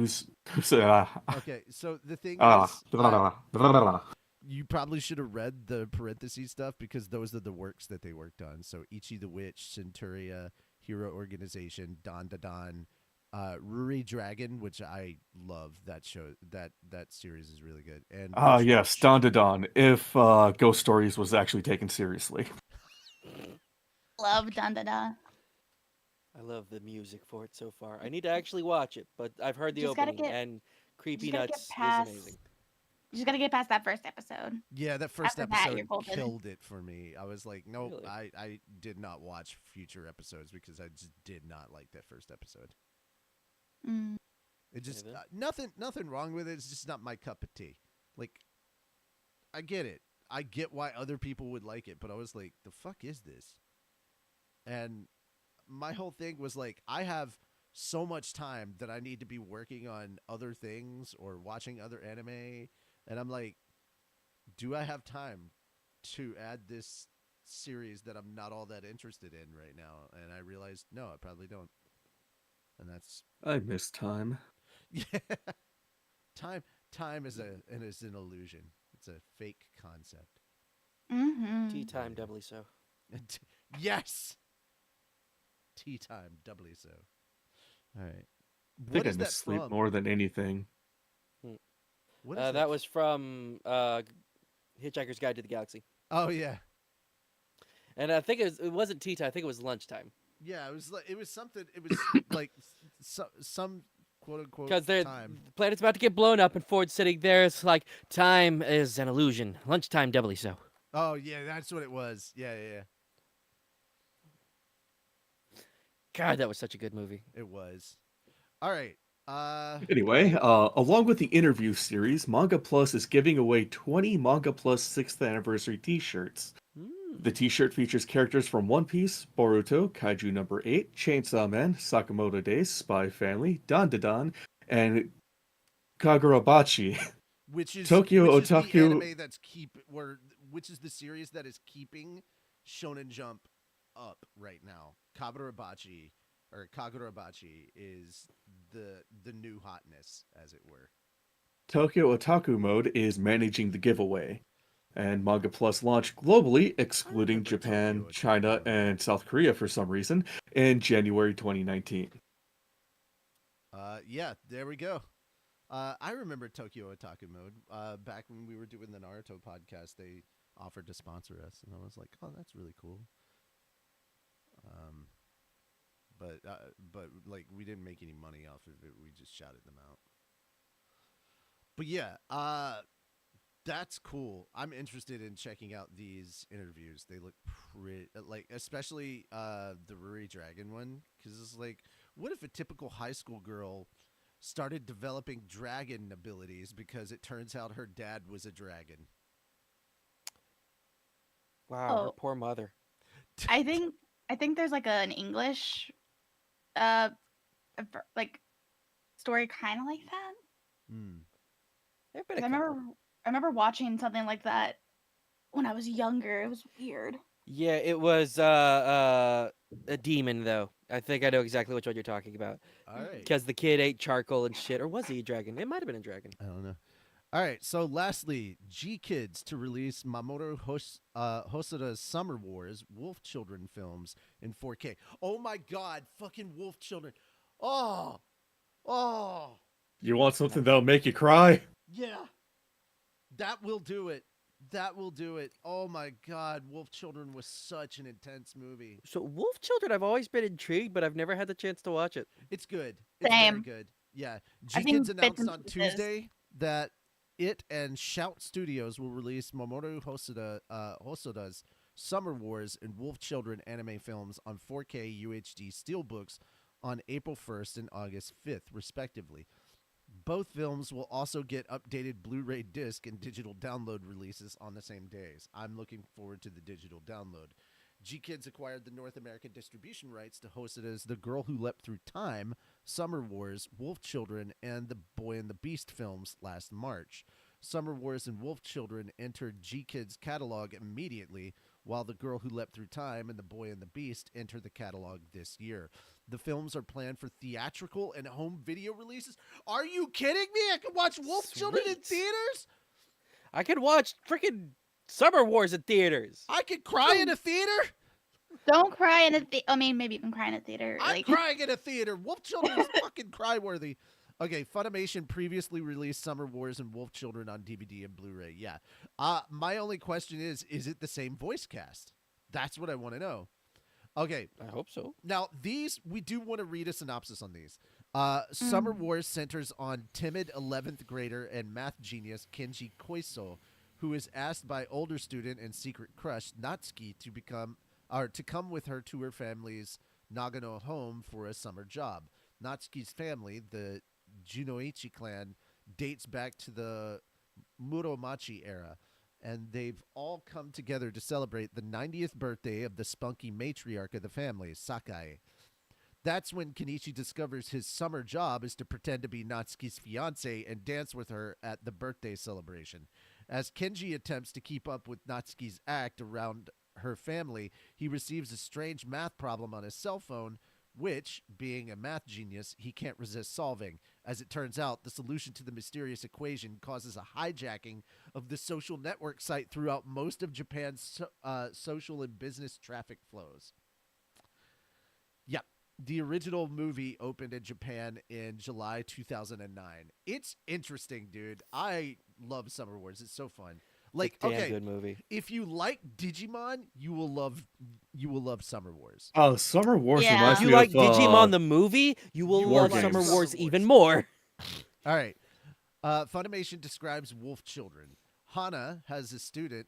Okay. So the thing is, ah, you probably should have read the parentheses stuff because those are the works that they worked on. So Ichi the Witch, Centuria, Hero Organization, Don Da Don, Ruri Dragon, which I love. That show that series is really good. And yes, Don Da Don, if Ghost Stories was actually taken seriously. Love Dun Da Da. I love the music for it so far. I need to actually watch it, but I've heard the Just gotta opening, get. and Creepy Just gotta get Nuts is past. amazing. Just gotta get past that first episode. Yeah, that first After that, episode you're golden. killed it for me. I was like, nope, Really? I did not watch future episodes because I just did not like that first episode. Mm. It just Neither. nothing wrong with it. It's just not my cup of tea. Like, I get it. I get why other people would like it, but I was like, the fuck is this? And my whole thing was like, I have so much time that I need to be working on other things or watching other anime, and I'm like, do I have time to add this series that I'm not all that interested in right now? And I realized, no, I probably don't. And that's I miss time. yeah. Time is an illusion. It's a fake concept. Mm-hmm. Tea time, doubly so. Yes. Tea time, doubly so. All right. I What think I is miss that sleep from? more than anything. What is That was from Hitchhiker's Guide to the Galaxy. Oh yeah, And I think it wasn't tea time. I think it was lunchtime. yeah. It was something. It was like some quote unquote Because the time. planet's about to get blown up, and Ford's sitting there. It's like, time is an illusion. Lunchtime, doubly so. Oh yeah, that's what it was. Yeah, yeah, yeah. God, that was such a good movie. It was. All right. Anyway, along with the interview series, Manga Plus is giving away 20 Manga Plus 6th anniversary t-shirts. The t-shirt features characters from One Piece, Boruto, Kaiju Number 8, Chainsaw Man, Sakamoto Days, Spy Family, Dandadan, and Kagurabachi. Tokyo which is the Otaku. anime that's which is the series that is keeping Shonen Jump up right now. Kagurabachi is the new hotness, as it were. Tokyo Otaku Mode is managing the giveaway. And Manga Plus launched globally, excluding remember Japan, Tokyo Otaku China, Mode. and South Korea for some reason, in January 2019. Yeah, there we go. I remember Tokyo Otaku Mode. Back when we were doing the Naruto podcast, they offered to sponsor us, and I was like, "Oh, that's really cool." But like we didn't make any money off of it. We just shouted them out. But yeah, that's cool. I'm interested in checking out these interviews. They look pretty, like especially the Ruri Dragon one, because it's like, what if a typical high school girl started developing dragon abilities because it turns out her dad was a dragon? Wow, her Oh, poor mother. I think there's like an English, uh, like story kind of like that. Hmm. There've been a 'Cause couple. I remember watching something like that when I was younger. It was weird. Yeah, it was a demon though. I think I know exactly which one you're talking about. All right. Because the kid ate charcoal and shit, or was he a dragon? It might have been a dragon. I don't know. All right. So, lastly, GKids to release Mamoru Hosoda's Summer Wars Wolf Children films in 4K. Oh my God! Fucking Wolf Children. Oh, oh, You want something that'll make you cry? yeah. That will do it. That will do it. Oh my God! Wolf Children was such an intense movie. So Wolf Children, I've always been intrigued, but I've never had the chance to watch it. It's good. It's very Same. good. Yeah. I've seen GKids bits announced and on pieces. Tuesday that it and Shout Studios will release Mamoru Hosoda's Summer Wars and Wolf Children anime films on 4K UHD steelbooks on April 1st and August 5th, respectively. Both films will also get updated Blu-ray disc and digital download releases on the same days. I'm looking forward to the digital download. GKids acquired the North American distribution rights to host it as The Girl Who Leapt Through Time, Summer Wars, Wolf Children, and The Boy and the Beast films last March. Summer Wars and Wolf Children entered GKids' catalog immediately, while The Girl Who Leapt Through Time and The Boy and the Beast enter the catalog this year. The films are planned for theatrical and home video releases. Are you kidding me? I can watch Wolf Children in Sweet. theaters? I could watch freaking Summer Wars in theaters. I could cry in a theater? Don't cry in a I mean, maybe you can cry in a theater. I'm Like, crying in a theater. Wolf Children is fucking cry-worthy. Okay, Funimation previously released Summer Wars and Wolf Children on DVD and Blu-ray. Yeah. My only question is it the same voice cast? That's what I want to know. Okay. I hope so. Now, these, we do want to read a synopsis on these. Summer Wars centers on timid 11th grader and math genius Kenji Koiso, who is asked by older student and secret crush Natsuki to come with her to her family's Nagano home for a summer job. Natsuki's family, the Junoichi clan, dates back to the Muromachi era, and they've all come together to celebrate the 90th birthday of the spunky matriarch of the family, Sakai. That's when Kenichi discovers his summer job is to pretend to be Natsuki's fiance and dance with her at the birthday celebration. As Kenji attempts to keep up with Natsuki's act around her family, he receives a strange math problem on his cell phone, which, being a math genius, he can't resist solving. As it turns out, the solution to the mysterious equation causes a hijacking of the social network site throughout most of Japan's social and business traffic flows. Yep. The original movie opened in Japan in July 2009. It's interesting, dude. I love Summer Wars. It's so fun. Like, It's a damn okay, good movie. if you like Digimon, you will love Summer Wars. Oh, Summer Wars Yeah. reminds If you me like of Digimon the movie, you will You love will Summer love Wars Summer even Wars. more. All right. Funimation describes wolf children. Hana has a student.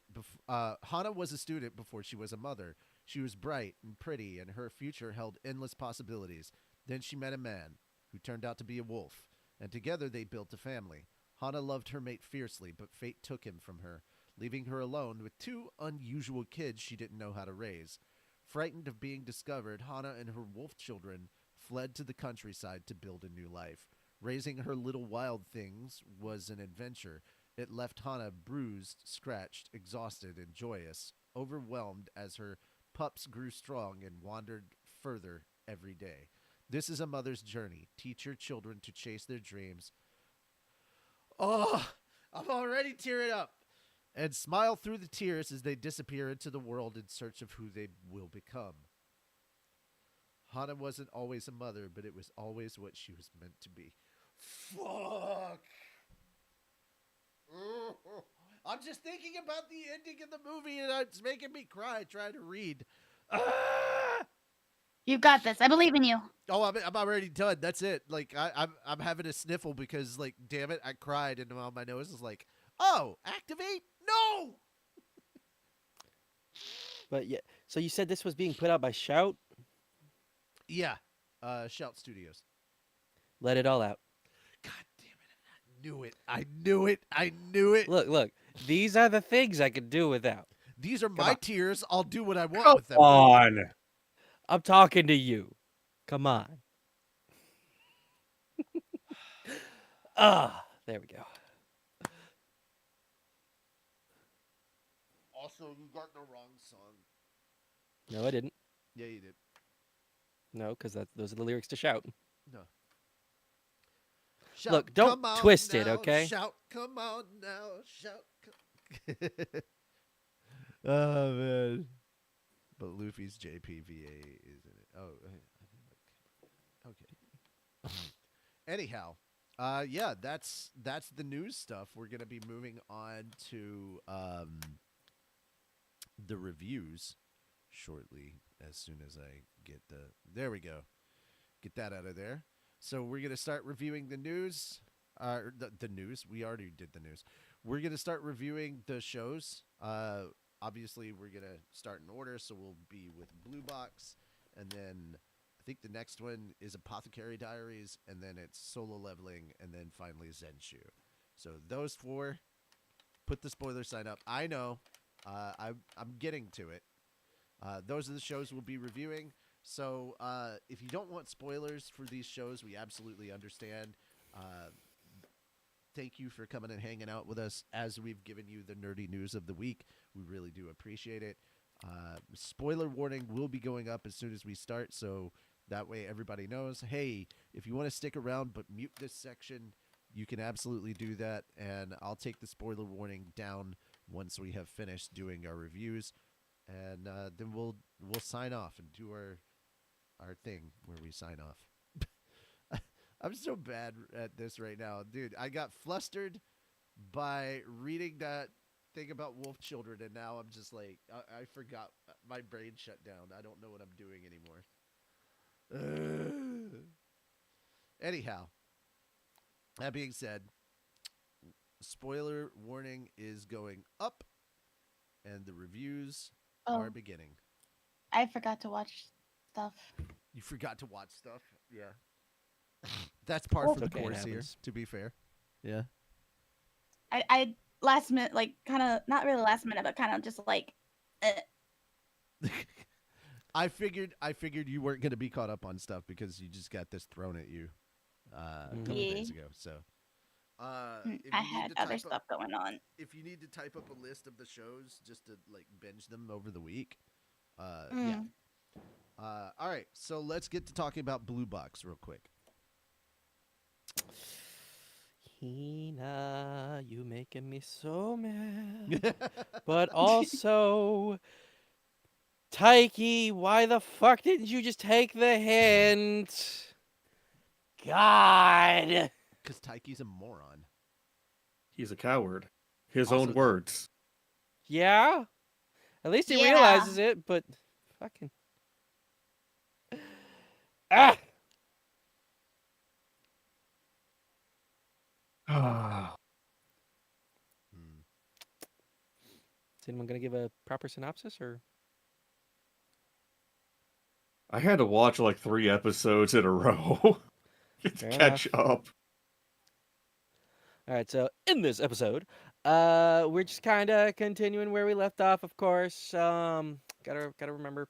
Hana was a student before she was a mother. She was bright and pretty, and her future held endless possibilities. Then she met a man who turned out to be a wolf, and together they built a family. Hana loved her mate fiercely, but fate took him from her, leaving her alone with two unusual kids she didn't know how to raise. Frightened of being discovered, Hana and her wolf children fled to the countryside to build a new life. Raising her little wild things was an adventure. It left Hana bruised, scratched, exhausted, and joyous, overwhelmed as her pups grew strong and wandered further every day. This is a mother's journey. Teach your children to chase their dreams. Oh, I'm already tearing up. And smile through the tears as they disappear into the world in search of who they will become. Hana wasn't always a mother, but it was always what she was meant to be. Fuck. I'm just thinking about the ending of the movie and it's making me cry trying to read. Ah! You got this. I believe in you. Oh, I'm already done. That's it. Like I'm having a sniffle because like damn it, I cried and my nose is like, oh, activate? No. But yeah, so you said this was being put out by Shout? Yeah. Shout Studios. Let it all out. God damn it. I knew it. I knew it. I knew it. Look. These are the things I could do without. These are my on. tears. I'll do what I want Come with them. on. I'm talking to you. Come on. There we go. Also, you got the wrong song. No, I didn't. Yeah, you did. No, because those are the lyrics to Shout. No. Shout, Look, don't come on twist it, now, okay? Shout, come on now, shout. Oh, man. But Luffy's JPVA is in it. Oh, okay. Anyhow, yeah, that's the news stuff. We're gonna be moving on to the reviews shortly. As soon as I get there we go, get that out of there. So we're gonna start reviewing the news. The news. We already did the news. We're gonna start reviewing the shows. Obviously, we're gonna start in order. So we'll be with Blue Box, and then I think the next one is Apothecary Diaries, and then it's Solo Leveling, and then finally Zenshu. So those four. Put the spoiler sign up. I know. I'm getting to it. Those are the shows we'll be reviewing. So if you don't want spoilers for these shows, we absolutely understand. Thank you for coming and hanging out with us as we've given you the nerdy news of the week. We really do appreciate it. Spoiler warning will be going up as soon as we start, so that way everybody knows, hey, if you want to stick around but mute this section, you can absolutely do that, and I'll take the spoiler warning down once we have finished doing our reviews, and then we'll sign off and do our thing where we sign off. I'm so bad at this right now. Dude, I got flustered by reading that thing about wolf children, and now I'm just like, I forgot. My brain shut down. I don't know what I'm doing anymore. Anyhow, that being said, spoiler warning is going up, and the reviews are beginning. I forgot to watch stuff. You forgot to watch stuff? Yeah. That's par for the Okay, it course here, happens. to be fair. Yeah. I last minute, like, kind of, not really last minute, but kind of just like, I figured you weren't going to be caught up on stuff because you just got this thrown at you a couple days ago. So I had other stuff going on. If you need to type up a list of the shows just to like binge them over the week, yeah. All right, so let's get to talking about Blue Box real quick. Hina, you making me so mad. But also, Taiki, why the fuck didn't you just take the hint? God. Because Taiki's a moron. He's a coward. His Also own that. words. Yeah? At least he Yeah. realizes it, but fucking. Ah! Ah. Hmm. Is anyone going to give a proper synopsis or? I had to watch like 3 episodes in a row to Fair catch up. All right, so in this episode, we're just kind of continuing where we left off, of course. Gotta remember.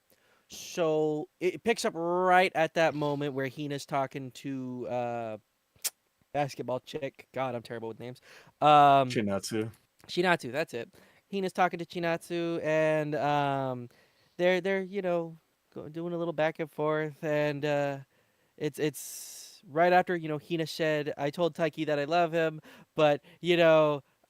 So it picks up right at that moment where Hina's talking to basketball chick. God, I'm terrible with names. Chinatsu. Chinatsu, that's it. Hina's talking to Chinatsu, and they're doing a little back and forth, and it's right after Hina said, "I told Taiki that I love him, but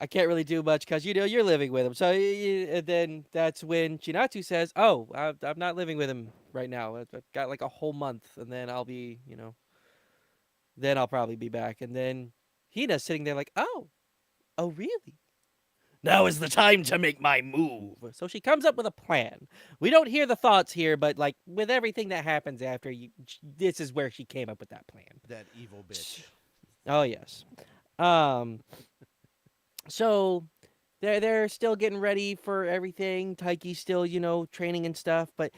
I can't really do much because you're living with him." So and then that's when Chinatsu says, "Oh, I'm not living with him right now. I've got like a whole month, and then I'll be then I'll probably be back." And then Hina's sitting there like, "Oh, really? Now is the time to make my move." So she comes up with a plan. We don't hear the thoughts here, but like with everything that happens after, this is where she came up with that plan. That evil bitch. Oh yes. Um. So they're still getting ready for everything. Taiki's still training and stuff, but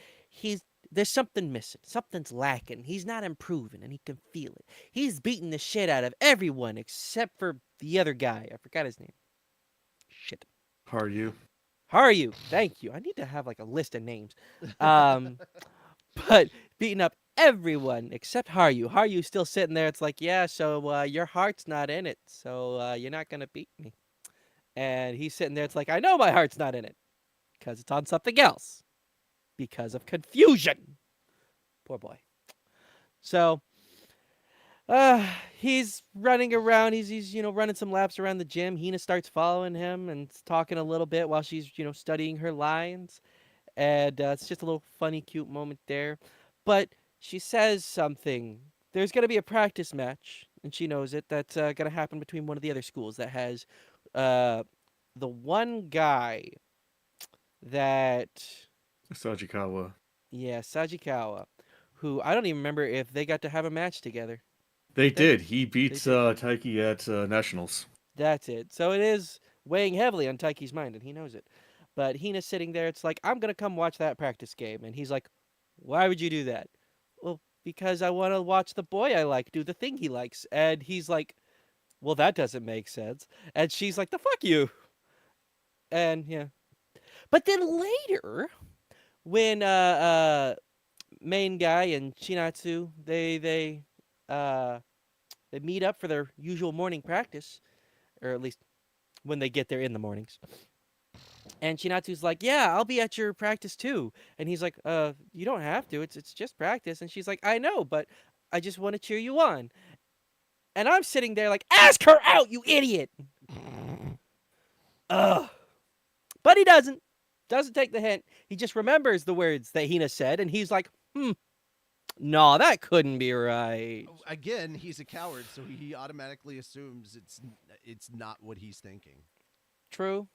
there's something missing. Something's lacking. He's not improving, and he can feel it. He's beating the shit out of everyone except for the other guy. I forgot his name. Shit. Haru. Haru, thank you. I need to have like a list of names. But beating up everyone except Haru. Haru's still sitting there. It's like, yeah, so your heart's not in it, so you're not gonna beat me. And he's sitting there. It's like, I know my heart's not in it because it's on something else because of confusion. Poor boy. So he's running around. He's running some laps around the gym. Hina starts following him and talking a little bit while she's studying her lines, and it's just a little funny, cute moment there. But she says something. There's gonna be a practice match, and she knows it. That's gonna happen between one of the other schools that has the one guy that Sajikawa. Sajikawa, who I don't even remember if they got to have a match together. They They- did. He beats did. Taiki at Nationals. That's it. So it is weighing heavily on Taiki's mind, and he knows it. But Hina's sitting there. It's like, I'm going to come watch that practice game. And he's like, why would you do that? Well, because I want to watch the boy I like do the thing he likes. And he's like, well, that doesn't make sense. And she's like, the fuck you. And yeah. But then later, when main guy and Chinatsu, they meet up for their usual morning practice, or at least when they get there in the mornings. And Chinatsu's like, "Yeah, I'll be at your practice too." And he's like, you don't have to. It's just practice." And she's like, "I know, but I just want to cheer you on." And I'm sitting there like, "Ask her out, you idiot." Ugh. But he doesn't. Doesn't take the hint. He just remembers the words that Hina said, and he's like, no, that couldn't be right. Again, he's a coward, so he automatically assumes it's not what he's thinking. True.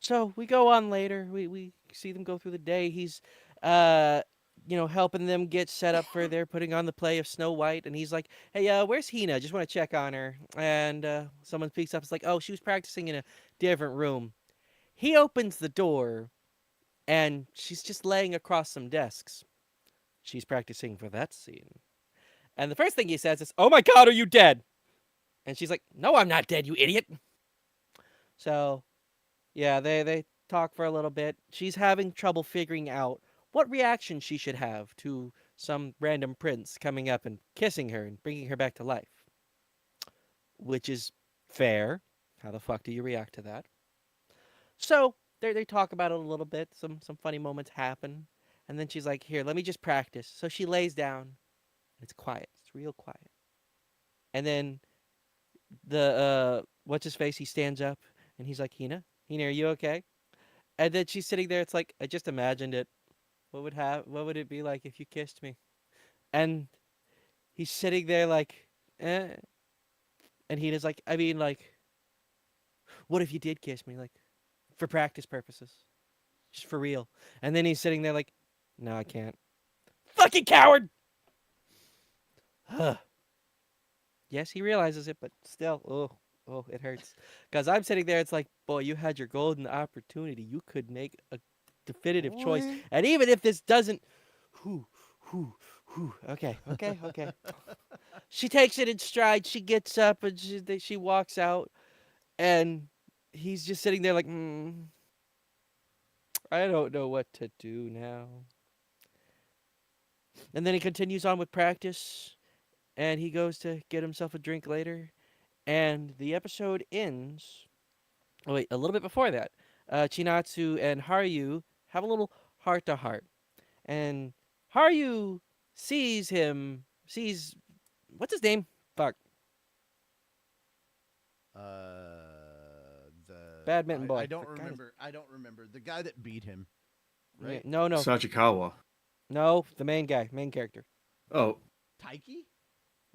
So we go on later. We see them go through the day. He's helping them get set up for their putting on the play of Snow White, and he's like, "Hey, where's Hina? Just want to check on her." And someone speaks up. It's like, "Oh, she was practicing in a different room." He opens the door, and she's just laying across some desks. She's practicing for that scene. And the first thing he says is, "Oh my God, are you dead?" And she's like, "No, I'm not dead, you idiot." So, yeah, they talk for a little bit. She's having trouble figuring out what reaction she should have to some random prince coming up and kissing her and bringing her back to life. Which is fair. How the fuck do you react to that? So, they talk about it a little bit. Some funny moments happen. And then she's like, "Here, let me just practice." So she lays down, and it's quiet. It's real quiet. And then the what's his face? He stands up, and he's like, Hina, are you okay?" And then she's sitting there. It's like I just imagined it. What would it be like if you kissed me? And he's sitting there like, eh. And Hina's like, I mean, like, what if you did kiss me, like, for practice purposes, just for real? And then he's sitting there like, no, I can't. Fucking coward. Yes, he realizes it, but still, oh, it hurts. Because I'm sitting there, it's like, boy, you had your golden opportunity. You could make a definitive choice. Boy. And even if this doesn't, whew, whew, whew. Okay. She takes it in stride. She gets up and she walks out, and he's just sitting there like, I don't know what to do now. And then he continues on with practice, and he goes to get himself a drink later, and the episode ends. Oh, wait, a little bit before that, Chinatsu and Haru have a little heart to heart, and Haru sees what's his name? Fuck, The Badminton boy. I don't Forgot his- remember. I don't remember the guy that beat him. Yeah, Right? no, Sachikawa. no, the main guy, main character. Oh, Taiki?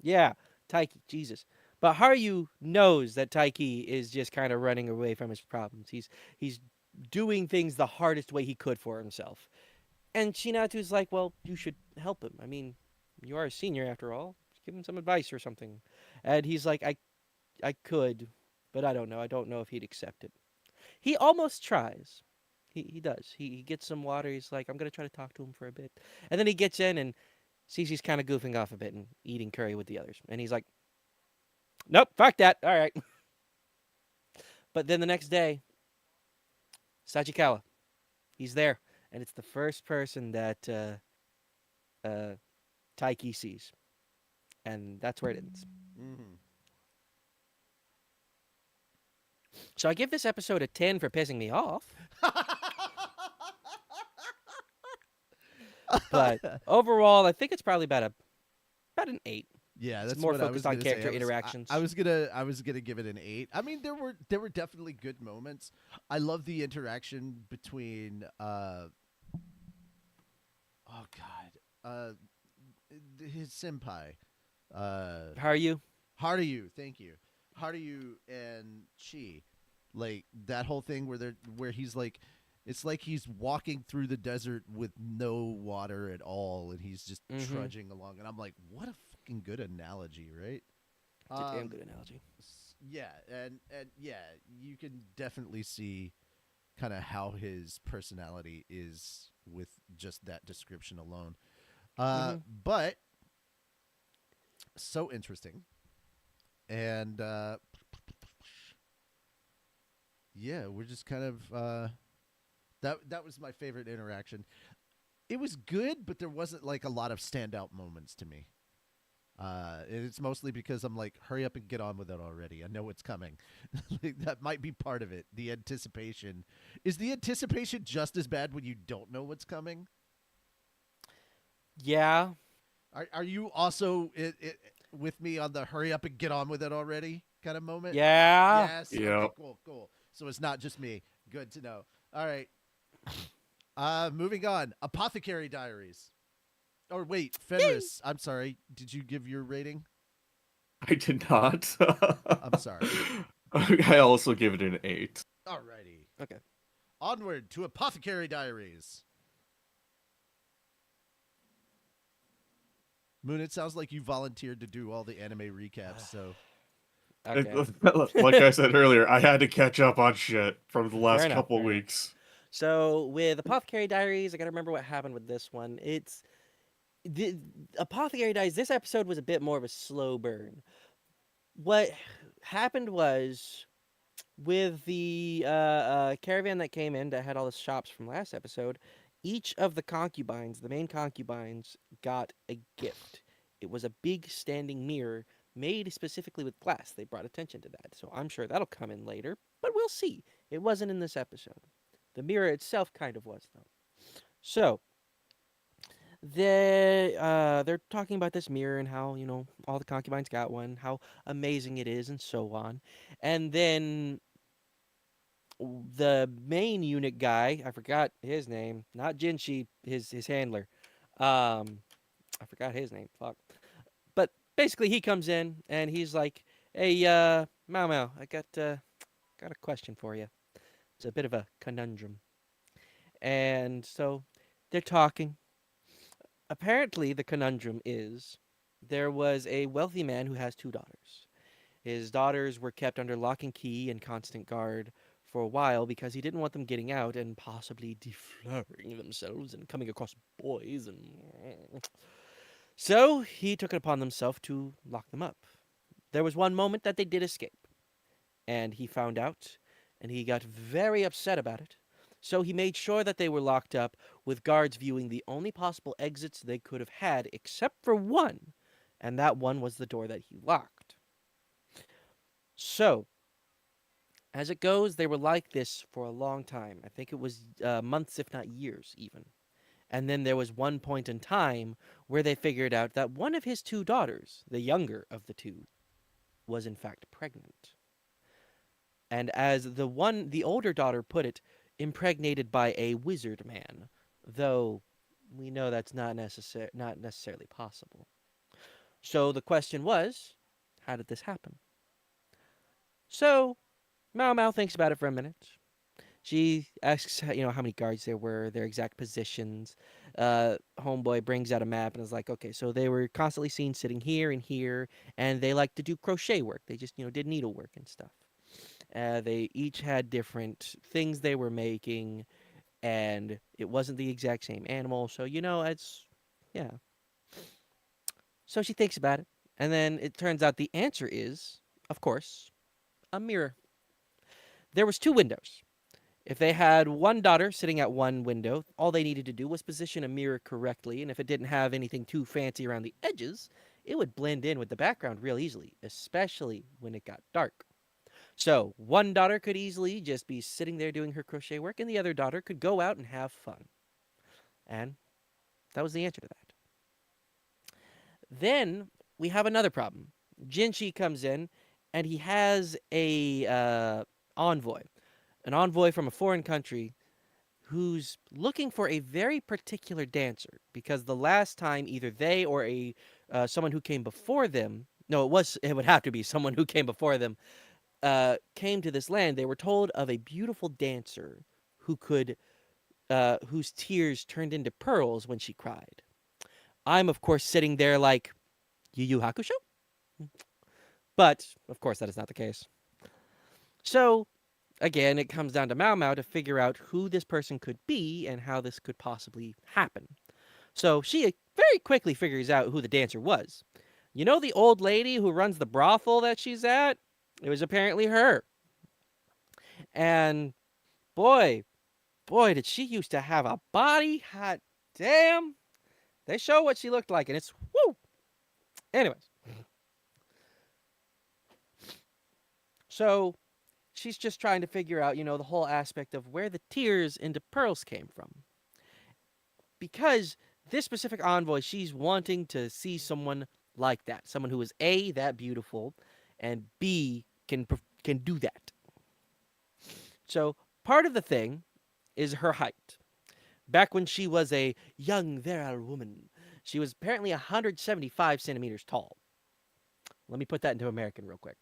Yeah, Taiki, Jesus. But Haru knows that Taiki is just kind of running away from his problems. He's doing things the hardest way he could for himself. And Chinatu's like, well, you should help him. I mean, you are a senior after all. Give him some advice or something. And he's like, I could, but I don't know. I don't know if he'd accept it. He almost tries. He does. He gets some water. He's like, I'm going to try to talk to him for a bit. And then he gets in and sees he's kind of goofing off a bit and eating curry with the others. And he's like, nope, fuck that. All right. But then the next day, Sachikawa, he's there. And it's the first person that Taiki sees. And that's where it ends. Mm-hmm. So I give this episode a 10 for pissing me off. But overall, I think it's probably about an 8. Yeah, It's that's more what I was focused on gonna say. character interactions. I was gonna give it an 8. I mean, there were definitely good moments. I love the interaction between oh god, his senpai, How are you? Haru. Thank you, Haru and Chi. Like that whole thing where he's like, it's like he's walking through the desert with no water at all, and he's just trudging along. And I'm like, what a fucking good analogy, right? It's a damn good analogy. Yeah, and yeah, you can definitely see kind of how his personality is with just that description alone. But so interesting, and yeah, we're just kind of that was my favorite interaction. It was good, but there wasn't like a lot of standout moments to me. And it's mostly because I'm like, hurry up and get on with it already. I know what's coming. Like, that might be part of it. The anticipation. Is the anticipation just as bad when you don't know what's coming? Yeah. Are you also with me on the hurry up and get on with it already kind of moment? Yeah. Yes. Yeah. Okay, cool. So it's not just me. Good to know. All right. Moving on. Apothecary Diaries. Or wait, Fenris. I'm sorry. Did you give your rating? I did not. I'm sorry. I also give it an 8. Alrighty. Okay. Onward to Apothecary Diaries. Moon, it sounds like you volunteered to do all the anime recaps, so Okay. Like I said earlier, I had to catch up on shit from the last Fair enough, couple fair enough. weeks. So with Apothecary Diaries, I gotta remember what happened with this one. It's the Apothecary Diaries. This episode was a bit more of a slow burn. What happened was with the caravan that came in that had all the shops from last episode, each of the concubines, the main concubines, got a gift. It was a big standing mirror made specifically with glass. They brought attention to that, so I'm sure that'll come in later, but we'll see. It wasn't in this episode. The mirror itself kind of was, though. So, they're talking about this mirror and how, all the concubines got one, how amazing it is, and so on. And then the main eunuch guy, I forgot his name, not Jinshi, his handler. I forgot his name. Fuck. But basically, he comes in and he's like, "Hey, Mao Mao, I got a question for you. It's a bit of a conundrum." And so they're talking. Apparently, the conundrum is there was a wealthy man who has two daughters. His daughters were kept under lock and key and constant guard for a while because he didn't want them getting out and possibly deflowering themselves and coming across boys and so he took it upon himself to lock them up. There was one moment that they did escape, and he found out, and he got very upset about it. So he made sure that they were locked up, with guards viewing the only possible exits they could have had, except for one, and that one was the door that he locked. So, as it goes, they were like this for a long time. I think it was months, if not years, even. And then there was one point in time where they figured out that one of his two daughters, the younger of the two, was in fact pregnant. And as the older daughter put it, impregnated by a wizard man, though we know that's not necessarily possible. So the question was, how did this happen? So Mao Mao thinks about it for a minute. She asks, how many guards there were, their exact positions. Homeboy brings out a map and is like, okay, so they were constantly seen sitting here and here, and they like to do crochet work. They just, did needlework and stuff. They each had different things they were making, and it wasn't the exact same animal. So, yeah. So she thinks about it, and then it turns out the answer is, of course, a mirror. There was two windows. If they had one daughter sitting at one window, all they needed to do was position a mirror correctly, and if it didn't have anything too fancy around the edges, it would blend in with the background real easily, especially when it got dark. So, one daughter could easily just be sitting there doing her crochet work, and the other daughter could go out and have fun. And that was the answer to that. Then we have another problem. Jinshi comes in, and he has a envoy, an envoy from a foreign country who's looking for a very particular dancer because the last time either they or a someone who came before them, no, it would have to be someone who came before them, came to this land. They were told of a beautiful dancer who could whose tears turned into pearls when she cried. I'm of course sitting there like, Yu Yu Hakusho? But of course that is not the case. So again, it comes down to Mao Mao to figure out who this person could be and how this could possibly happen. So she very quickly figures out who the dancer was. You know the old lady who runs the brothel that she's at? It was apparently her. And boy, did she used to have a body. Hot damn. They show what she looked like, and it's woo. Anyways. So she's just trying to figure out, the whole aspect of where the tears into pearls came from. Because this specific envoy, she's wanting to see someone like that. Someone who is A, that beautiful, and B, can do that. So part of the thing is her height. Back when she was a young, virile woman, she was apparently 175 centimeters tall. Let me put that into American real quick.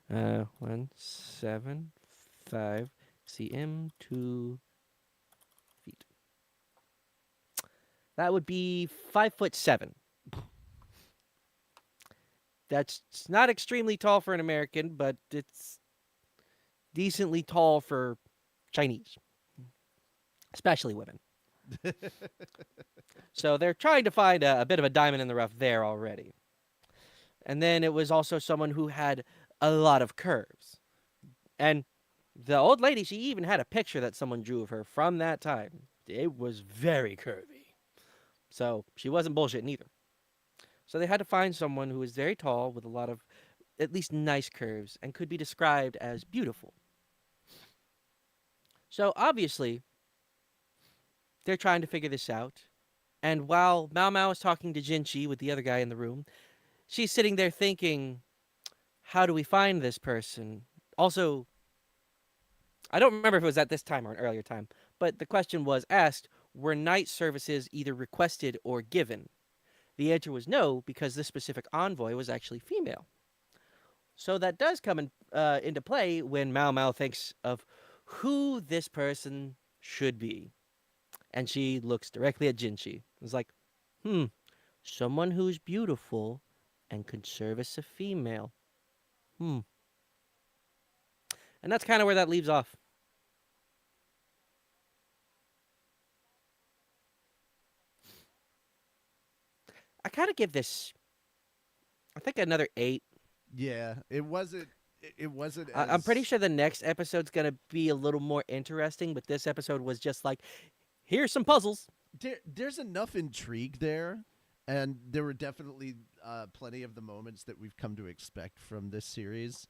175 cm 2 feet. That would be 5'7". That's not extremely tall for an American, but it's decently tall for Chinese, especially women. So they're trying to find a bit of a diamond in the rough there already. And then it was also someone who had a lot of curves. And the old lady, she even had a picture that someone drew of her from that time. It was very curvy. So she wasn't bullshitting either. So they had to find someone who was very tall with a lot of at least nice curves and could be described as beautiful. So obviously, they're trying to figure this out. And while Mao Mao is talking to Jinchi with the other guy in the room, she's sitting there thinking, how do we find this person? Also, I don't remember if it was at this time or an earlier time, but the question was asked, were night services either requested or given? The answer was no, because this specific envoy was actually female. So that does come into play when Mao Mao thinks of who this person should be. And she looks directly at Jinchi. It's like, hmm, someone who's beautiful and could serve as a female. Hmm. And that's kind of where that leaves off. I kind of give this, I think, another 8. Yeah, it wasn't. It wasn't. I'm pretty as- sure the next episode's going to be a little more interesting, but this episode was just like, here's some puzzles. there's enough intrigue there, and there were definitely plenty of the moments that we've come to expect from this series.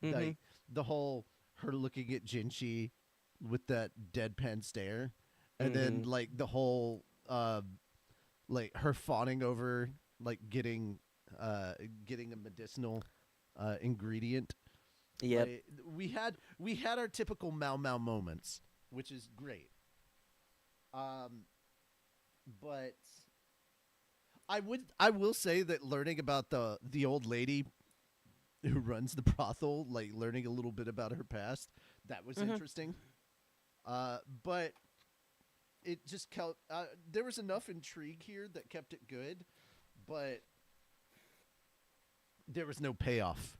Mhm. Like the whole her looking at Jinchi with that deadpan stare, and then like the whole like her fawning over like getting a medicinal ingredient. Yep. Like, we had our typical Mao Mao moments, which is great. But I will say that learning about the old lady who runs the brothel, like learning a little bit about her past, that was interesting. But it just kept there was enough intrigue here that kept it good, but there was no payoff.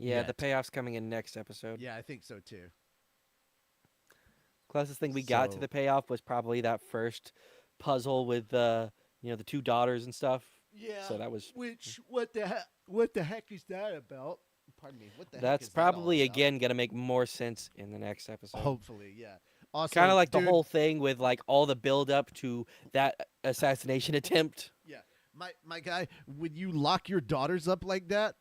Yeah, the yet. payoff's coming in next episode. Yeah, I think so too. Closest thing we got to So- the payoff was probably that first puzzle with the two daughters and stuff. Yeah. So that was what the heck is that about? Pardon me. What the heck that's is that all probably about? again gonna make more sense in the next episode. Hopefully, yeah. Also, Kind of like the dude, whole thing with like all the build up to that assassination attempt. Yeah, my guy, when you lock your daughters up like that,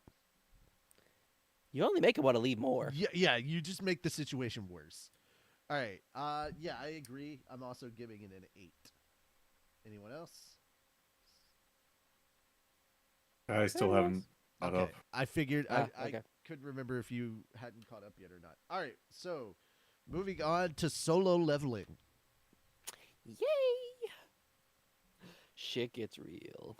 You only make it want to leave more. yeah, you just make the situation worse. All right. Yeah, I agree. I'm also giving it an 8. Anyone else? I still haven't caught Okay. up. I figured Ah, I okay. couldn't remember if you hadn't caught up yet or not. All right. So, moving on to Solo Leveling. Yay! Shit gets real.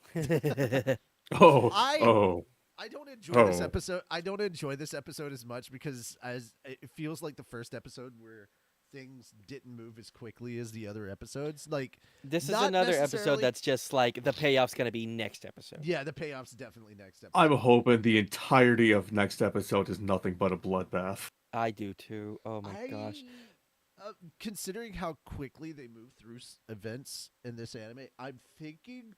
Oh, I- oh, I don't enjoy this Oh. episode. I don't enjoy this episode as much because as it feels like the first episode where things didn't move as quickly as the other episodes. Like, This is Not another necessarily- episode that's just like the payoff's gonna be next episode. yeah, the payoff's definitely next episode. I'm hoping the entirety of next episode is nothing but a bloodbath. I do too. Oh my gosh. Considering how quickly they move through events in this anime, I'm thinking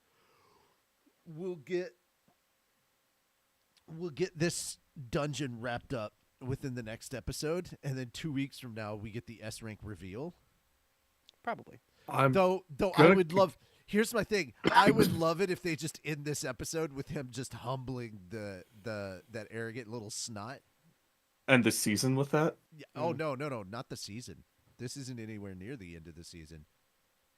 we'll get this dungeon wrapped up within the next episode, and then 2 weeks from now we get the S rank reveal. Probably. I'm Though I gonna would c- love. Here's my thing. I would love it if they just end this episode with him just humbling that arrogant little snot. end the season with that. Yeah. Oh no, not the season. This isn't anywhere near the end of the season.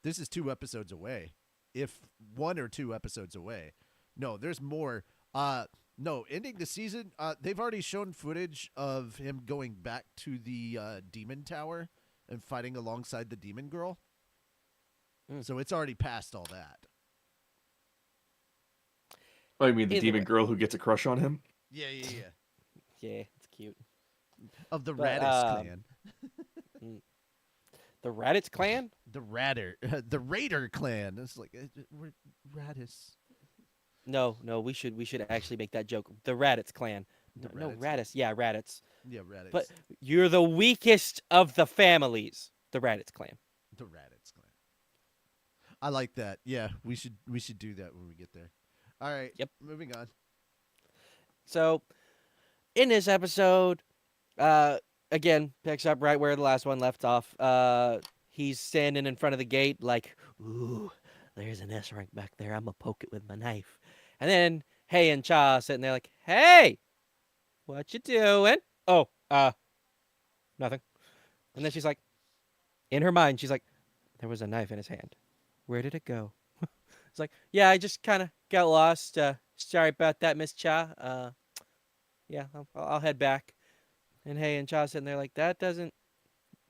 This is 2 episodes away, if 1 or 2 episodes away. No, there's more. No, ending the season. They've already shown footage of him going back to the demon tower and fighting alongside the demon girl. Mm. So it's already past all that. I mean, the Either demon way. girl who gets a crush on him. Yeah. Yeah, it's cute. Of the But, Raditz clan. The Raditz clan? The the Raider clan. It's like we're Raditz. No, we should actually make that joke. The Raditz clan. The No, Raditz. Raditz. Yeah, Raditz. Yeah, Raditz. But you're the weakest of the families. The Raditz clan. The Raditz clan. I like that. Yeah, we should do that when we get there. All right. Yep. Moving on. So, in this episode, again, picks up right where the last one left off. He's standing in front of the gate like, ooh, there's an S rank back there. I'm going to poke it with my knife. And then Hey and Cha sitting there like, hey, what you doing? Oh, nothing. And then she's like, in her mind, she's like, There was a knife in his hand. Where did it go? It's like, yeah, I just kind of got lost. Sorry about that, Miss Cha. Yeah, I'll head back. And hey, and Cha's sitting there like, that doesn't.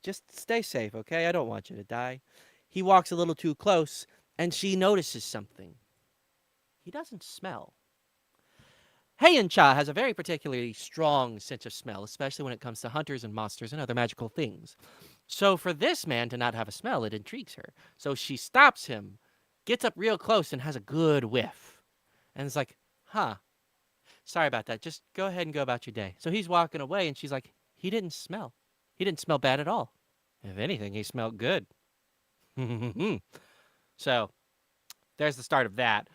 Just stay safe, okay? I don't want you to die. He walks a little too close, and she notices something. He doesn't smell. Heian Cha has a very particularly strong sense of smell, especially when it comes to hunters and monsters and other magical things. So for this man to not have a smell, it intrigues her. So she stops him, gets up real close, and has a good whiff. And it's like, huh, sorry about that. Just go ahead and go about your day. So he's walking away, and she's like, he didn't smell. He didn't smell bad at all. If anything, he smelled good. So there's the start of that.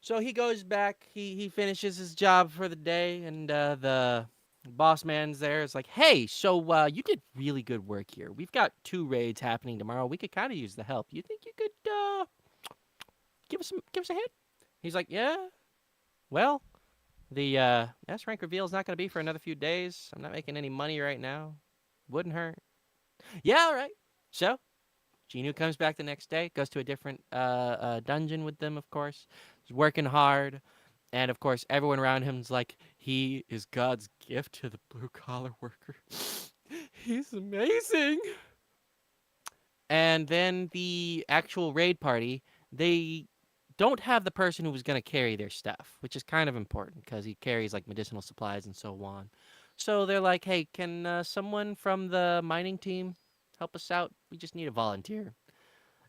So he goes back, he finishes his job for the day, and the boss man's there. Is like, hey, so you did really good work here. We've got 2 raids happening tomorrow. We could kind of use the help. You think you could give us a hand? He's like, yeah. Well, the S rank reveal is not going to be for another few days. I'm not making any money right now. Wouldn't hurt. Yeah, all right. So Zenu comes back the next day, goes to a different dungeon with them, of course. He's working hard. And, of course, everyone around him is like, he is God's gift to the blue-collar worker. He's amazing. And then the actual raid party, they don't have the person who was going to carry their stuff, which is kind of important because he carries, like, medicinal supplies and so on. So they're like, hey, can someone from the mining team help us out? We just need a volunteer.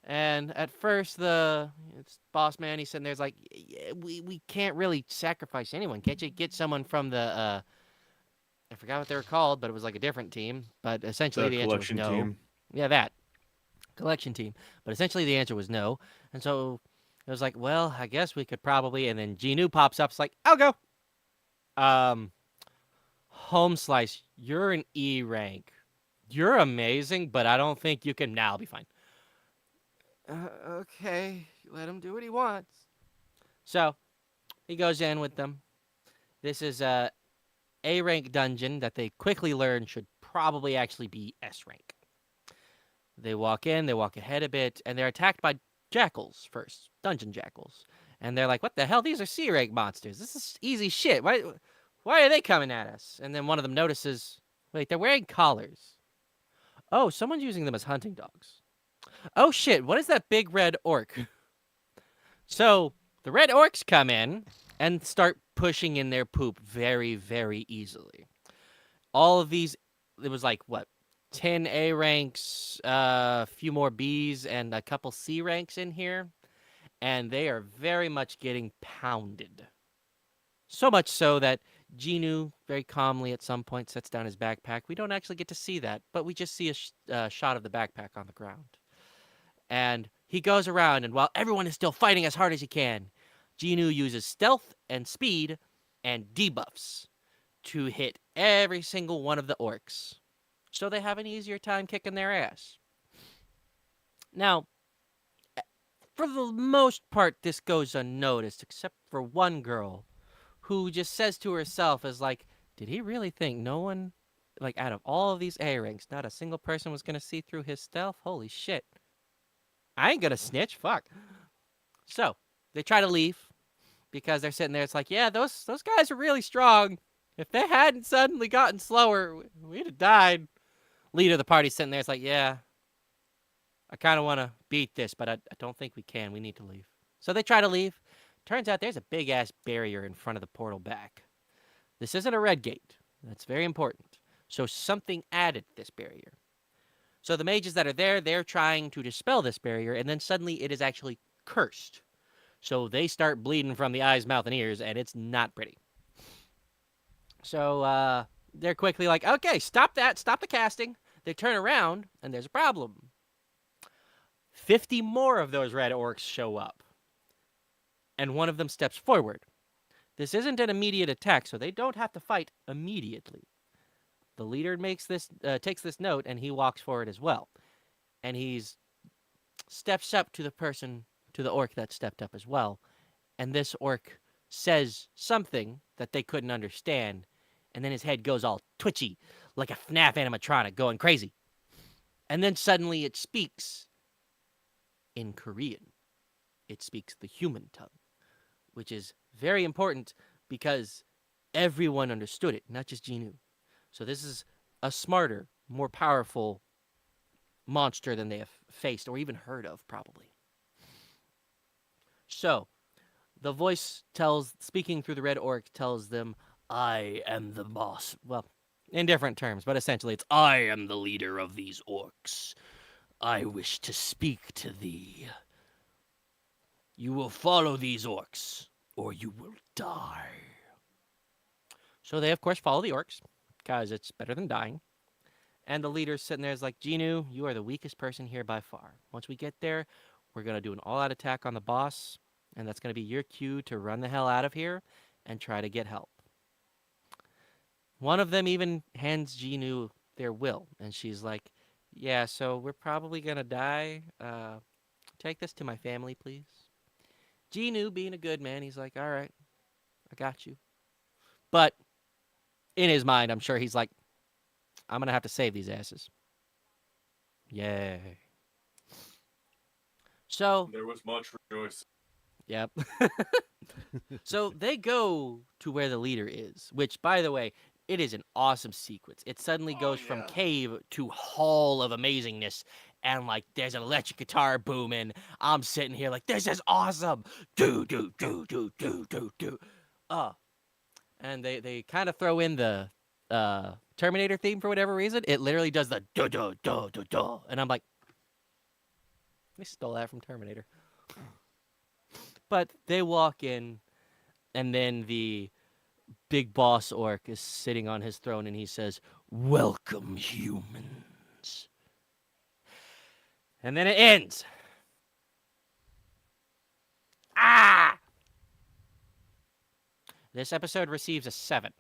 And at first, it's boss man, he's sitting there, like, yeah, we can't really sacrifice anyone. Can't you get someone from the, I forgot what they were called, but it was like a different team. But essentially the answer was no. Team. Yeah, that. Collection team. But essentially the answer was no. And so it was like, well, I guess we could probably, and then Zenu pops up, it's like, I'll go. Home Slice, you're an E rank. You're amazing, but I don't think you can. Now I'll be fine. Okay, let him do what he wants. So he goes in with them. This is a rank dungeon that they quickly learn should probably actually be S rank. They walk in, they walk ahead a bit, and they're attacked by jackals first, dungeon jackals. And they're like, what the hell? These are C rank monsters. This is easy shit. Why are they coming at us? And then one of them notices, wait, they're wearing collars. Oh, someone's using them as hunting dogs. Oh shit, what is that big red orc? So the red orcs come in and start pushing in their poop very, very easily. All of these, it was like, what, 10 A ranks, a few more Bs, and a couple C ranks in here. And they are very much getting pounded. So much so that Zenu very calmly at some point sets down his backpack. We don't actually get to see that, but we just see a shot of the backpack on the ground. And he goes around, and while everyone is still fighting as hard as he can, Zenu uses stealth and speed and debuffs to hit every single one of the orcs, so they have an easier time kicking their ass. Now, for the most part, this goes unnoticed, except for one girl who just says to herself is like, did he really think no one, like, out of all of these A ranks, not a single person was going to see through his stealth? Holy shit. I ain't going to snitch. Fuck. So, they try to leave because they're sitting there. It's like, yeah, those guys are really strong. If they hadn't suddenly gotten slower, we'd have died. Leader of the party's sitting there. It's like, yeah, I kind of want to beat this, but I don't think we can. We need to leave. So they try to leave. Turns out there's a big-ass barrier in front of the portal back. This isn't a red gate. That's very important. So something added this barrier. So the mages that are there, they're trying to dispel this barrier, and then suddenly it is actually cursed. So they start bleeding from the eyes, mouth, and ears, and it's not pretty. So they're quickly like, okay, stop that. Stop the casting. They turn around, and there's a problem. 50 more of those red orcs show up. And one of them steps forward. This isn't an immediate attack, so they don't have to fight immediately. The leader takes this note, and he walks forward as well. And he steps up to the orc that stepped up as well. And this orc says something that they couldn't understand. And then his head goes all twitchy, like a FNAF animatronic going crazy. And then suddenly it speaks. in Korean. It speaks the human tongue, which is very important because everyone understood it, not just Jinu. So this is a smarter, more powerful monster than they have faced or even heard of, probably. So the voice speaking through the red orc tells them, I am the boss. Well, in different terms, but essentially it's, I am the leader of these orcs. I wish to speak to thee. You will follow these orcs, or you will die. So they, of course, follow the orcs, because it's better than dying. And the leader's sitting there is like, Jinu, you are the weakest person here by far. Once we get there, we're going to do an all-out attack on the boss, and that's going to be your cue to run the hell out of here and try to get help. One of them even hands Jinu their will, and she's like, yeah, so we're probably going to die. Take this to my family, please. Jinu, being a good man, he's like, all right, I got you. But in his mind, I'm sure he's like, I'm going to have to save these asses. Yay. So, There was much rejoicing. yep. So they go to where the leader is, which, by the way, it is an awesome sequence. It suddenly goes from cave to hall of amazingness, and like there's an electric guitar booming. I'm sitting here like, this is awesome. Do do do do do do do. And they kind of throw in the Terminator theme for whatever reason. It literally does the do do do do do, and I'm like, they stole that from Terminator. But they walk in, and then the big boss orc is sitting on his throne, and he says, welcome, humans. And then it ends. Ah! This episode receives a 7.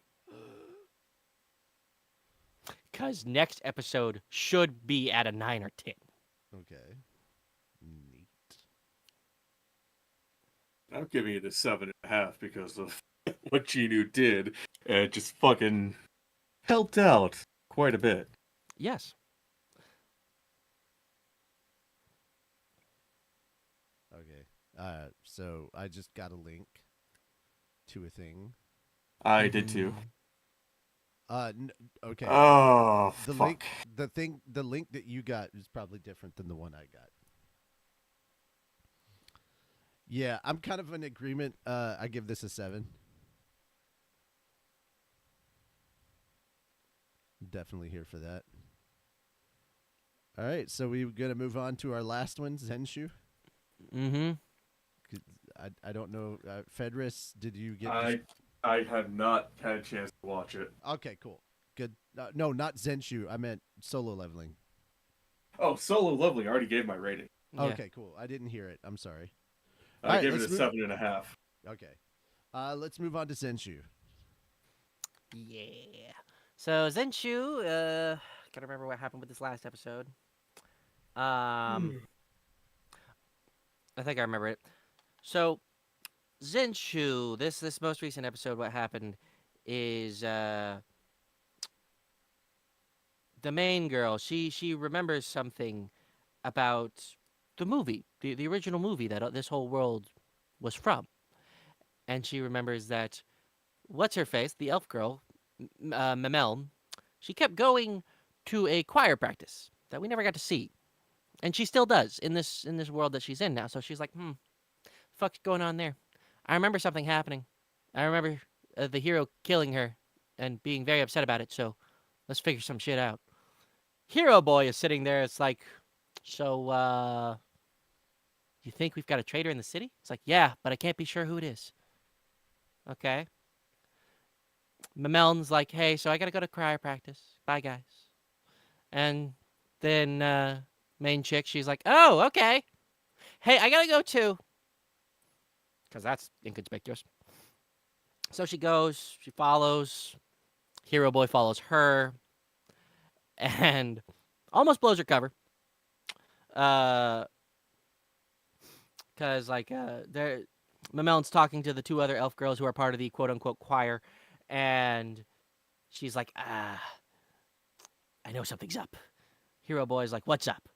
Because next episode should be at a 9 or 10. Okay. Neat. I'm giving it a 7.5 because of what Jinu did. And it just fucking helped out quite a bit. Yes. Okay. So I just got a link to a thing. I did too. Okay. Oh, The fuck. the link that you got is probably different than the one I got. Yeah, I'm kind of in agreement. I give this a 7. Definitely here for that. All right, so we're gonna move on to our last one, Zenshu. Mm-hmm. I don't know, Fedris. Did you get? I have not had a chance to watch it. Okay, cool, good. No, not Zenshu. I meant solo leveling. Oh, Solo Lovely. I already gave my rating. Yeah. Okay, cool. I didn't hear it. I'm sorry. I Alright, gave it let's a move- 7.5. Okay. Let's move on to Zenshu. Yeah. So Zenshu, gotta remember what happened with this last episode. I think I remember it. So Zenshu, this most recent episode, what happened is the main girl, she remembers something about the movie, the original movie that this whole world was from. And she remembers that what's her face, the elf girl, Mamel, she kept going to a choir practice that we never got to see. And she still does in this world that she's in now. So she's like, fuck's going on there? I remember something happening. I remember the hero killing her and being very upset about it. So let's figure some shit out. Hero boy is sitting there. It's like, so, you think we've got a traitor in the city? It's like, yeah, but I can't be sure who it is. Okay. Mamel's like, hey, so I gotta go to choir practice. Bye, guys. And then main chick, she's like, oh, okay. Hey, I gotta go too. Because that's inconspicuous. So she goes, she follows. Hero boy follows her. And almost blows her cover. Because, Mamel's talking to the 2 other elf girls who are part of the quote-unquote choir. And she's like, I know something's up. Hero boy's like, what's up?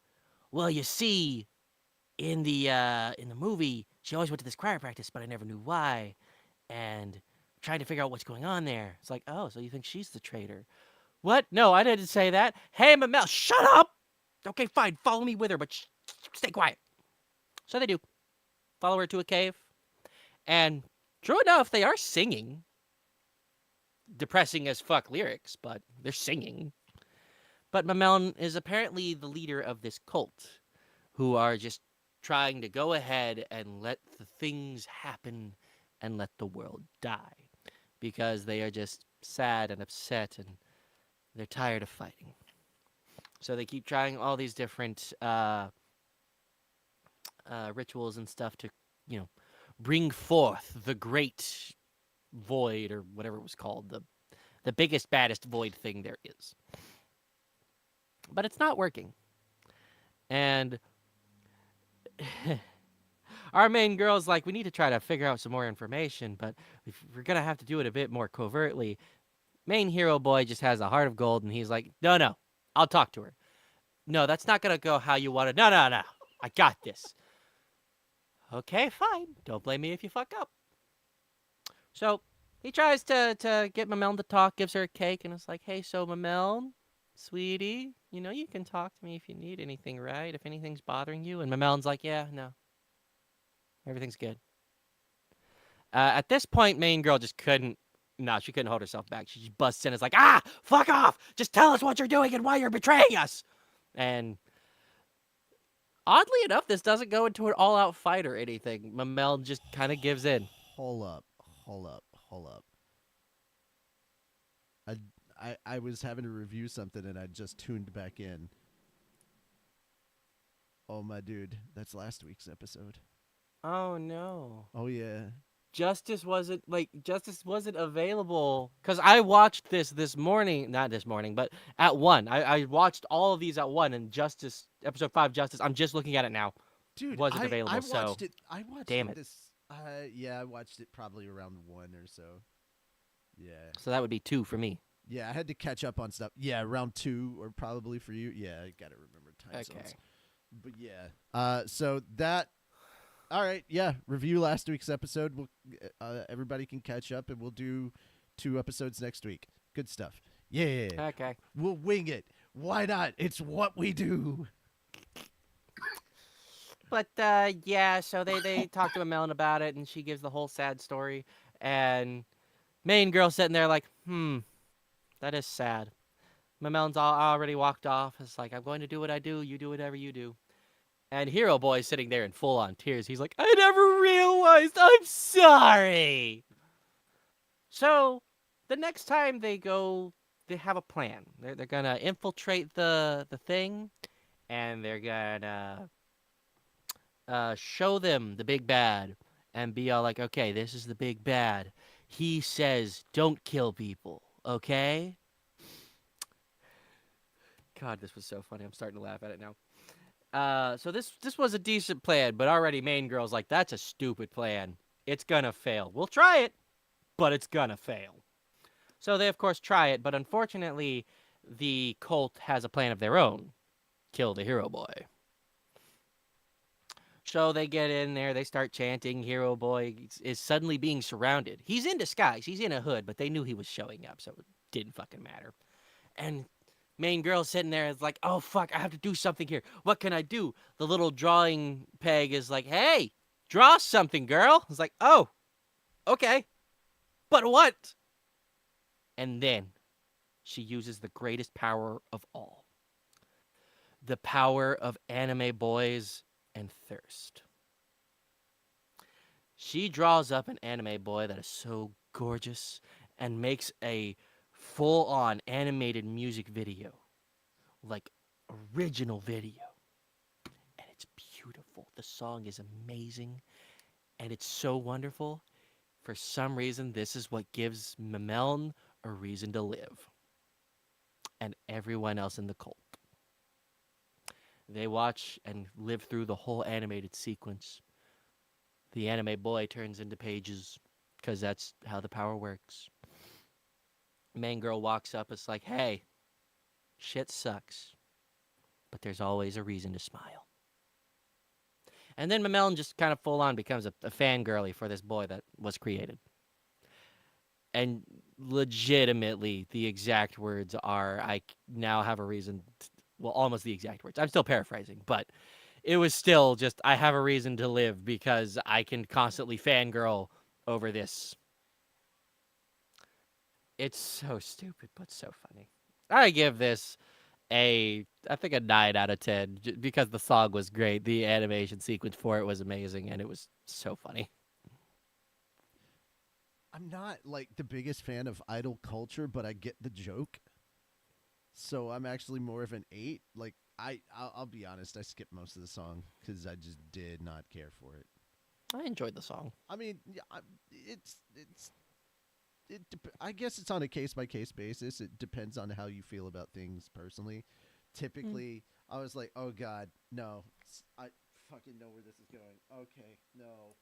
Well, you see, in the movie, she always went to this choir practice, but I never knew why. And trying to figure out what's going on there. It's like, oh, so you think she's the traitor? What? No, I didn't say that. Hey, Mamel, shut up! Okay, fine, follow me with her, but stay quiet. So they do. Follow her to a cave. And true enough, they are singing. Depressing as fuck lyrics, but they're singing. But Mameln is apparently the leader of this cult who are just trying to go ahead and let the things happen and let the world die because they are just sad and upset and they're tired of fighting. So they keep trying all these different rituals and stuff to, bring forth the great void or whatever it was called, the biggest, baddest void thing there is. But it's not working. And our main girl's like, we need to try to figure out some more information, but if we're going to have to do it a bit more covertly. Main hero boy just has a heart of gold, and he's like, no, I'll talk to her. No, that's not going to go how you want it. No, I got this. Okay, fine. Don't blame me if you fuck up. So he tries to get Mameln to talk, gives her a cake, and it's like, hey, so Mameln, sweetie, you can talk to me if you need anything, right? If anything's bothering you. And Mameln's like, yeah, no. Everything's good. At this point, main girl just couldn't hold herself back. She just busts in. It's like, fuck off. Just tell us what you're doing and why you're betraying us. And oddly enough, this doesn't go into an all-out fight or anything. Mameln just kind of gives in. Hold up. I was having to review something and I just tuned back in. Oh, my dude. That's last week's episode. Oh, no. Oh, yeah. Justice wasn't available because I watched this morning, not this morning, but at 1. I watched all of these at 1, and Justice episode 5 Justice. I'm just looking at it now. Dude, wasn't available. I watched it. Damn it. I watched it probably around 1 or so. Yeah. So that would be 2 for me. Yeah, I had to catch up on stuff. Yeah, around 2 or probably for you. Yeah, I gotta remember time zones. But yeah. So that. All right, yeah. Review last week's episode. We'll everybody can catch up, and we'll do 2 episodes next week. Good stuff. Yeah. Okay. We'll wing it. Why not? It's what we do. But yeah, so they talk to Mameln about it, and she gives the whole sad story, and main girl sitting there like, that is sad. Mameln's already walked off. It's like, I'm going to do what I do. You do whatever you do. And Hero Boy's sitting there in full-on tears. He's like, I never realized. I'm sorry. So the next time they go, they have a plan. They're going to infiltrate the thing, and they're going to show them the big bad and be all like, okay, this is the big bad. He says, don't kill people, okay? God, this was so funny. I'm starting to laugh at it now. So this was a decent plan, but already main girl's like, that's a stupid plan. It's gonna fail. We'll try it, but it's gonna fail. So they, of course, try it, but unfortunately, the cult has a plan of their own. Kill the hero boy. So they get in there, they start chanting, Hero Boy is suddenly being surrounded. He's in disguise, he's in a hood, but they knew he was showing up, so it didn't fucking matter. And main girl sitting there is like, oh, fuck, I have to do something here. What can I do? The little drawing peg is like, hey, draw something, girl. It's like, oh, okay. But what? And then she uses the greatest power of all. The power of anime boys and thirst. She draws up an anime boy that is so gorgeous and makes a full-on animated music video, like original video, and it's beautiful. The song is amazing, and it's so wonderful. For some reason, this is what gives Mameln a reason to live, and everyone else in the cult. They watch and live through the whole animated sequence. The anime boy turns into pages, because that's how the power works. Main girl walks up, it's like, hey, shit sucks, but there's always a reason to smile. And then Mamelon just kind of full on becomes a fangirly for this boy that was created. And legitimately, the exact words are, now have a reason. Well, almost the exact words. I'm still paraphrasing, but it was still just, I have a reason to live because I can constantly fangirl over this. It's so stupid, but so funny. I give this I think a 9 out of 10 because the song was great. The animation sequence for it was amazing, and it was so funny. I'm not like the biggest fan of idol culture, but I get the joke. So I'm actually more of an 8. Like I'll be honest, I skipped most of the song because I just did not care for it. I enjoyed the song. I mean, yeah, I guess it's on a case by case basis. It depends on how you feel about things personally. Typically, I was like, "Oh God, no! I fucking know where this is going." Okay, no.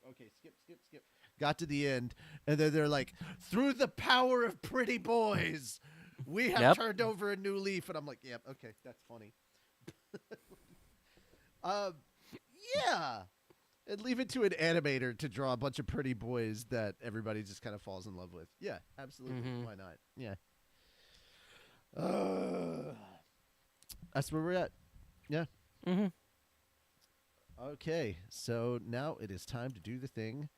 Okay, skip. Got to the end, and then they're like, "Through the power of pretty boys, we have turned over a new leaf." And I'm like, "Yep, okay, that's funny." Yeah. And leave it to an animator to draw a bunch of pretty boys that everybody just kind of falls in love with. Yeah, absolutely. Why not? Yeah. That's where we're at. Yeah. Okay, so now it is time to do the thing.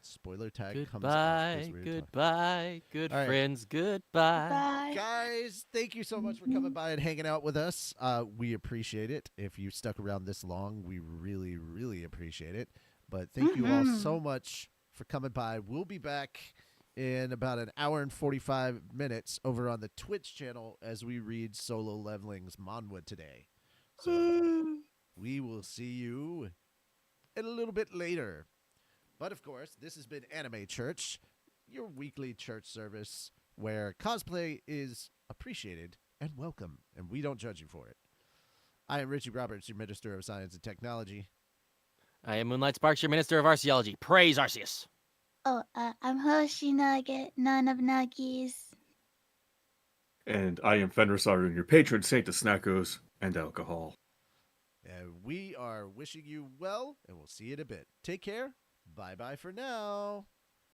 Spoiler tag comes off. Goodbye, good All right. friends, goodbye. Bye. Guys, thank you so much for coming by and hanging out with us. We appreciate it. If you stuck around this long, we really, really appreciate it. But thank you all so much for coming by. We'll be back in about an hour and 45 minutes over on the Twitch channel as we read Solo Leveling's manhwa today. So we will see you a little bit later. But of course, this has been Anime Church, your weekly church service where cosplay is appreciated and welcome, and we don't judge you for it. I am Richie Roberts, your Minister of Science and Technology. I am Moonlight Sparks, your Minister of Arceology. Praise Arceus. Oh, I'm Hoshi Nugget, none of Nuggies. And I am Fenrisar, your patron saint of snackos and alcohol. And we are wishing you well, and we'll see you in a bit. Take care. Bye-bye for now.